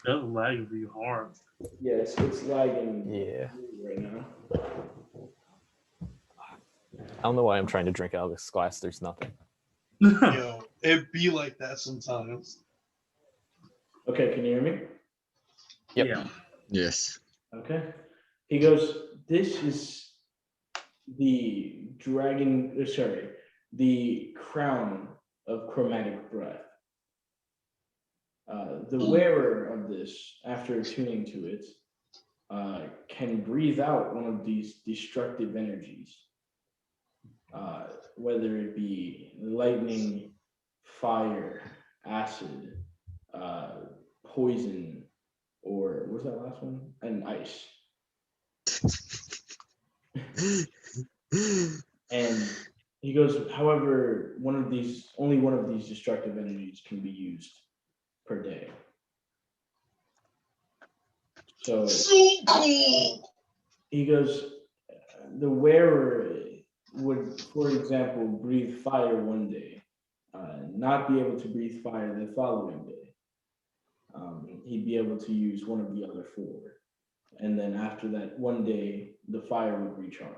That lag would be hard. Yeah, it's lagging Yeah. right now. I don't know why I'm trying to drink out of this glass. There's nothing. Yo, it be like that sometimes. Okay, can you hear me? Yep. Yeah. Yes. Okay. He goes, this is the the crown of chromatic breath. The wearer of this, after attuning to it, can breathe out one of these destructive energies. whether it be lightning, fire, acid, poison, or what's that last one? And ice. And he goes, however, only one of these destructive energies can be used per day. So cool. he goes, the wearer would, for example, breathe fire one day, not be able to breathe fire the following day. He'd be able to use one of the other four. And then after that one day, the fire would recharge.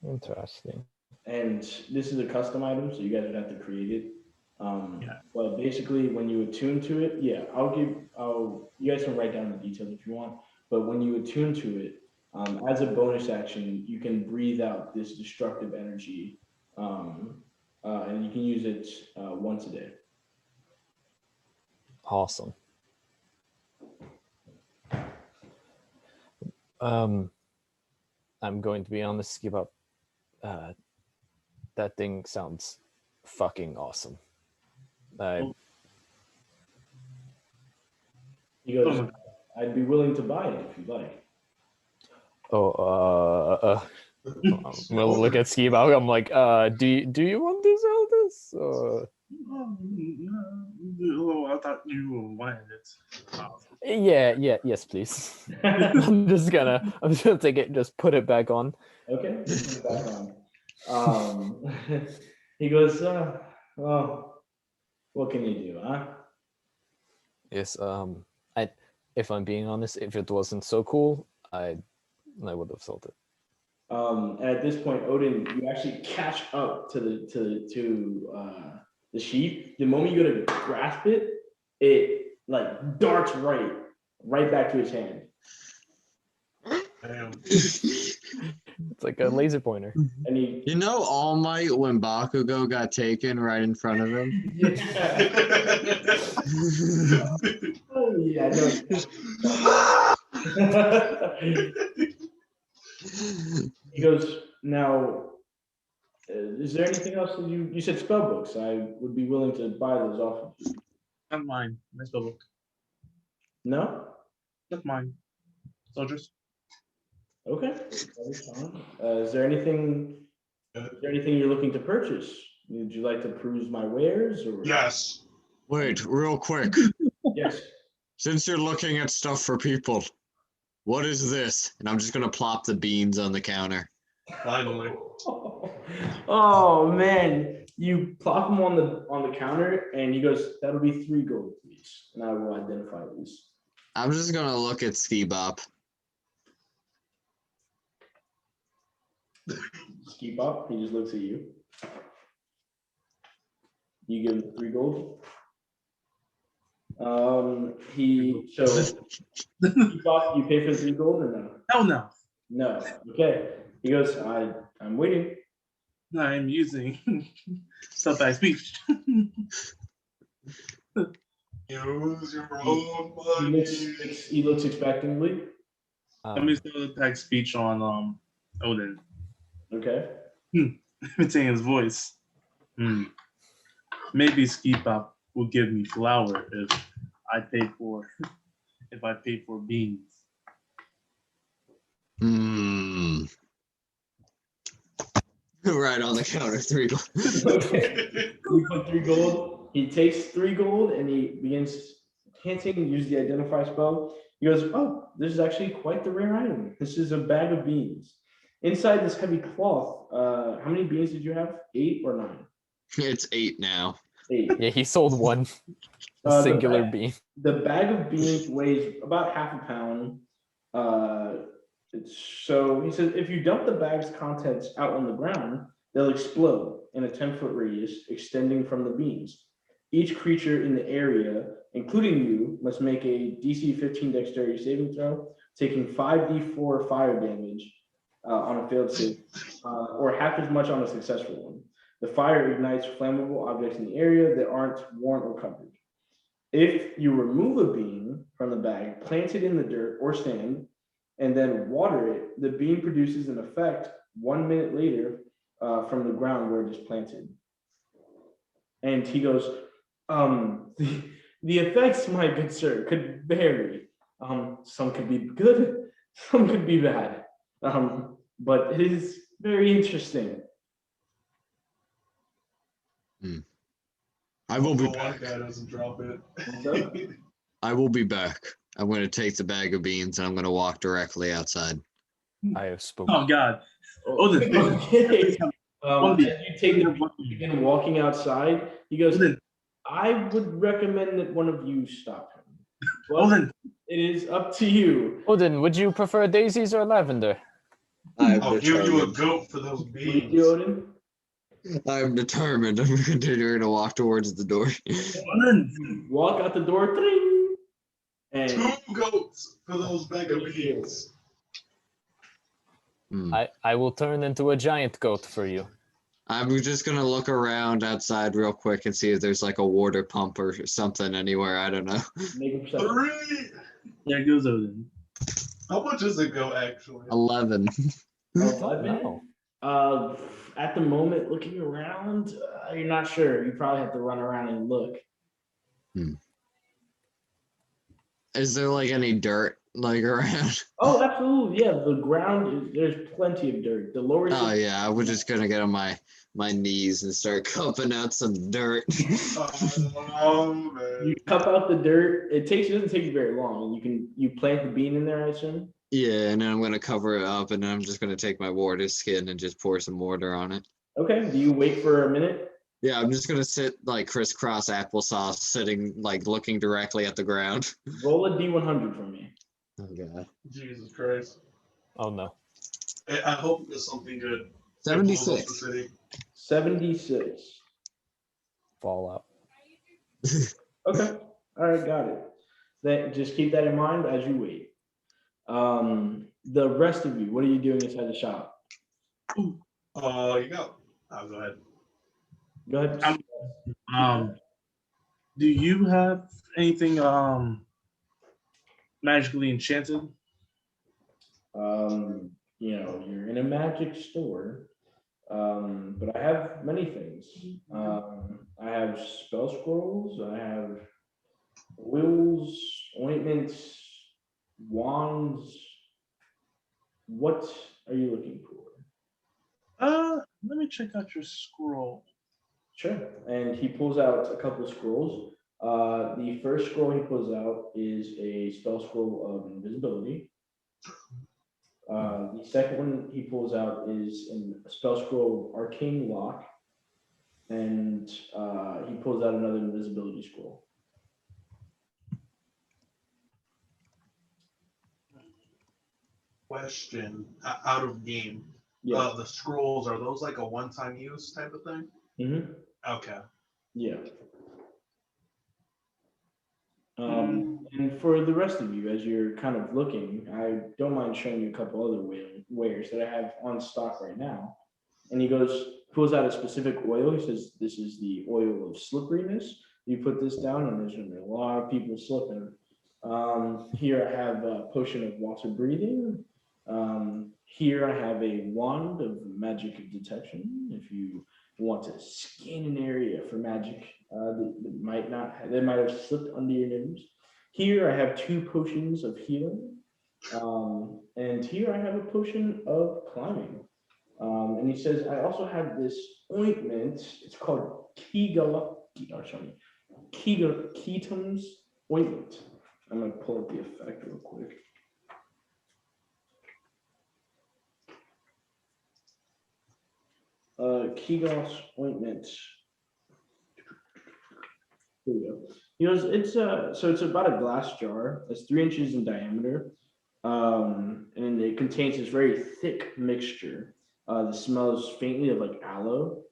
Interesting. And this is a custom item, so you guys would have to create it. But basically, when you attune to it, you guys can write down the details if you want. But when you attune to it, as a bonus action, you can breathe out this destructive energy, and you can use it once a day. Awesome. I'm going to be honest, Skip Up. That thing sounds fucking awesome. He goes, I'd be willing to buy it if you'd like. I'm gonna look at Skip Up. I'm like, do you want to sell this? I thought you wanted it. Yes, please. I'm just gonna take it, just put it back on. Okay, put it back on. He goes, well, what can you do, huh? Yes, if I'm being honest, if it wasn't so cool, I would have sold it. And at this point, Odin, you actually catch up to the sheep. The moment you go to grasp it, it like darts right back to his hand. Damn. It's like a laser pointer. And he, You know All Might when Bakugo got taken right in front of him? oh yeah, He goes, now, is there anything else that you said spell books? I would be willing to buy those off of you. Not mine. Nice book. No? Not mine. Soldiers. Okay. That is fine. Is there anything you're looking to purchase? Would you like to peruse my wares or? Yes. Wait, real quick. Yes. Since you're looking at stuff for people, what is this? And I'm just gonna plop the beans on the counter. Finally. Oh man, you plop them on the counter, and he goes, "That'll be 3 gold, please, and I will identify these." I'm just gonna look at Ski Bop. Ski Bop, he just looks at you. You give him 3 gold. Ski Bop, you pay for the 3 gold or no? Hell no. No. Okay. He goes, I'm waiting. I'm using subtitle speech. Use your own money. He looks expectantly. Let me subtitle speech on Odin. Okay. Imitating his voice. Maybe Ski Pop will give me flour if I pay for beans. Right on the counter, 3 gold. Okay. You put 3 gold. He takes 3 gold and he begins hinting and use the identify spell. He goes, oh, this is actually quite the rare item. This is a bag of beans. Inside this heavy cloth, how many beans did you have? 8 or 9? It's 8 now. 8. Yeah, he sold one singular bean. The bag of beans weighs about half a pound. So he says, if you dump the bag's contents out on the ground, they'll explode in a 10-foot radius extending from the beans. Each creature in the area, including you, must make a DC 15 dexterity saving throw, taking 5d4 fire damage on a failed save, or half as much on a successful one. The fire ignites flammable objects in the area that aren't worn or covered. If you remove a bean from the bag, plant it in the dirt or sand, and then water it, the bean produces an effect 1 minute later from the ground where it is planted. And he goes, the effects, my good sir, could vary. Some could be good, some could be bad. But it is very interesting. I will be The one back. guy doesn't drop it. I will be back. I'm going to take the bag of beans and I'm going to walk directly outside. I have spoken. Oh God. Odin. Okay. Odin. As you take the begin walking outside, he goes, Odin. I would recommend that one of you stop him. But Odin. it is up to you. Odin, would you prefer daisies or lavender? I'm I'll give you a determined. goat for those What do you do, beans. Odin? I'm determined. I'm continuing to walk towards the door. Odin. Walk out the door, tring, and 2 goats for those bag of beans. I will turn into a giant goat for you. I'm just gonna look around outside real quick and see if there's like a water pump or something anywhere. I don't know. make a perception. 3. There goes Odin. How much is a goat actually? 11. 11. No. At the moment, looking around, you're not sure. You probably have to run around and look. Is there like any dirt like around? Oh, absolutely. Yeah, the ground is, there's plenty of dirt. The lower. Oh yeah, I was just gonna get on my knees and start cupping out some dirt. Oh man. You cup out the dirt. It doesn't take you very long. You plant the bean in there, I assume. Yeah, and then I'm gonna cover it up, and then I'm just gonna take my water skin and just pour some mortar on it. Okay. Do you wait for a minute? Yeah, I'm just gonna sit like crisscross applesauce, sitting like looking directly at the ground. Roll a d100 for me. Oh god. Jesus Christ. Oh no. I hope it's something good. 76. 76. Fallout. Okay. All right, got it. Just keep that in mind as you wait. The rest of you, what are you doing inside the shop? You go. I'll go ahead. Go ahead. Do you have anything magically enchanted? You're in a magic store. But I have many things. I have spell scrolls, I have oils, ointments, wands. What are you looking for? Let me check out your scroll. Sure. And he pulls out a couple of scrolls. The first scroll he pulls out is a spell scroll of invisibility. The second one he pulls out is a spell scroll of arcane lock. And he pulls out another invisibility scroll. Question out of game. Yeah. The scrolls, are those like a one-time use type of thing? Mm-hmm. Okay. Yeah. And for the rest of you, as you're kind of looking, I don't mind showing you a couple other wares that I have on stock right now. And he pulls out a specific oil. He says, this is the oil of slipperiness. You put this down and there's going to be a lot of people slipping. Here I have a potion of water breathing. Here I have a wand of magic detection. If you want to scan an area for magic that might have slipped under your nose. Here I have 2 potions of healing. And here I have a potion of climbing. And he says, I also have this ointment. It's called Ketum's ointment. I'm going to pull up the effect real quick. Kegos ointment. Here we go. He goes, it's about a glass jar. It's 3 inches in diameter. And it contains this very thick mixture. That smells faintly of like aloe.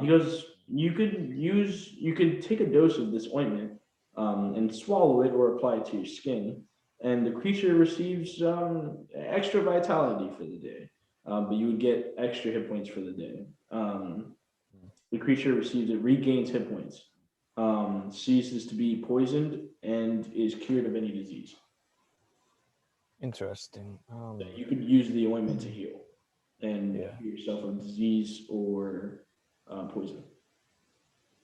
He goes, you could take a dose of this ointment and swallow it or apply it to your skin, and the creature receives extra vitality for the day. But you would get extra hit points for the day. The creature regains hit points, ceases to be poisoned, and is cured of any disease. Interesting. You could use the ointment to heal. and Yeah. cure yourself of disease or poison.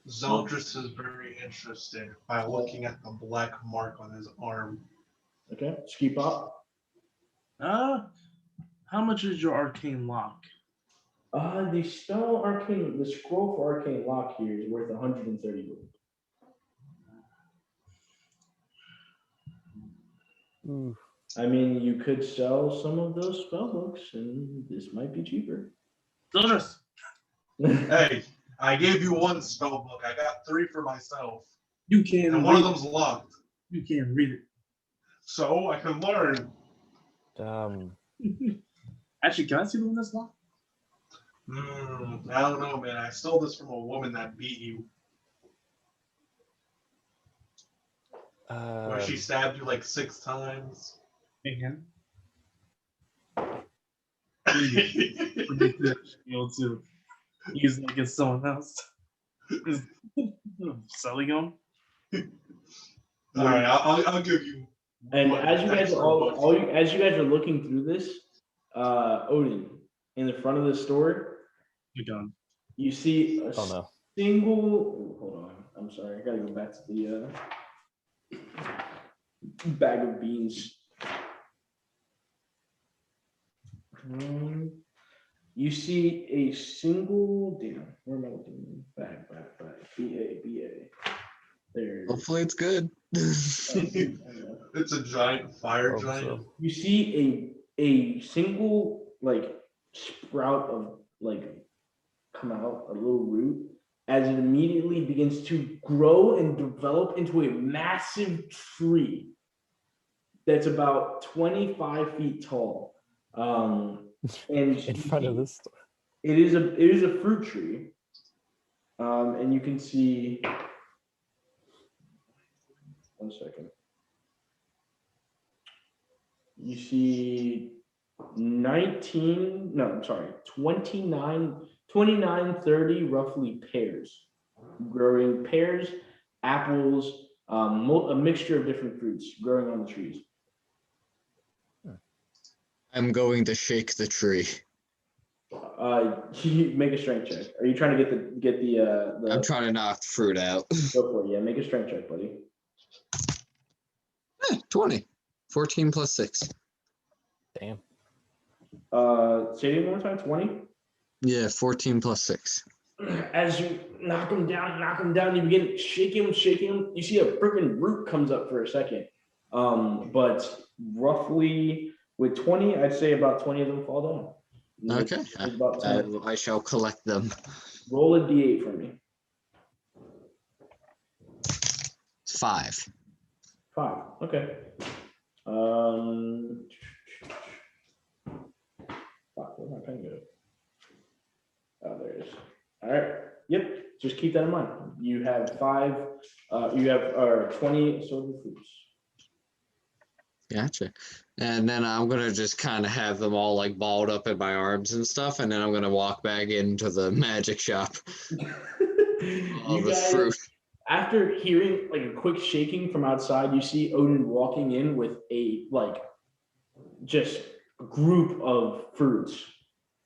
Zeldris is very interested by looking at the black mark on his arm. Okay, ski pop. How much is your arcane lock? The scroll for arcane lock here is worth 130 gold. Ooh. I mean, you could sell some of those spell books, and this might be cheaper. Zeldris! Hey, I gave you one spell book. I got 3 for myself. You can't And one of read them's locked. You can't read it. So I can learn. Actually, can I see the one that's locked? I don't know, man. I stole this from a woman that beat you. Where she stabbed you like 6 times. Again. Alright, Able to use it against someone else. Selling them. I'll give you. And one as you guys extra are book. as you guys are looking through this, Odin, in the front of the store, You're done. you see a Oh no. single. Hold on, I'm sorry. I gotta go back to the bag of beans. You see a single. Damn, where am I looking? Bag. BA. There. Hopefully it's good. It's a giant fire Hope giant. so. You see a single like sprout of like come out, a little root, as it immediately begins to grow and develop into a massive tree that's about 25 feet tall. And In front of this store. it is a fruit tree. And you can see 1 second. You see 29, 30 roughly pears, growing pears, apples, a mixture of different fruits growing on the trees. I'm going to shake the tree. You make a strength check. Are you trying to get the I'm trying to knock the fruit out. Go for it. Yeah, make a strength check, buddy. 20. 14 plus 6. Damn. Say it one more time. 20. Yeah, 14 plus 6. As you knock him down, you begin shaking him. You see a freaking root comes up for a second. But roughly with 20, I'd say about 20 of them fall down. Okay. It's about 10. I shall collect them. Roll a d8 for me. 5. 5. Okay. Fuck, where'd my pen go? Oh, there it is. All right. Yep. Just keep that in mind. You have 5. You have 20 silver fruits. Gotcha. And then I'm gonna just kind of have them all like balled up in my arms and stuff, and then I'm gonna walk back into the magic shop. All You the guys, fruit. after hearing like a quick shaking from outside, you see Odin walking in with a just group of fruits.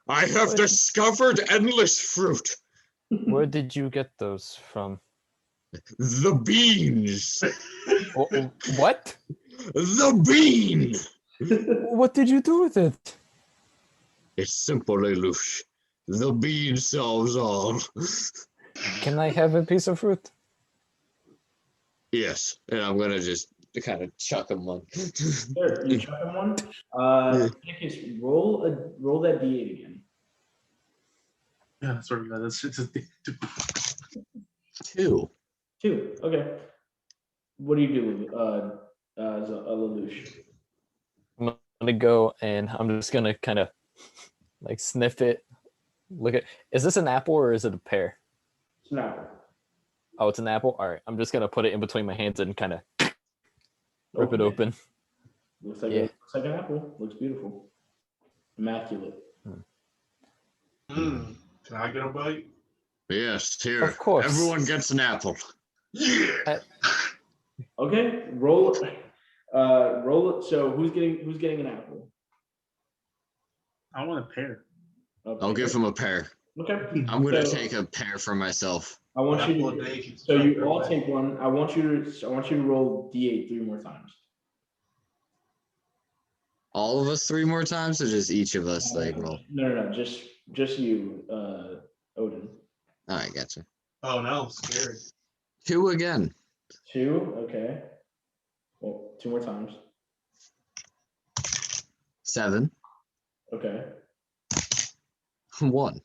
I have discovered endless fruit. Where did you get those from? The beans. What? The bean. What did you do with it? It's simple, Lelouch. The bean solves all. Can I have a piece of fruit? Yes, and I'm gonna just kind of chuck him one. Sure, you chuck him one. Nicholas, roll that d8 again. Yeah, sorry, guys. That's just 2. 2. Okay. What do you do, as a Lelouch? I'm gonna go and I'm just gonna kind of like sniff it. Look at. Is this an apple or is it a pear? It's an apple. Oh, it's an apple. All right, I'm just gonna put it in between my hands and kind of rip it Okay. open. Looks like Yeah. looks like an apple. Looks beautiful. Immaculate. Can I get a bite? Yes, here. Of course. Everyone gets an apple. Yeah. Okay, roll it. Roll it. So who's getting an apple? I want a pear. Okay. I'll give him a pair. Okay. I'm gonna So- take a pair for myself. I want you Apple a to. day keeps So you track all of it. take one. I want you to roll D8 3 more times. All of us 3 more times, or just each of us like roll? No. Just you, Odin. All right, gotcha. Oh no, I'm scared. 2 again. 2. Okay. Well, 2 more times. 7. Okay. 1.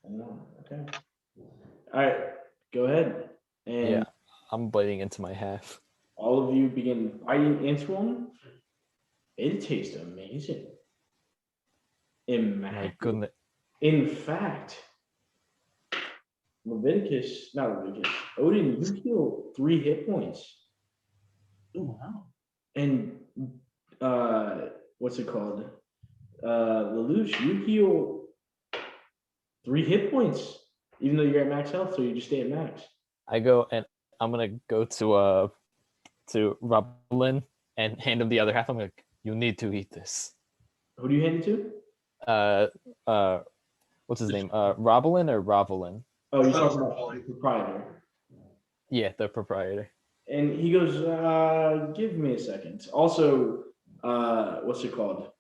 And 1. Okay. All right. Go ahead. And Yeah, I'm biting into my half. all of you begin biting into them. It tastes amazing. My Immaculate. goodness. In fact, Odin, you heal 3 hit points. Oh wow. And what's it called? Lelouch, you heal 3 hit points, even though you're at max health, so you just stay at max. I go and I'm gonna go to Roblin and hand him the other half. I'm like, you need to eat this. Who do you hand it to? What's his name? Roblin or Rovelin? Oh, you're I thought it talking was about Polly. the proprietor. Yeah, the proprietor. And he goes, give me a second. Also, what's it called?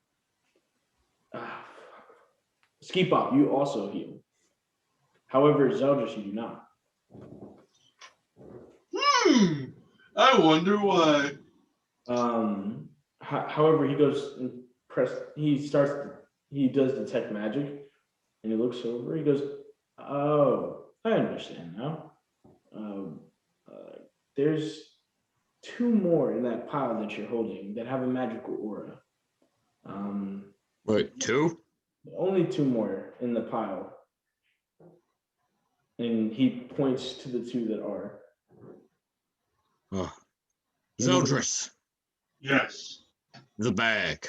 Ski Pop, you also heal. However, Zeldris, you do not. I wonder why. However, he goes and he does detect magic, and he looks over. He goes, "Oh, I understand now. There's 2 more in that pile that you're holding that have a magical aura. Wait, 2? Only 2 more in the pile." And he points to the 2 that are. Oh. Zeldris, Yes. the bag.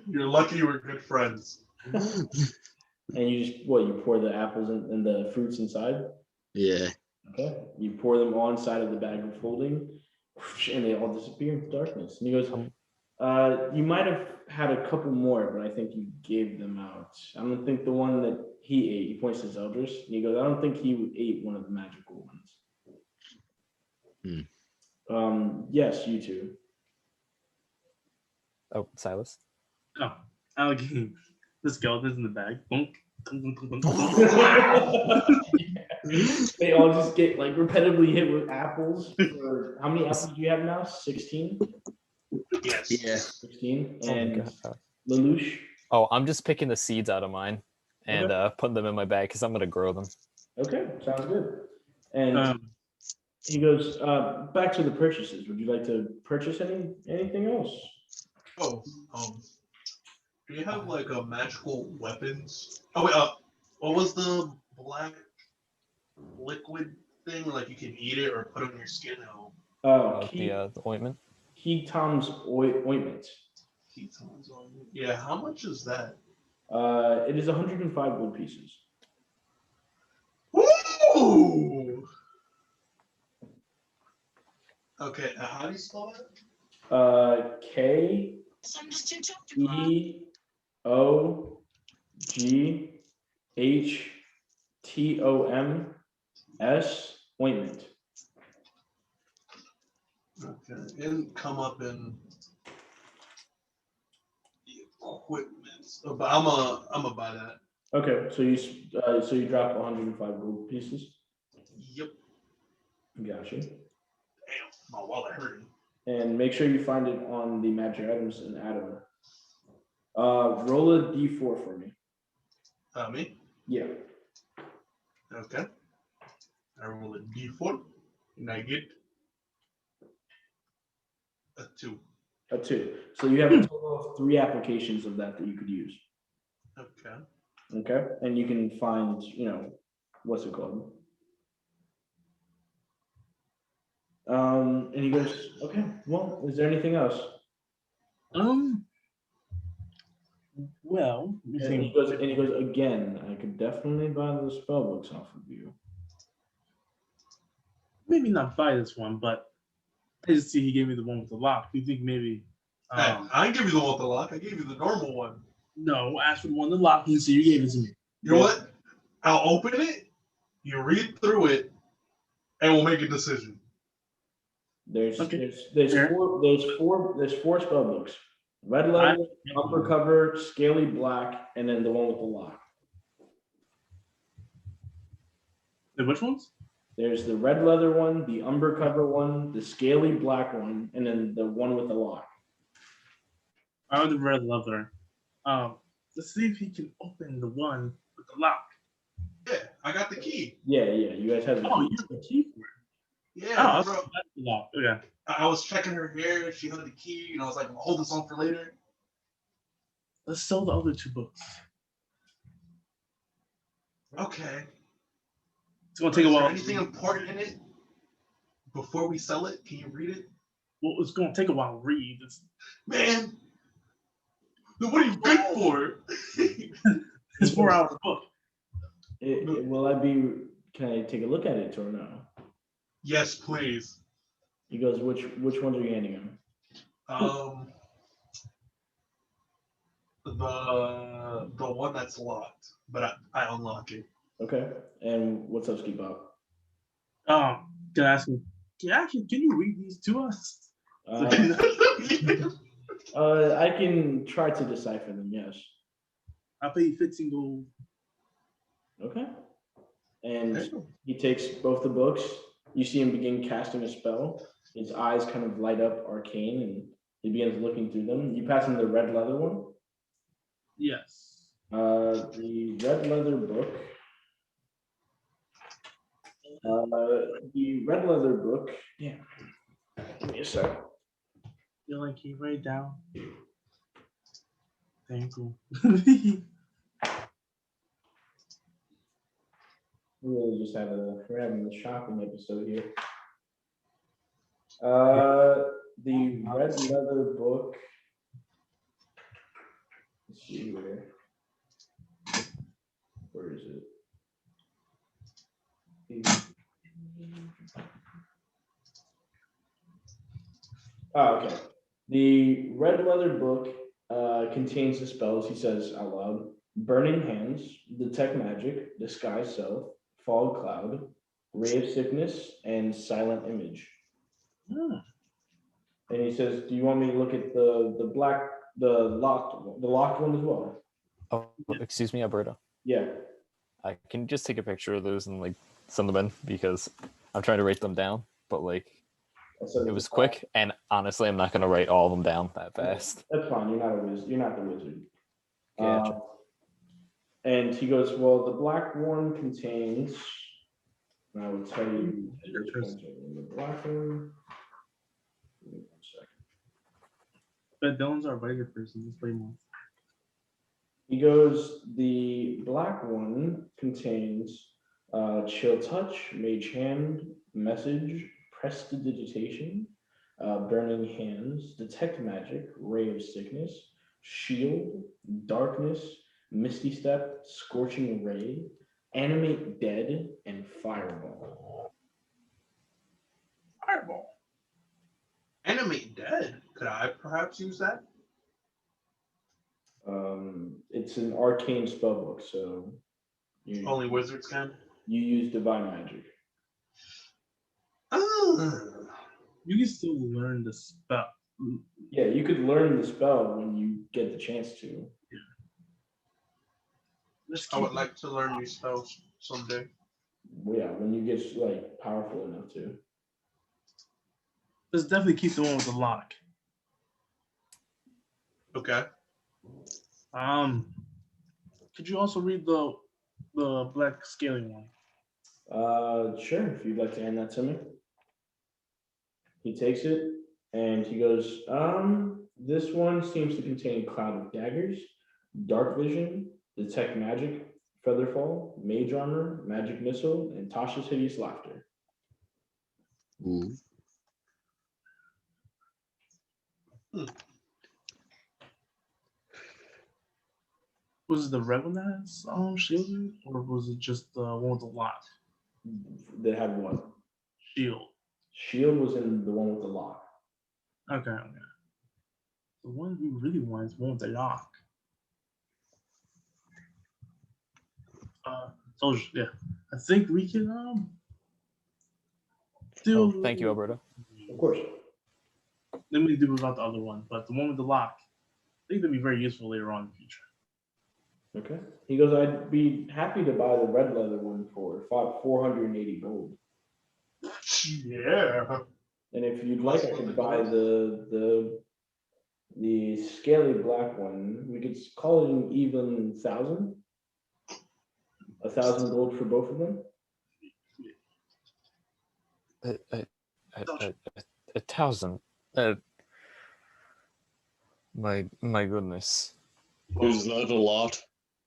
You're lucky we're good friends. And you just you pour the apples and the fruits inside. Yeah. Okay. You pour them all inside of the bag of holding, and they all disappear into darkness. And he goes, you might have had a couple more, but I think you gave them out. I don't think the one that he ate, he points to Zeldris, and he goes, I don't think he ate one of the magical ones. Yes, you 2. Oh, Silas. Oh, alligator. The skeleton's in the bag. Bonk. Dunk, dunk, dunk, dunk, dunk. They all just get like repetitively hit with apples. How many apples do you have now? 16? Yes. Yeah. 16. Oh my And God. Lelouch. Oh, I'm just picking the seeds out of mine and Okay. putting them in my bag because I'm gonna grow them. Okay, sounds good. And he goes, back to the purchases. Would you like to purchase anything else? Oh, do you have like a magical weapons? Oh wait, what was the black liquid thing? Like you can eat it or put it on your skin? The ointment. Ketom's ointment. Ketones on it. Yeah, how much is that? It is 105 gold pieces. Ooh! Okay, how do you spell that? KEOGHTOMS ointment. Okay, it didn't come up in the equipment, but I'm gonna buy that. Okay, so you drop 105 gold pieces. Yep. Gotcha. Damn, my wallet hurting. And make sure you find it on the magic items and add-on. Roll a d4 for me. Me? Yeah. Okay. I roll a d4 and I get a 2. A 2. So you have a total of 3 applications of that you could use. Okay. Okay. And you can find, what's it called? And he goes, okay, well, is there anything else? Well, And he goes, again, I could definitely buy the spell books off of you. maybe not buy this one, but I just see he gave me the one with the lock. Do you think maybe I didn't give you the one with the lock. I gave you the normal one. No, ask for the one to lock in, so you gave it to me. You know what? I'll open it. You read through it, and we'll make a decision. There's Okay. there's Fair. four spell books. Red leather, upper cover, scaly black, and then the one with the lock. Which ones? There's the red leather one, the umber cover one, the scaly black one, and then the one with the lock. I want the red leather. Let's see if he can open the one with the lock. Yeah, I got the key. Yeah, you guys have the Oh, key. you have the key for it. Yeah, Oh, bro. that's the lock. Okay. I was checking her hair. She had the key. I was like, I'll hold this on for later. Let's sell the other 2 books. Okay. It's gonna take a Is there while. anything important in it before we sell it? Can you read it? Well, it's gonna take a while to read. Man, then what are you good for? It's 4 hours book. Will I be? Can I take a look at it or no? Yes, please. He goes, which ones are you handing him? The one that's locked, but I unlock it. Okay. And what's up, Ski Bob? Can I ask him? Can you read these to us? I can try to decipher them. Yes. I'll pay you 15 gold. Okay. And he takes both the books. You see him begin casting a spell. His eyes kind of light up arcane, and he begins looking through them. You pass him the red leather one. Yes. The red leather book. The red leather book. Yeah. Give me a sec. Dylan, can you write it down? Thank you. We really just had we're having a shopping episode here. The red leather book. Let's see here. Where is it? Oh, okay. The red leather book contains the spells, he says out loud: Burning Hands, Detect Magic, Disguise Self, Fog Cloud, Ray of Sickness, and Silent Image. And he says, do you want me to look at the locked one as well? Oh, excuse me, Alberto. Yeah. I can just take a picture of those and like send them in because I'm trying to write them down, but like it was quick, and honestly, I'm not gonna write all of them down that fast. That's fine. You're not a wizard. You're not the wizard. Gotcha. And he goes, well, the black one contains. And I will tell you which ones are in the black one. Give me 1 second. But Dylan's our writer person. Let's play more. He goes, the black one contains Chill Touch, Mage Hand, Message, Prestidigitation, Burning Hands, Detect Magic, Ray of Sickness, Shield, Darkness, Misty Step, Scorching Ray, Animate Dead, and Fireball. Fireball. Animate dead. Could I perhaps use that? It's an arcane spellbook, so Only wizards can. you use divine magic. You can still learn the spell. Yeah, you could learn the spell when you get the chance to. I would like to learn these spells someday. Yeah, when you get like powerful enough to. Let's definitely keep the one with the lock. Okay. Could you also read the black scaling one? Sure, if you'd like to hand that to me. He takes it and he goes, this one seems to contain Cloud of Daggers, Dark Vision, Detect Magic, Featherfall, Mage Armor, Magic Missile, and Tasha's Hideous Laughter. Ooh. Was it the red one that has shielded, or was it just the one with the lock? They had what? Shield. Shield was in the one with the lock. Okay. The one we really want is one with the lock. So yeah, I think we can Oh, do. thank you, Alberto. Of course. Then we do without the other one, but the one with the lock, I think that'd be very useful later on in the future. Okay. He goes, I'd be happy to buy the red leather one for 480 gold. Yeah. And if you'd like, I could buy the scaly black one. We could call it an even 1,000. 1,000 gold for both of them. A 1,000. My goodness. Is that a lot?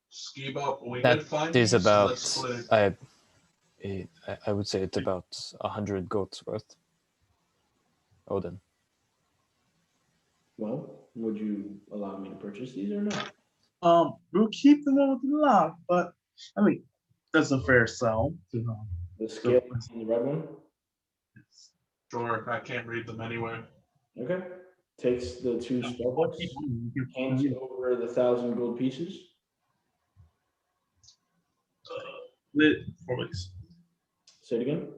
Ski Bop, we That did find is these, so about. let's split it. I would say it's about 100 goats worth. Odin. Well, would you allow me to purchase these or not? We'll keep the one with the lock, but I mean, that's a fair sell. The scale and the red one? Sure, I can't read them anyway. Okay. Takes the two spellbooks, hands over the 1,000 gold pieces. Split 4 ways. Say it again.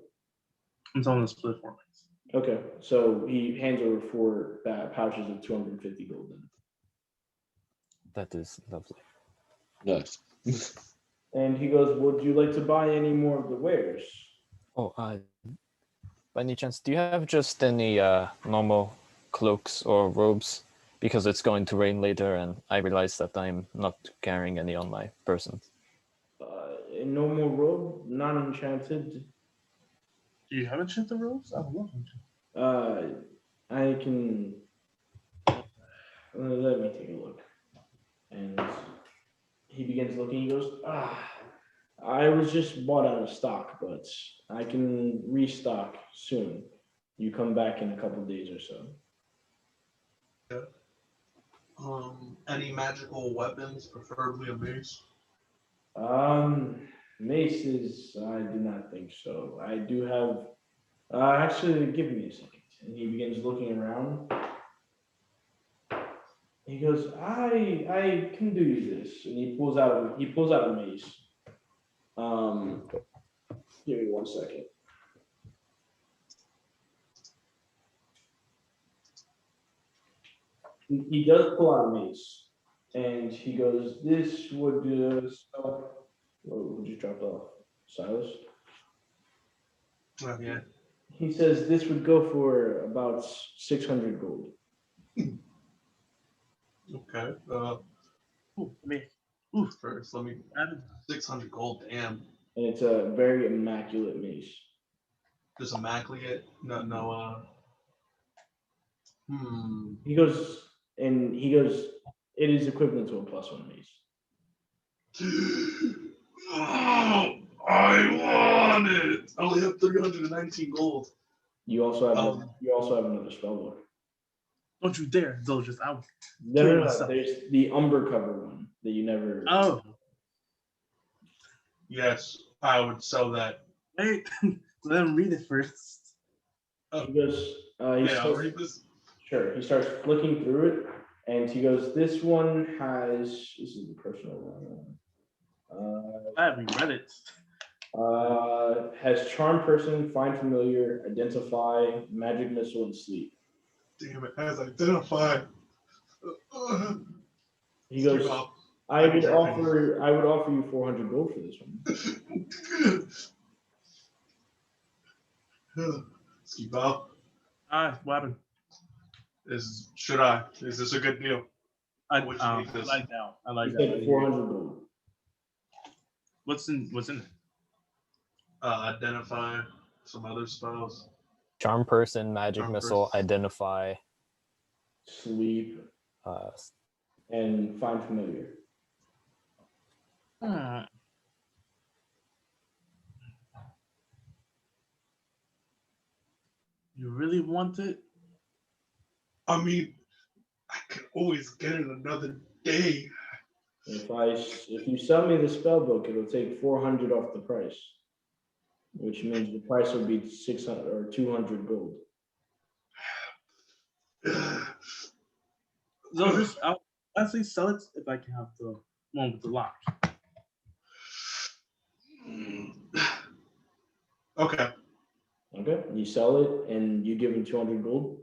I'm telling them to split 4 ways. Okay, so he hands over 4 pouches of 250 gold then. That is lovely. Nice. And he goes, would you like to buy any more of the wares? Oh, by any chance, do you have just any normal cloaks or robes? Because it's going to rain later, and I realize that I'm not carrying any on my person. A normal robe, not enchanted. Do you have enchanted robes? I would love enchanted. I can. Let me take a look. And he begins looking. He goes, I was just bought out of stock, but I can restock soon. You come back in a couple days or so. Any magical weapons, preferably a mace? Maces, I do not think so. I do have. Actually, give me a second. And he begins looking around. He goes, I can do you this, and he pulls out a mace. Give me 1 second. He does pull out a mace, and he goes, this would sell. Who just dropped off? Silas? Oh, yeah. He says this would go for about 600 gold. Okay. Ooh, me. First, let me. 600 gold, damn. And it's a very immaculate mace. Just immaculate. No. He goes, it is equivalent to a +1 mace. Oh, I want it. I only have 319 gold. You also have another spell book. Don't you dare, Zolgis. I will No, myself. there's the umber cover one that you never. Oh, Yes, I would sell that. wait. Let him read it first. He goes. I'll read this. Sure. He starts flicking through it, and he goes, "This one has. This is the personal one. I haven't read it. Has charm person, find familiar, identify, magic missile, and sleep." Damn it, has identified. He goes, I would offer you 400 gold for this one. Ski Bob, What happened? is this a good deal? I Which like make this? that. I like He that. said 400 gold. What's in it? Identify some other spells. Charm person, magic Charm missile, person. identify, Sleep and find familiar. You really want it? I mean, I can always get it another day. If you sell me the spell book, it'll take 400 off the price, which means the price will be 600 or 200 gold. So just I'll say sell it if I can have the one with the lock. Okay. Okay, you sell it and you give him 200 gold.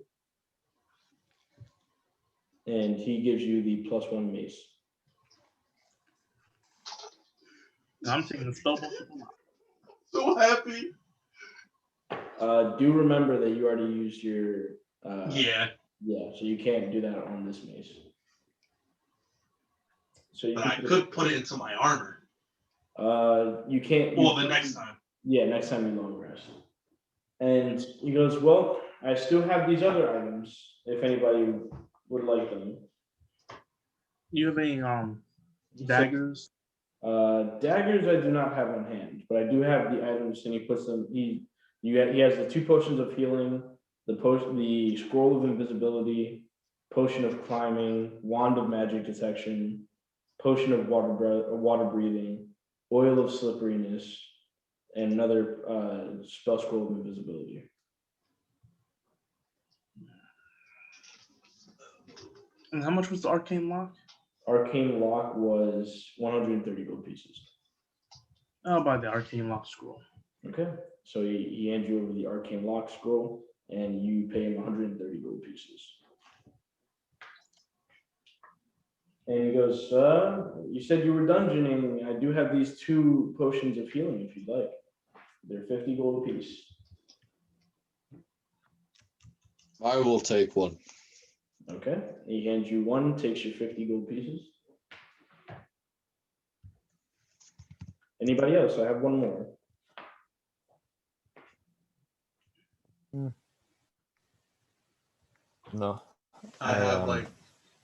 And he gives you the +1 mace. And I'm taking the spell book with the lock. So happy. Do remember that you already used your Yeah, yeah, so you can't do that on this mace. So you but I could put it into my armor. you can't. Well, the next time. Yeah, next time you long rest. And he goes, well, I still have these other items if anybody would like them. You have any daggers? Daggers I do not have on hand, but I do have the items, and he puts them. He has the 2 potions of healing, the scroll of invisibility, potion of climbing, wand of magic detection, potion of water breathing, oil of slipperiness, and another spell scroll of invisibility. And how much was the arcane lock? Arcane lock was 130 gold pieces. I'll buy the arcane lock scroll. Okay, so he hands you over the arcane lock scroll, and you pay him 130 gold pieces. And he goes, you said you were dungeoning. I do have these 2 potions of healing if you'd like. They're 50 gold apiece. I will take one. Okay, he hands you one, takes your 50 gold pieces. Anybody else? I have one more. No, I have like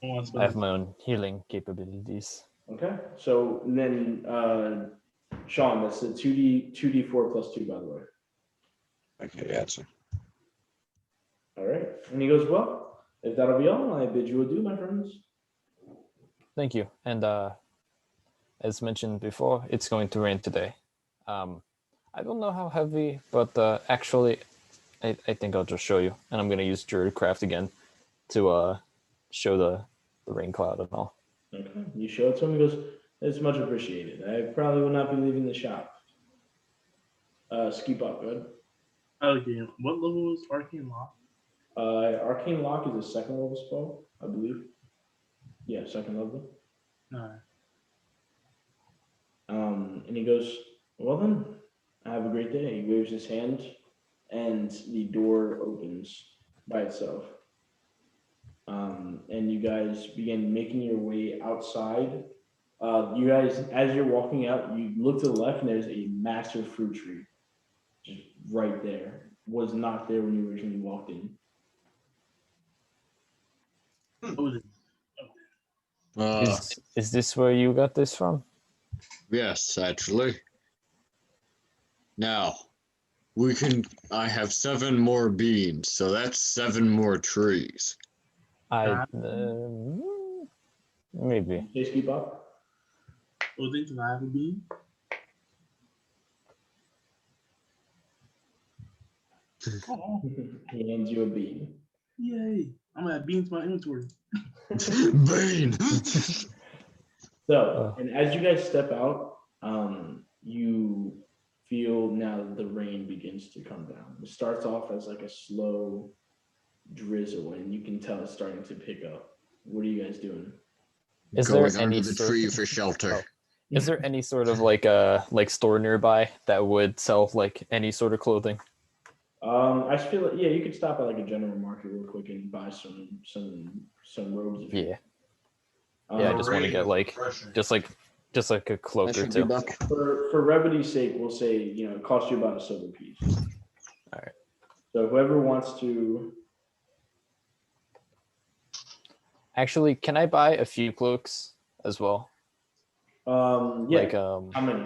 I have my own healing capabilities. Okay, so then Sean, that's the 2d4 plus 2, by the way. Okay, answer. All right, and he goes, well, if that'll be all, I bid you adieu, my friends. Thank you. And as mentioned before, it's going to rain today. I don't know how heavy, but actually, I think I'll just show you. And I'm going to use Druidcraft again to show the rain cloud and all. Okay, you show it to him. He goes, it's much appreciated. I probably will not be leaving the shop. Skeep up, good. Okay, what level is arcane lock? Arcane lock is a 2nd level spell, I believe. Yeah, 2nd level. No. And he goes, well then, have a great day. He waves his hand, and the door opens by itself. And you guys begin making your way outside. You guys, as you're walking out, you look to the left, and there's a massive fruit tree, just right there. Was not there when you originally walked in. Is this where you got this from? Yes, actually. Now, I have 7 more beans, so that's 7 more trees. Maybe. Just keep up. Odin, can I have a bean? Oh, He hands you a bean. yay. I'm gonna add beans to my inventory. Bean! So, and as you guys step out, you feel now the rain begins to come down. It starts off as like a slow drizzle, and you can tell it's starting to pick up. What are you guys doing? Is Going there under any the sort tree for shelter. Oh. Is there any sort of like store nearby that would sell like any sort of clothing? I just feel like, yeah, you could stop at like a general market real quick and buy some robes. Yeah. Yeah, I just want to get like just like a cloak That or should be two. buck. For brevity's sake, we'll say, it costs you about a silver piece. All right. So whoever wants to. Actually, can I buy a few cloaks as well? Yeah. Like How many?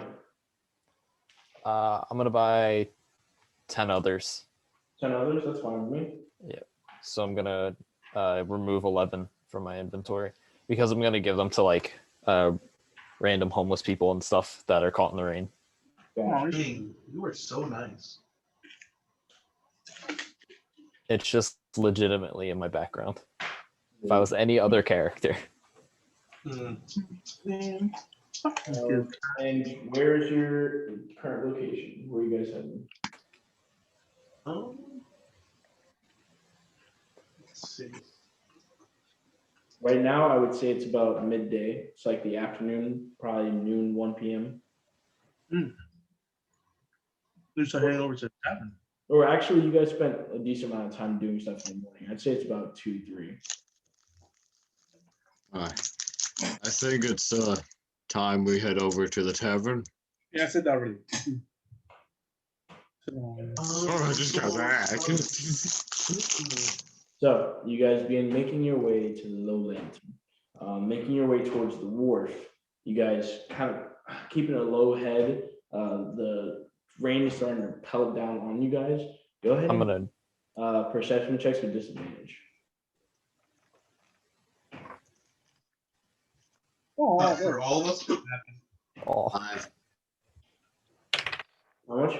I'm gonna buy 10 others. 10 others. That's fine with me. Yeah. So I'm gonna remove 11 from my inventory because I'm gonna give them to like random homeless people and stuff that are caught in the rain. Gotcha. Dang, you are so nice. It's just legitimately in my background. If I was any other character. Mm. Man, fuck these kids. And where is your current location? Where are you guys heading? Um, let's see. Right now, I would say it's about midday. It's like the afternoon, probably noon, 1 p.m. We should head over to the tavern. Or actually, you guys spent a decent amount of time doing stuff in the morning. I'd say it's about 2, 3. Alright. I think it's time we head over to the tavern. Yeah, I said that already. Oh, I just got back. So you guys begin making your way to the low lantern, making your way towards the wharf. You guys kind of keeping a low head. The rain is starting to pelt down on you guys. Go ahead. I'm gonna Perception checks with disadvantage. Oh, For all of us? oh 5. How much?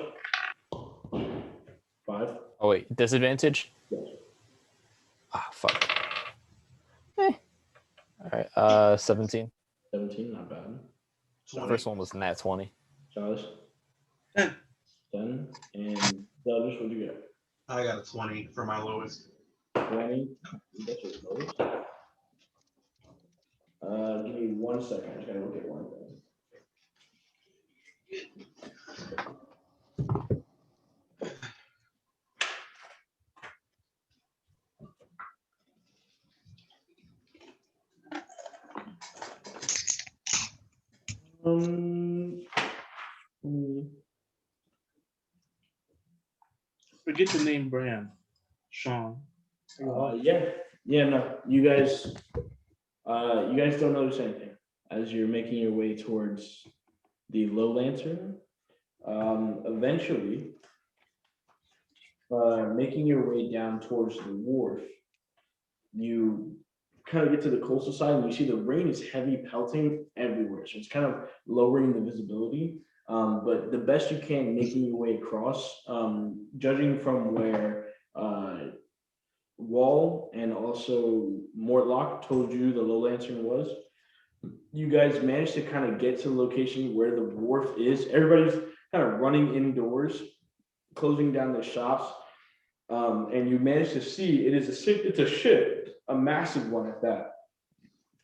5. oh wait, disadvantage? Yes. Ah fuck. Alright, 17. 17, not bad. The first one was nat 20. Charles? 10. 10. And Douglas, what'd you get? I got a 20 for my lowest. 20. That's your lowest. Give me 1 second. I just gotta look at one thing. Forget the name brand. Sean. No, you guys don't notice anything as you're making your way towards the low lantern. Eventually, making your way down towards the wharf, you kind of get to the coastal side and you see the rain is heavy pelting everywhere. So it's kind of lowering the visibility. But the best you can making your way across, judging from where Wall and also Mortlock told you the low lantern was, you guys managed to kind of get to the location where the wharf is. Everybody's kind of running indoors, closing down the shops. And you manage to see it's a ship, a massive one at that,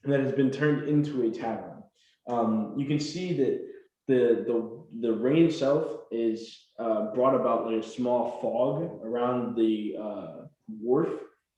that has been turned into a tavern. You can see that the rain itself is brought about like a small fog around the wharf,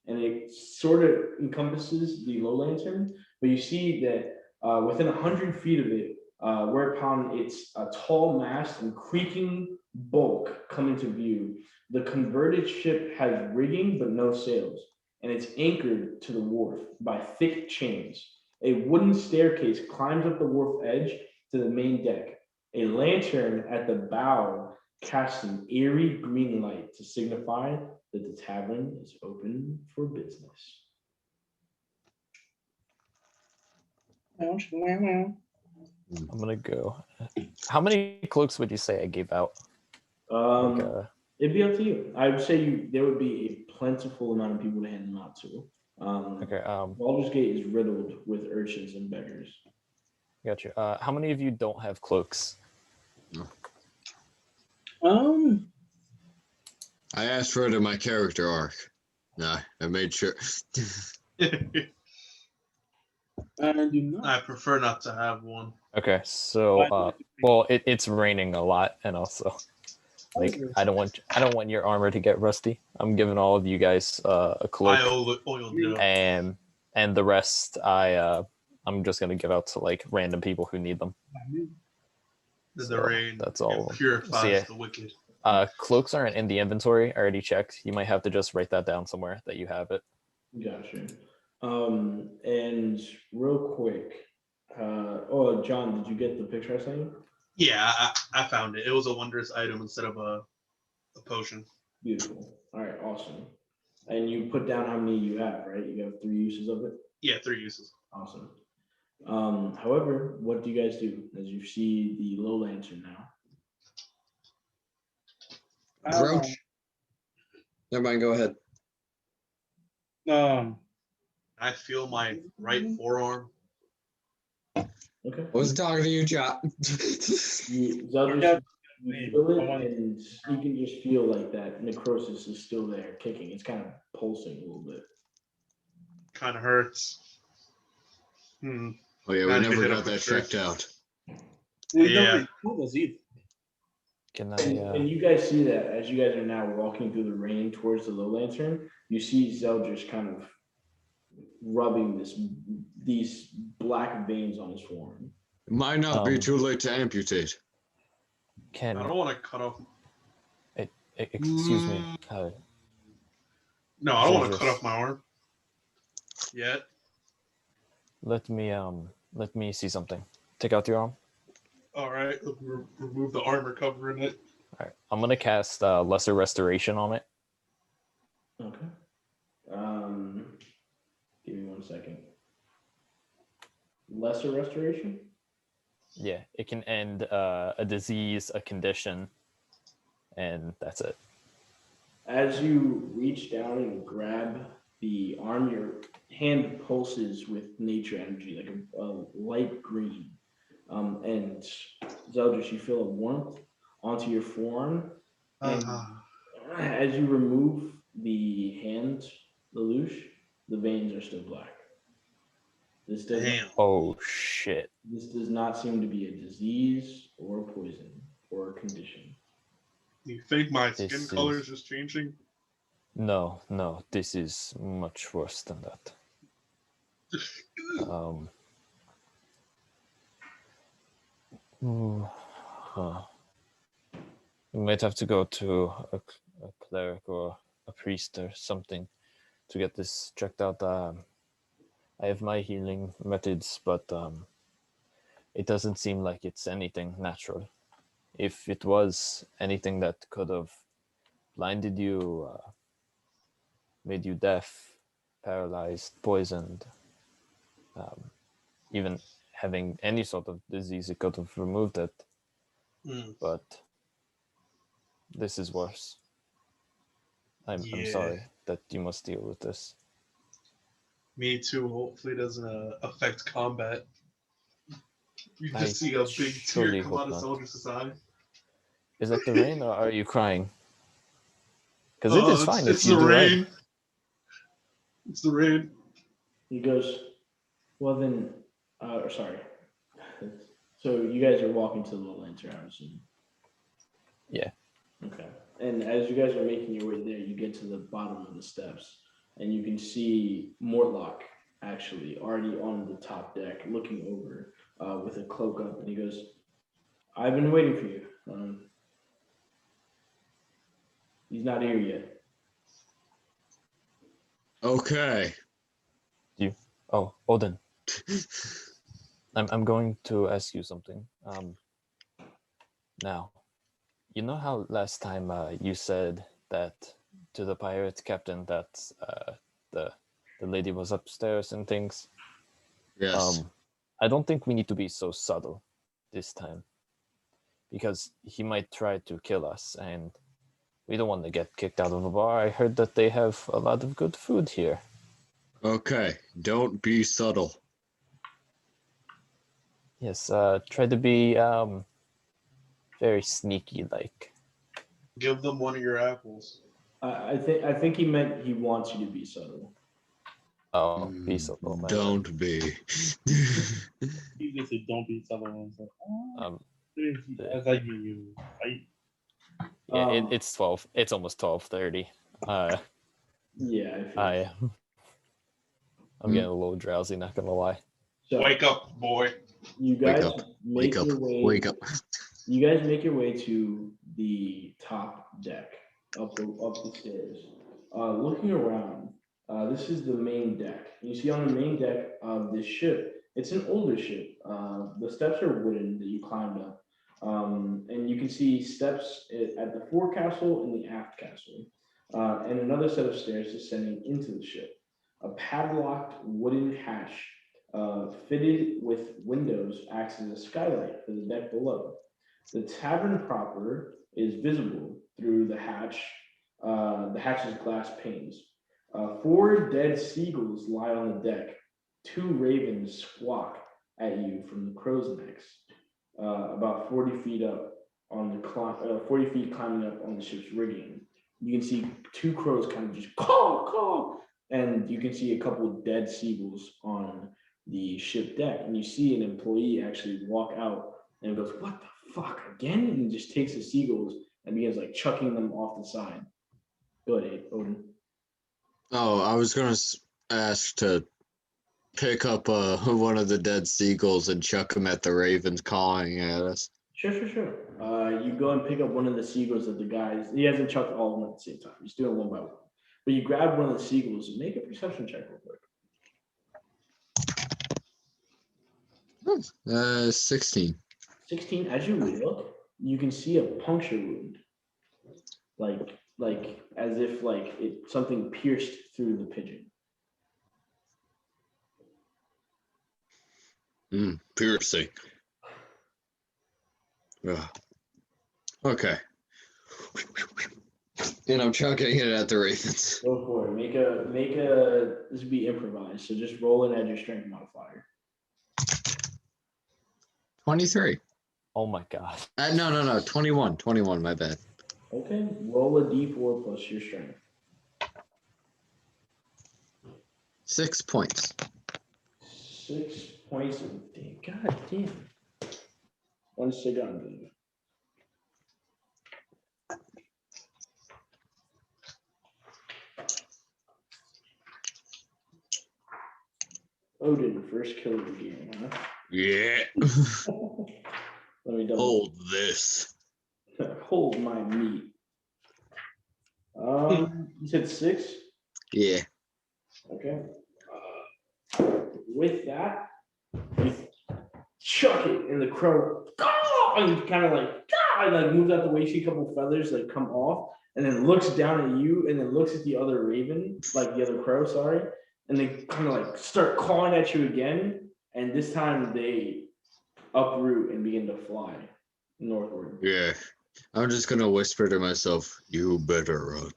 and it sort of encompasses the low lantern. But you see that within 100 feet of it, whereupon it's a tall mast and creaking bulk come into view. The converted ship has rigging but no sails, and it's anchored to the wharf by thick chains. A wooden staircase climbs up the wharf edge to the main deck. A lantern at the bow casts an eerie green light to signify that the tavern is open for business. I'm gonna go. How many cloaks would you say I gave out? It'd be up to you. I would say there would be a plentiful amount of people to hand them out to. Okay. Baldur's Gate is riddled with urchins and beggars. Got you. How many of you don't have cloaks? I asked for it in my character arc. Nah, I made sure. I do not. I prefer not to have one. Okay, so well, it's raining a lot, and also like I don't want your armor to get rusty. I'm giving all of you guys a cloak, oiled dough. and the rest I'm just gonna give out to like random people who need them. The rain. That's all. Purifies the wicked. Cloaks aren't in the inventory. I already checked. You might have to just write that down somewhere that you have it. Gotcha. And real quick, John, did you get the picture I sent you? Yeah, I found it. It was a wondrous item instead of a potion. Beautiful. All right, awesome. And you put down how many you have, right? You have 3 uses of it? Yeah, 3 uses. Awesome. However, what do you guys do as you see the low lantern now? Approach. Never mind, go ahead. I I feel my right forearm. Okay. I was talking to you, Chop. Zeldris, you feel it, and you can just feel like that necrosis is still there, kicking. It's kind of pulsing a little bit. Kind of hurts. Hmm. Oh yeah, we Gotta never hit got up that for checked sure. out. We Yeah. never told us either. Can And you guys see that as you guys are now walking through the rain towards the low lantern, you see Zeldris kind of rubbing these black veins on his forearm. It might not be Um, too late to amputate. I can don't want to cut off. excuse me? No, I don't want to cut Zeldris. off my arm. Yet. Let me see something. Take out your arm. All right. Remove the armor covering it. All right. I'm gonna cast Lesser Restoration on it. Okay. Give me 1 second. Lesser restoration? Yeah, it can end a disease, a condition, and that's it. As you reach down and grab the arm, your hand pulses with nature energy, like a light green. And Zeldris, you feel a warmth onto your forearm. And as you remove the hand, Lelouch, the veins are still black. This does, Damn. Oh shit! this does not seem to be a disease or a poison or a condition. You think my This skin color is- is just changing? No, this is much worse than that. We might have to go to a cleric or a priest or something to get this checked out. I have my healing methods, but it doesn't seem like it's anything natural. If it was anything that could have blinded you, made you deaf, paralyzed, poisoned, even having any sort of disease, it could have removed it. But this is worse. I'm Yeah. sorry that you must deal with this. Me too. Hopefully, it doesn't affect combat. You I just see a big surely tear come hope out of not. Soldier's eye. Is that the rain, or are you crying? Because it is fine if It's you the do rain. red. It's the rain. He goes, well then, sorry. So you guys are walking to the little lantern, I assume. Yeah. Okay. And as you guys are making your way there, you get to the bottom of the steps, and you can see Mortlock actually already on the top deck, looking over with a cloak up, and he goes, "I've been waiting for you. He's not here yet." Okay. Oh, Odin. I'm going to ask you something. Now, you know how last time you said that to the pirate captain that the lady was upstairs and things? Yes. I don't think we need to be so subtle this time, because he might try to kill us, and we don't want to get kicked out of a bar. I heard that they have a lot of good food here. Okay. Don't be subtle. Yes, try to be very sneaky like. Give them one of your apples. I think he meant he wants you to be subtle. Oh, be subtle. my bad. Don't be. You can say don't be subtle. It's like, Um, as I give you fight. yeah, it's 12. It's almost 12:30. Yeah. I'm getting a little drowsy, not gonna lie. So Wake up, boy. you Wake guys up. make Wake up. your way. Wake up. You guys make your way to the top deck, up the stairs. Looking around, this is the main deck. You see on the main deck of this ship, it's an older ship. The steps are wooden that you climbed up. And you can see steps at the forecastle and the aft castle, and another set of stairs descending into the ship. A padlocked wooden hatch fitted with windows acts as a skylight for the deck below. The tavern proper is visible through the hatch, the hatch's glass panes. 4 dead seagulls lie on the deck. 2 ravens squawk at you from the crow's necks, about 40 feet up on the 40 feet climbing up on the ship's rigging. You can see 2 crows kind of just caw, and you can see a couple of dead seagulls on the ship deck. And you see an employee actually walk out and goes, "What the fuck again?" And just takes the seagulls and begins like chucking them off the side. Go ahead, Odin. Oh, I was gonna ask to pick up one of the dead seagulls and chuck him at the ravens cawing at us. Sure. You go and pick up one of the seagulls that the guys. He hasn't chucked all of them at the same time. He's doing one by one. But you grab one of the seagulls and make a perception check real quick. 16. 16. As you look, you can see a puncture wound, like as if like something pierced through the pigeon. Piercing. Ugh. Okay. And I'm chucking it at the ravens. Go for it. Make a. This would be improvised, so just roll and add your strength modifier. 23. Oh my god. No. 21. 21, my bad. Okay. Roll a d4 plus your strength. 6 points. 6 points of God damn. 1 second. Odin, first kill of the game, huh? Yeah. Let me double. Hold this. Hold my meat. You said 6? Yeah. Okay. With that, you chuck it, and the crow, and kind of like moves out the way. You see a couple feathers like come off, and then looks down at you, and then looks at the other raven, like the other crow, sorry, and they kind of like start clawing at you again. And this time they uproot and begin to fly northward. Yeah. I'm just gonna whisper to myself, "You better run."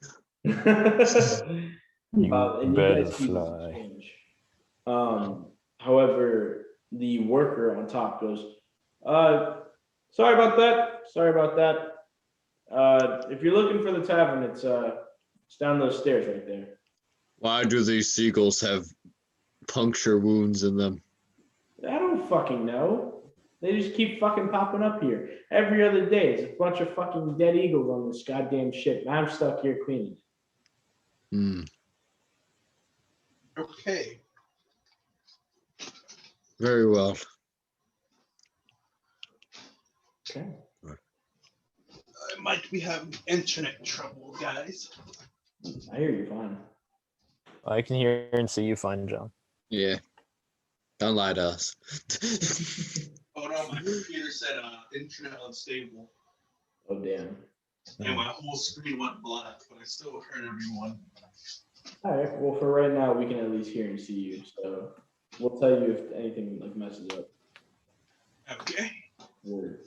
You And better guys keep fly. exchange. However, the worker on top goes, sorry about that. If you're looking for the tavern, it's down those stairs right there. Why do these seagulls have puncture wounds in them? I don't fucking know. They just keep fucking popping up here. Every other day, there's a bunch of fucking dead eagles on this goddamn ship. And I'm stuck here cleaning. Okay. Very well. Okay. I might be having internet trouble, guys. I hear you fine. I can hear and see you fine, John. Yeah. Don't lie to us. Oh no, my computer said internet unstable, Oh, damn. and my whole screen went black, but I still heard everyone. All right. Well, for right now, we can at least hear and see you. So we'll tell you if anything like messes up. Okay. Word.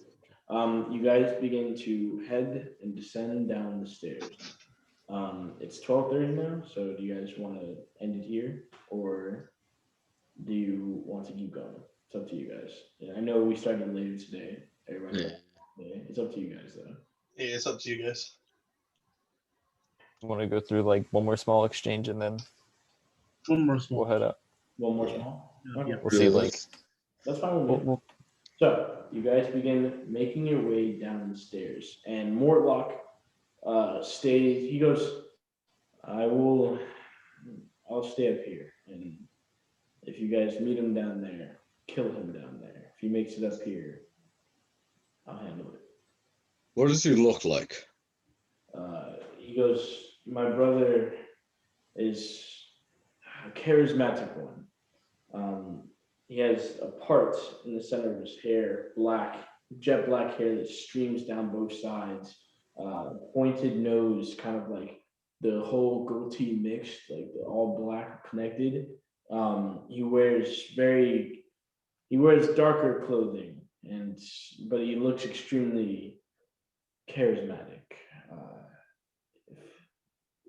You guys begin to head and descend down the stairs. It's 12:30 now. So do you guys want to end it here, or do you want to keep going? It's up to you guys. Yeah, I know we started later today. Everybody. Yeah. It's up to you guys, though. Yeah, it's up to you guys. Want to go through like one more small exchange and then One more small. we'll head up. One more small. Okay. We'll see like That's fine with me. we'll So you guys begin making your way down the stairs, and Mortlock stays. He goes, I'll stay up here, and if you guys meet him down there, kill him down there. If he makes it up here, I'll handle it." What does he look like? He goes, "My brother is a charismatic one. He has a part in the center of his hair, jet black hair that streams down both sides, pointed nose, kind of like the whole goatee mixed, like the all black connected. He wears darker clothing, but he looks extremely charismatic.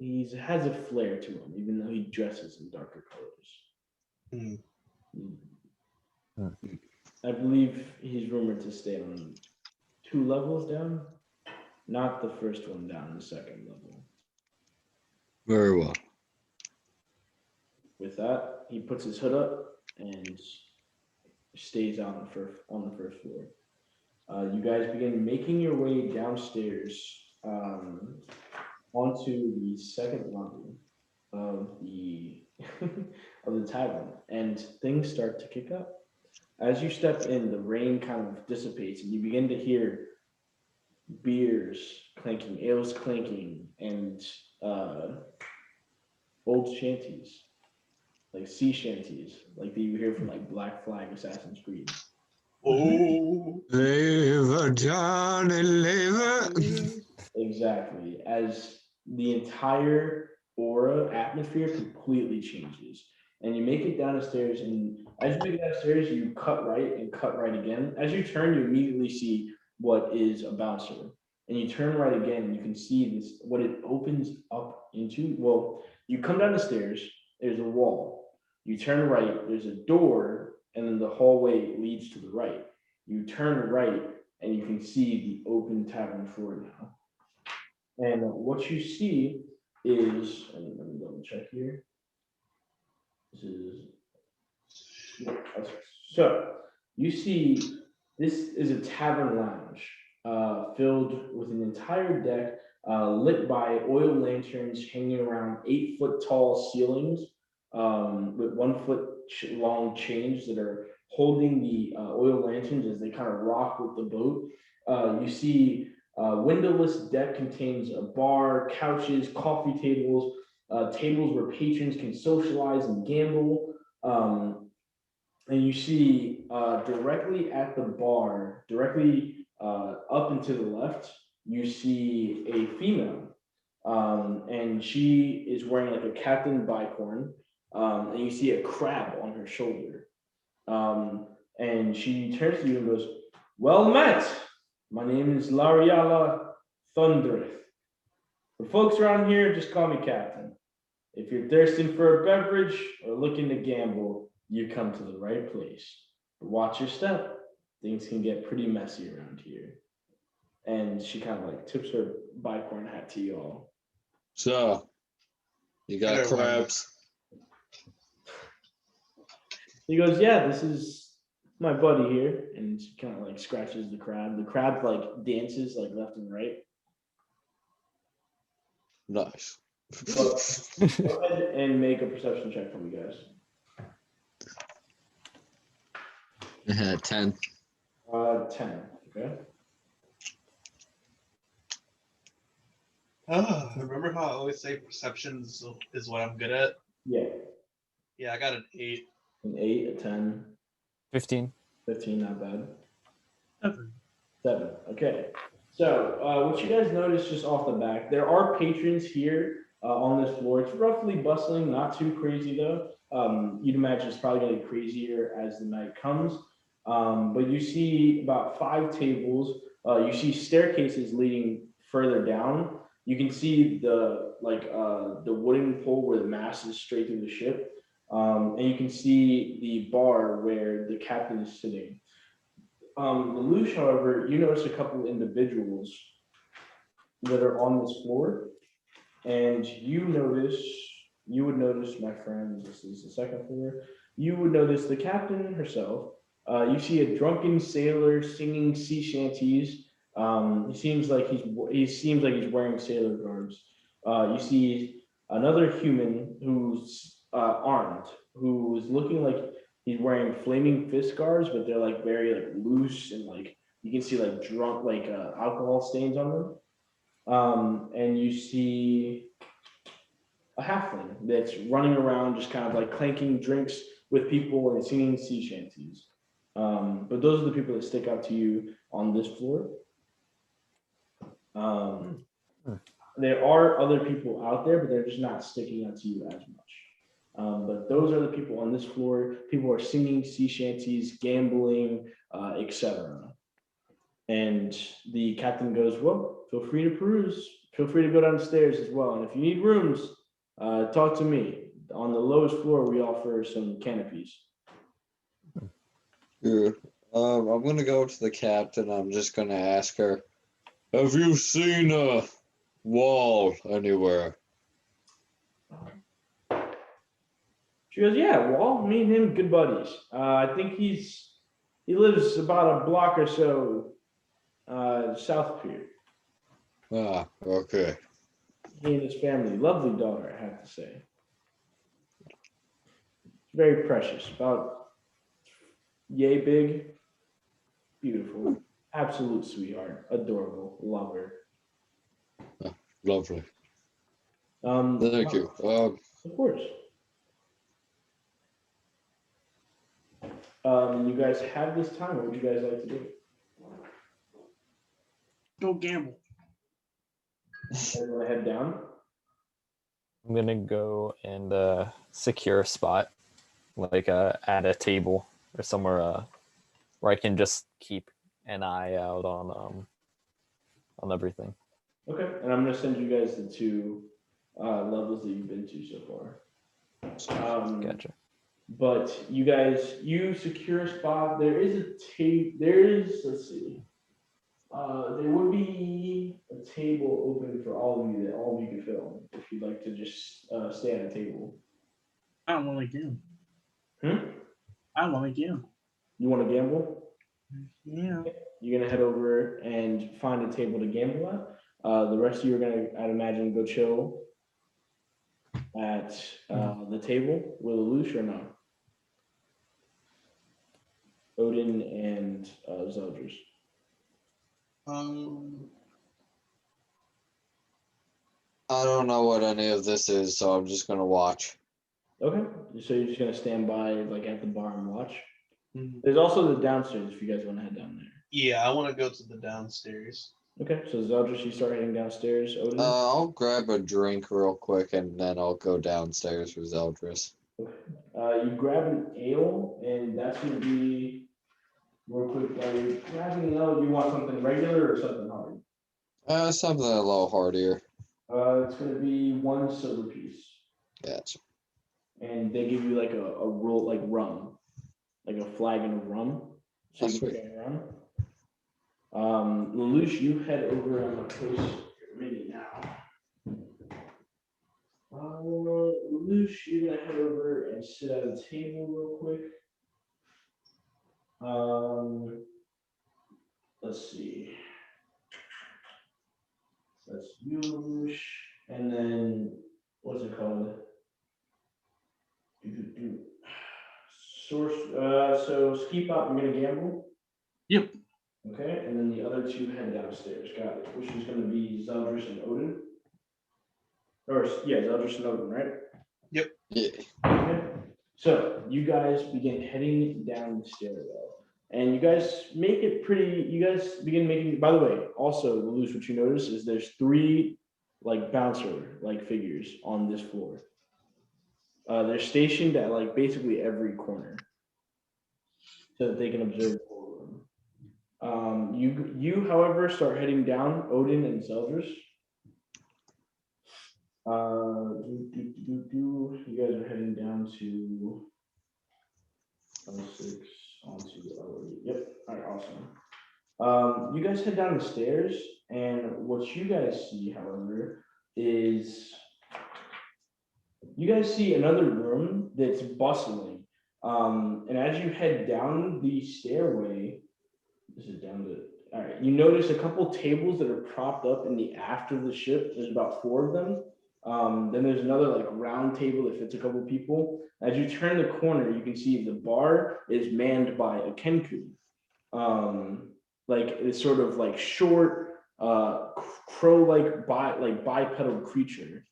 he has a flair to him, even though he dresses in darker colors. Hmm. I believe he's rumored to stay on 2 levels down, not the first one down, the second level. Very well. With that, he puts his hood up and stays on the first floor. You guys begin making your way downstairs onto the second level of the of the tavern, and things start to kick up. As you step in, the rain kind of dissipates, and you begin to hear beers clanking, ales clanking, and old shanties, like sea shanties, like that you hear from like Black Flag, Assassin's Creed. Oh. Live, Johnny, live. Exactly. As the entire aura atmosphere completely changes. And you make it down the stairs, and as you make it downstairs, you cut right and cut right again. As you turn, you immediately see what is a bouncer. And you turn right again, and you can see this what it opens up into. Well, you come down the stairs, there's a wall. You turn right, there's a door, and then the hallway leads to the right. You turn right, and you can see the open tavern floor now. And what you see is, and let me double check here. This is, so you see this is a tavern lounge filled with an entire deck lit by oil lanterns hanging around 8-foot tall ceilings with 1-foot long chains that are holding the oil lanterns as they kind of rock with the boat. You see windowless deck contains a bar, couches, coffee tables, tables where patrons can socialize and gamble. And you see directly at the bar, directly up and to the left, you see a female. And she is wearing like a Captain Bicorn. And you see a crab on her shoulder. And she turns to you and goes, "Well met. My name is Lariala Thundereth. For folks around here, just call me Captain. If you're thirsting for a beverage or looking to gamble, you come to the right place. But watch your step. Things can get pretty messy around here." And she kind of like tips her bicorn hat to you all. So, you got Hello, crabs. He goes, "Yeah, this is my buddy here." And she kind of like scratches the crab. The crab like dances like left and right. Nice. Go ahead and make a perception check from you guys. 10. 10. Okay. Remember how I always say perception is what I'm good at? Yeah. Yeah, I got an 8. An 8, a 10, 15. 15, not bad. 7. 7. Okay. So what you guys notice just off the back, there are patrons here on this floor. It's roughly bustling, not too crazy though. You'd imagine it's probably going to get crazier as the night comes. But you see about 5 tables. You see staircases leading further down. You can see the wooden pole where the mast is straight through the ship. And you can see the bar where the captain is sitting. Lelouch, however, you notice a couple individuals that are on this floor, and you would notice, my friends, this is the second floor, you would notice the captain herself. You see a drunken sailor singing sea shanties. He seems like he's wearing sailor garbs. You see another human who's armed, who's looking like he's wearing flaming fist guards, but they're like very like loose and like you can see like drunk like alcohol stains on them. And you see a halfling that's running around just kind of like clanking drinks with people and singing sea shanties. But those are the people that stick out to you on this floor. There are other people out there, but they're just not sticking out to you as much. But those are the people on this floor. People are singing sea shanties, gambling, etc. And the captain goes, "Well, feel free to peruse. feel free to go downstairs as well. And if you need rooms, talk to me. On the lowest floor, we offer some canopies. Yeah. I'm gonna go to the captain. I'm just gonna ask her, have you seen a wall anywhere? She goes, yeah, Wall, me and him, good buddies. I think he lives about a block or so south of here. Ah, okay. He and his family, lovely daughter, I have to say. Very precious, about yay big, beautiful, absolute sweetheart, adorable, love her. Lovely. Thank you. Of course. You guys have this time. What would you guys like to do? Go gamble. You want to head down? I'm gonna go and secure a spot, like at a table or somewhere where I can just keep an eye out on everything. Okay, and I'm gonna send you guys the two levels that you've been to so far. Gotcha. But you secure a spot. There is a table. Let's see. There would be a table open for all of you that all of you can fit on if you'd like to just stay at a table. I want to gamble. Hmm? I want to gamble. You want to gamble? Yeah. You're gonna head over and find a table to gamble at. The rest of you are gonna, I'd imagine, go chill at the table with Lelouch or no? Odin and Zeldris. I don't know what any of this is, so I'm just gonna watch. Okay, so you're just gonna stand by like at the bar and watch. Mm-hmm. There's also the downstairs if you guys want to head down there. Yeah, I want to go to the downstairs. Okay, so Zeldris, you start heading downstairs. Odin. I'll grab a drink real quick and then I'll go downstairs with Zeldris. You grab an ale, and that's gonna be real quick. You're grabbing an ale. You want something regular or something hard? Something a little hardier. It's gonna be 1 silver piece. Gotcha. And they give you like a roll, like rum, like a flagon of rum. So you can carry around. Lelouch, you head over. I'm gonna post your mini now. Lelouch, you're gonna head over and sit at a table real quick. Let's see. That's you, Lelouch, and then what's it called? Source. So ski pop, you're gonna gamble. Yep. Okay, and then the other two head downstairs. Got it. Which is gonna be Zeldris and Odin. Or yeah, Zeldris and Odin, right? Yep. Yeah. Okay. So you guys begin heading down the stairwell, and you guys make it pretty. You guys begin making. By the way, also Lelouch, what you notice is there's 3 like bouncer like figures on this floor. They're stationed at like basically every corner, so that they can observe the whole room. You, however, start heading down, Odin and Zeldris. You guys are heading down to 06 onto 08. Yep. All right. Awesome. You guys head down the stairs, and what you guys see, however, is you guys see another room that's bustling. And as you head down the stairway, this is down to, all right, you notice a couple tables that are propped up in the aft of the ship. There's about 4 of them. Then there's another like round table that fits a couple people. As you turn the corner, you can see the bar is manned by a kenku. Like it's sort of like short, crow-like bipedal creature.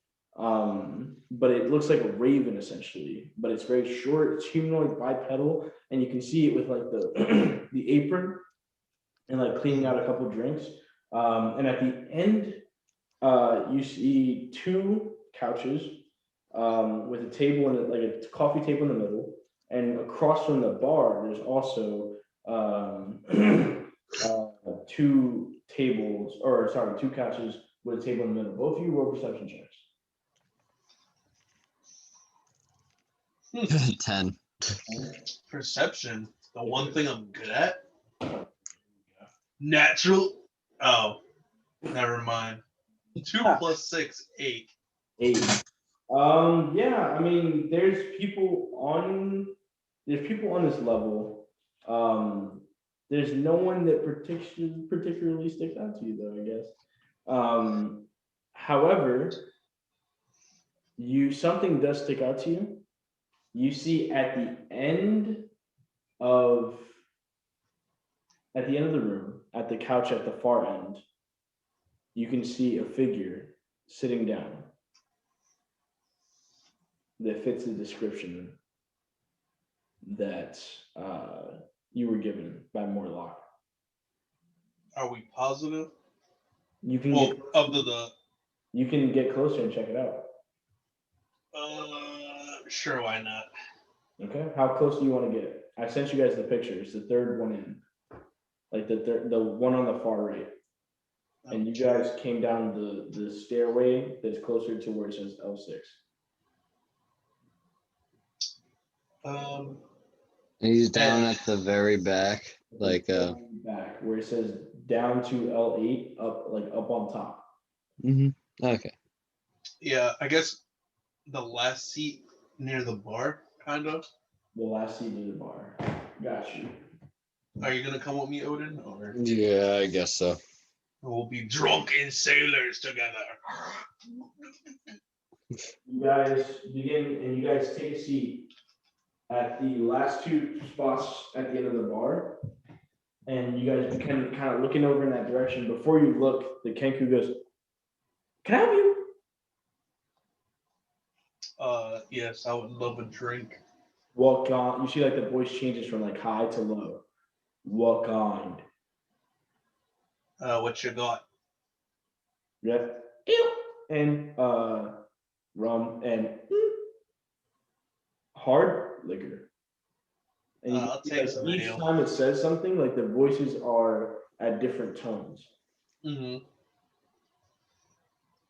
But it looks like a raven essentially, but it's very short, it's humanoid bipedal, and you can see it with like the the apron and like cleaning out a couple of drinks. And at the end, you see 2 couches with a table and like a coffee table in the middle, and across from the bar, there's also 2 tables, or sorry, 2 couches with a table in the middle. Both of you roll perception checks. 10. Perception. The one thing I'm good at. Natural. Oh, never mind. 2 plus 6, 8. 8. Yeah, I mean, there's people on this level. There's no one that particularly sticks out to you, though, I guess. However, something does stick out to you. You see at the end of the room, at the couch at the far end, you can see a figure sitting down that fits the description that you were given by Morlock. Are we positive? You can Well, get of the you can get closer and check it out. Sure, why not? Okay, how close do you want to get? I sent you guys the pictures, the third one in, like the one on the far right. And you guys came down the stairway that's closer to where it says L6. He's down at the very back, like back where it says down to L8, up on top. Okay. Yeah, I guess the last seat near the bar, kind of. The last seat near the bar. Got you. Are you gonna come with me, Odin, or Yeah, I guess so. we'll be drunken sailors together? You guys begin, and you guys take a seat at the last two spots at the end of the bar, and you guys begin kind of looking over in that direction. Before you look, the Kenku goes, "Can I help you?" Yes, I would love a drink. Walk on. You see, like the voice changes from like high to low. Walk on. What you got? Yep. And rum and hard liquor. And you I'll see, take like, some each ale. time it says something, like the voices are at different tones. Mm-hmm.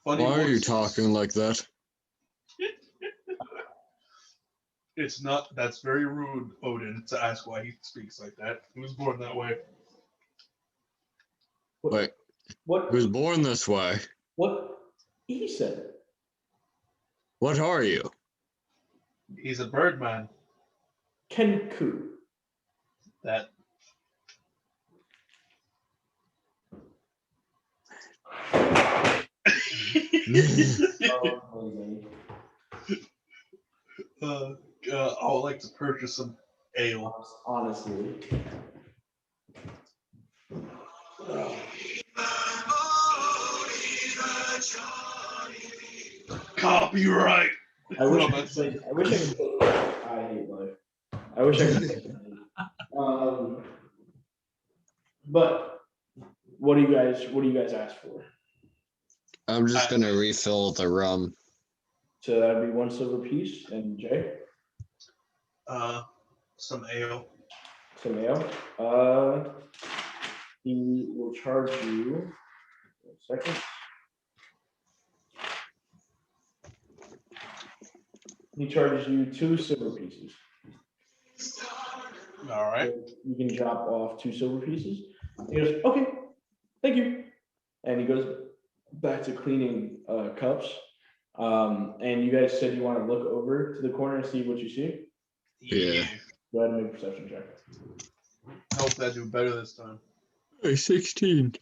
Why Funny are you voices. talking like that? It's not. That's very rude, Odin, to ask why he speaks like that. He was born that way. Wait, What? he was born this way. What? He said. What are you? He's a birdman. Kenku. That. I would like to purchase some ale. Honestly. Copyright. I wish No, I that's could. I hate life. I wish I could. But what do you guys ask for? I'm just gonna refill the rum. So that'd be 1 silver piece. And Jay? Some ale. Some ale. He will charge you. 1 second. He charges you 2 silver pieces. All right. So you can drop off 2 silver pieces. He goes, "Okay, thank you." And he goes back to cleaning cups. And you guys said you want to look over to the corner and see what you see. Yeah. Go ahead and make a perception check. I hope I do better this time. Hey, 16.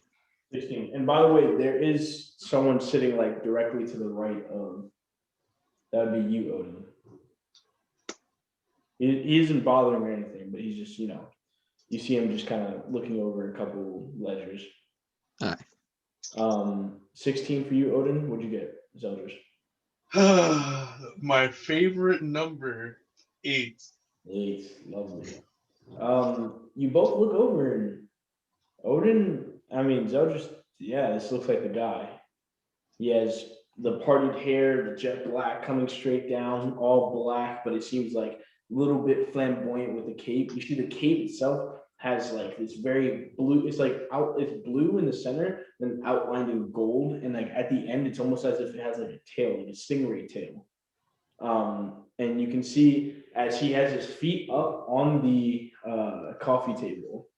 16. And by the way, there is someone sitting like directly to the right of. That would be you, Odin. He isn't bothering or anything, but he's just, you see him just kind of looking over a couple ledgers. All right. 16 for you, Odin. What'd you get, Zeldris? My favorite number, 8. 8, lovely. You both look over and Zeldris, yeah, this looks like the guy. He has the parted hair, the jet black coming straight down, all black, but it seems like a little bit flamboyant with the cape. You see the cape itself has like this very blue. It's like it's blue in the center, then outlined in gold, and like at the end, it's almost as if it has like a tail, like a stingray tail. And you can see as he has his feet up on the coffee table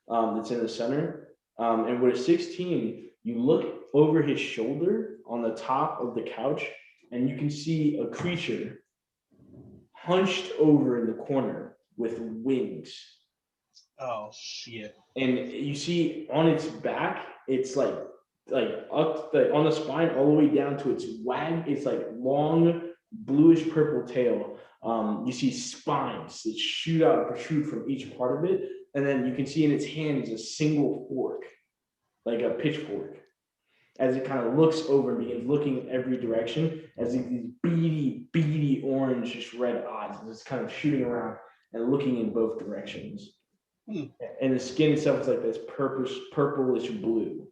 that's in the center. And with a 16, you look over his shoulder on the top of the couch, and you can see a creature hunched over in the corner with wings. Oh shit. And you see on its back, it's like up on the spine all the way down to its it's like long bluish purple tail. You see spines that shoot out and protrude from each part of it, and then you can see in its hand is a single fork, like a pitchfork, as it kind of looks over and begins looking in every direction, as these beady orange, just red eyes, and it's kind of shooting around and looking in both directions. And the skin itself is like this purplish blue.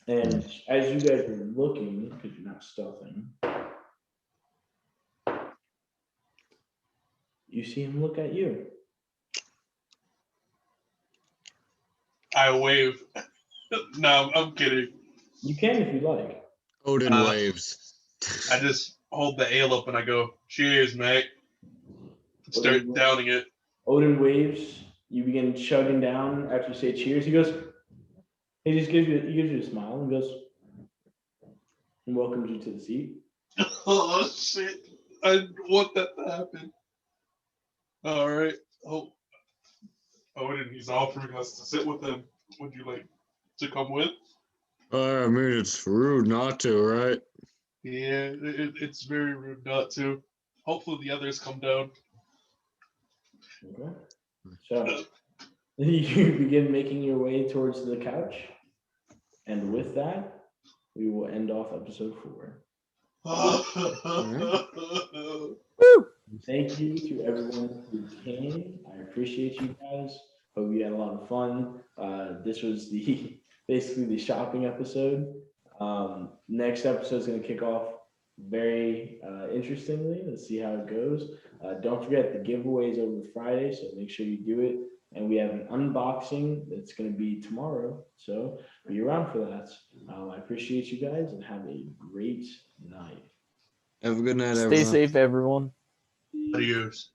And as you guys are looking, because you're not stealthing, you see him look at you. I wave. No, I'm kidding. You can if you like. Odin waves. I just hold the ale up and I go, "Cheers, mate." Start downing it. Odin waves. You begin chugging down after you say cheers. He goes, he just gives you a smile and goes, and welcomes you to the seat. Oh shit! I want that to happen. All right. Oh, Odin, he's offering us to sit with him. Would you like to come with? I mean, it's rude not to, right? Yeah, it's very rude not to. Hopefully the others come down. Okay. So you begin making your way towards the couch. And with that, we will end off episode 4. Thank you to everyone who came. I appreciate you guys. Hope you had a lot of fun. This was basically the shopping episode. Next episode is going to kick off very interestingly. Let's see how it goes. Don't forget the giveaway is over Friday, so make sure you do it. And we have an unboxing that's going to be tomorrow, so be around for that. I appreciate you guys and have a great night. Have a good night, Stay everyone. safe, everyone. Adios.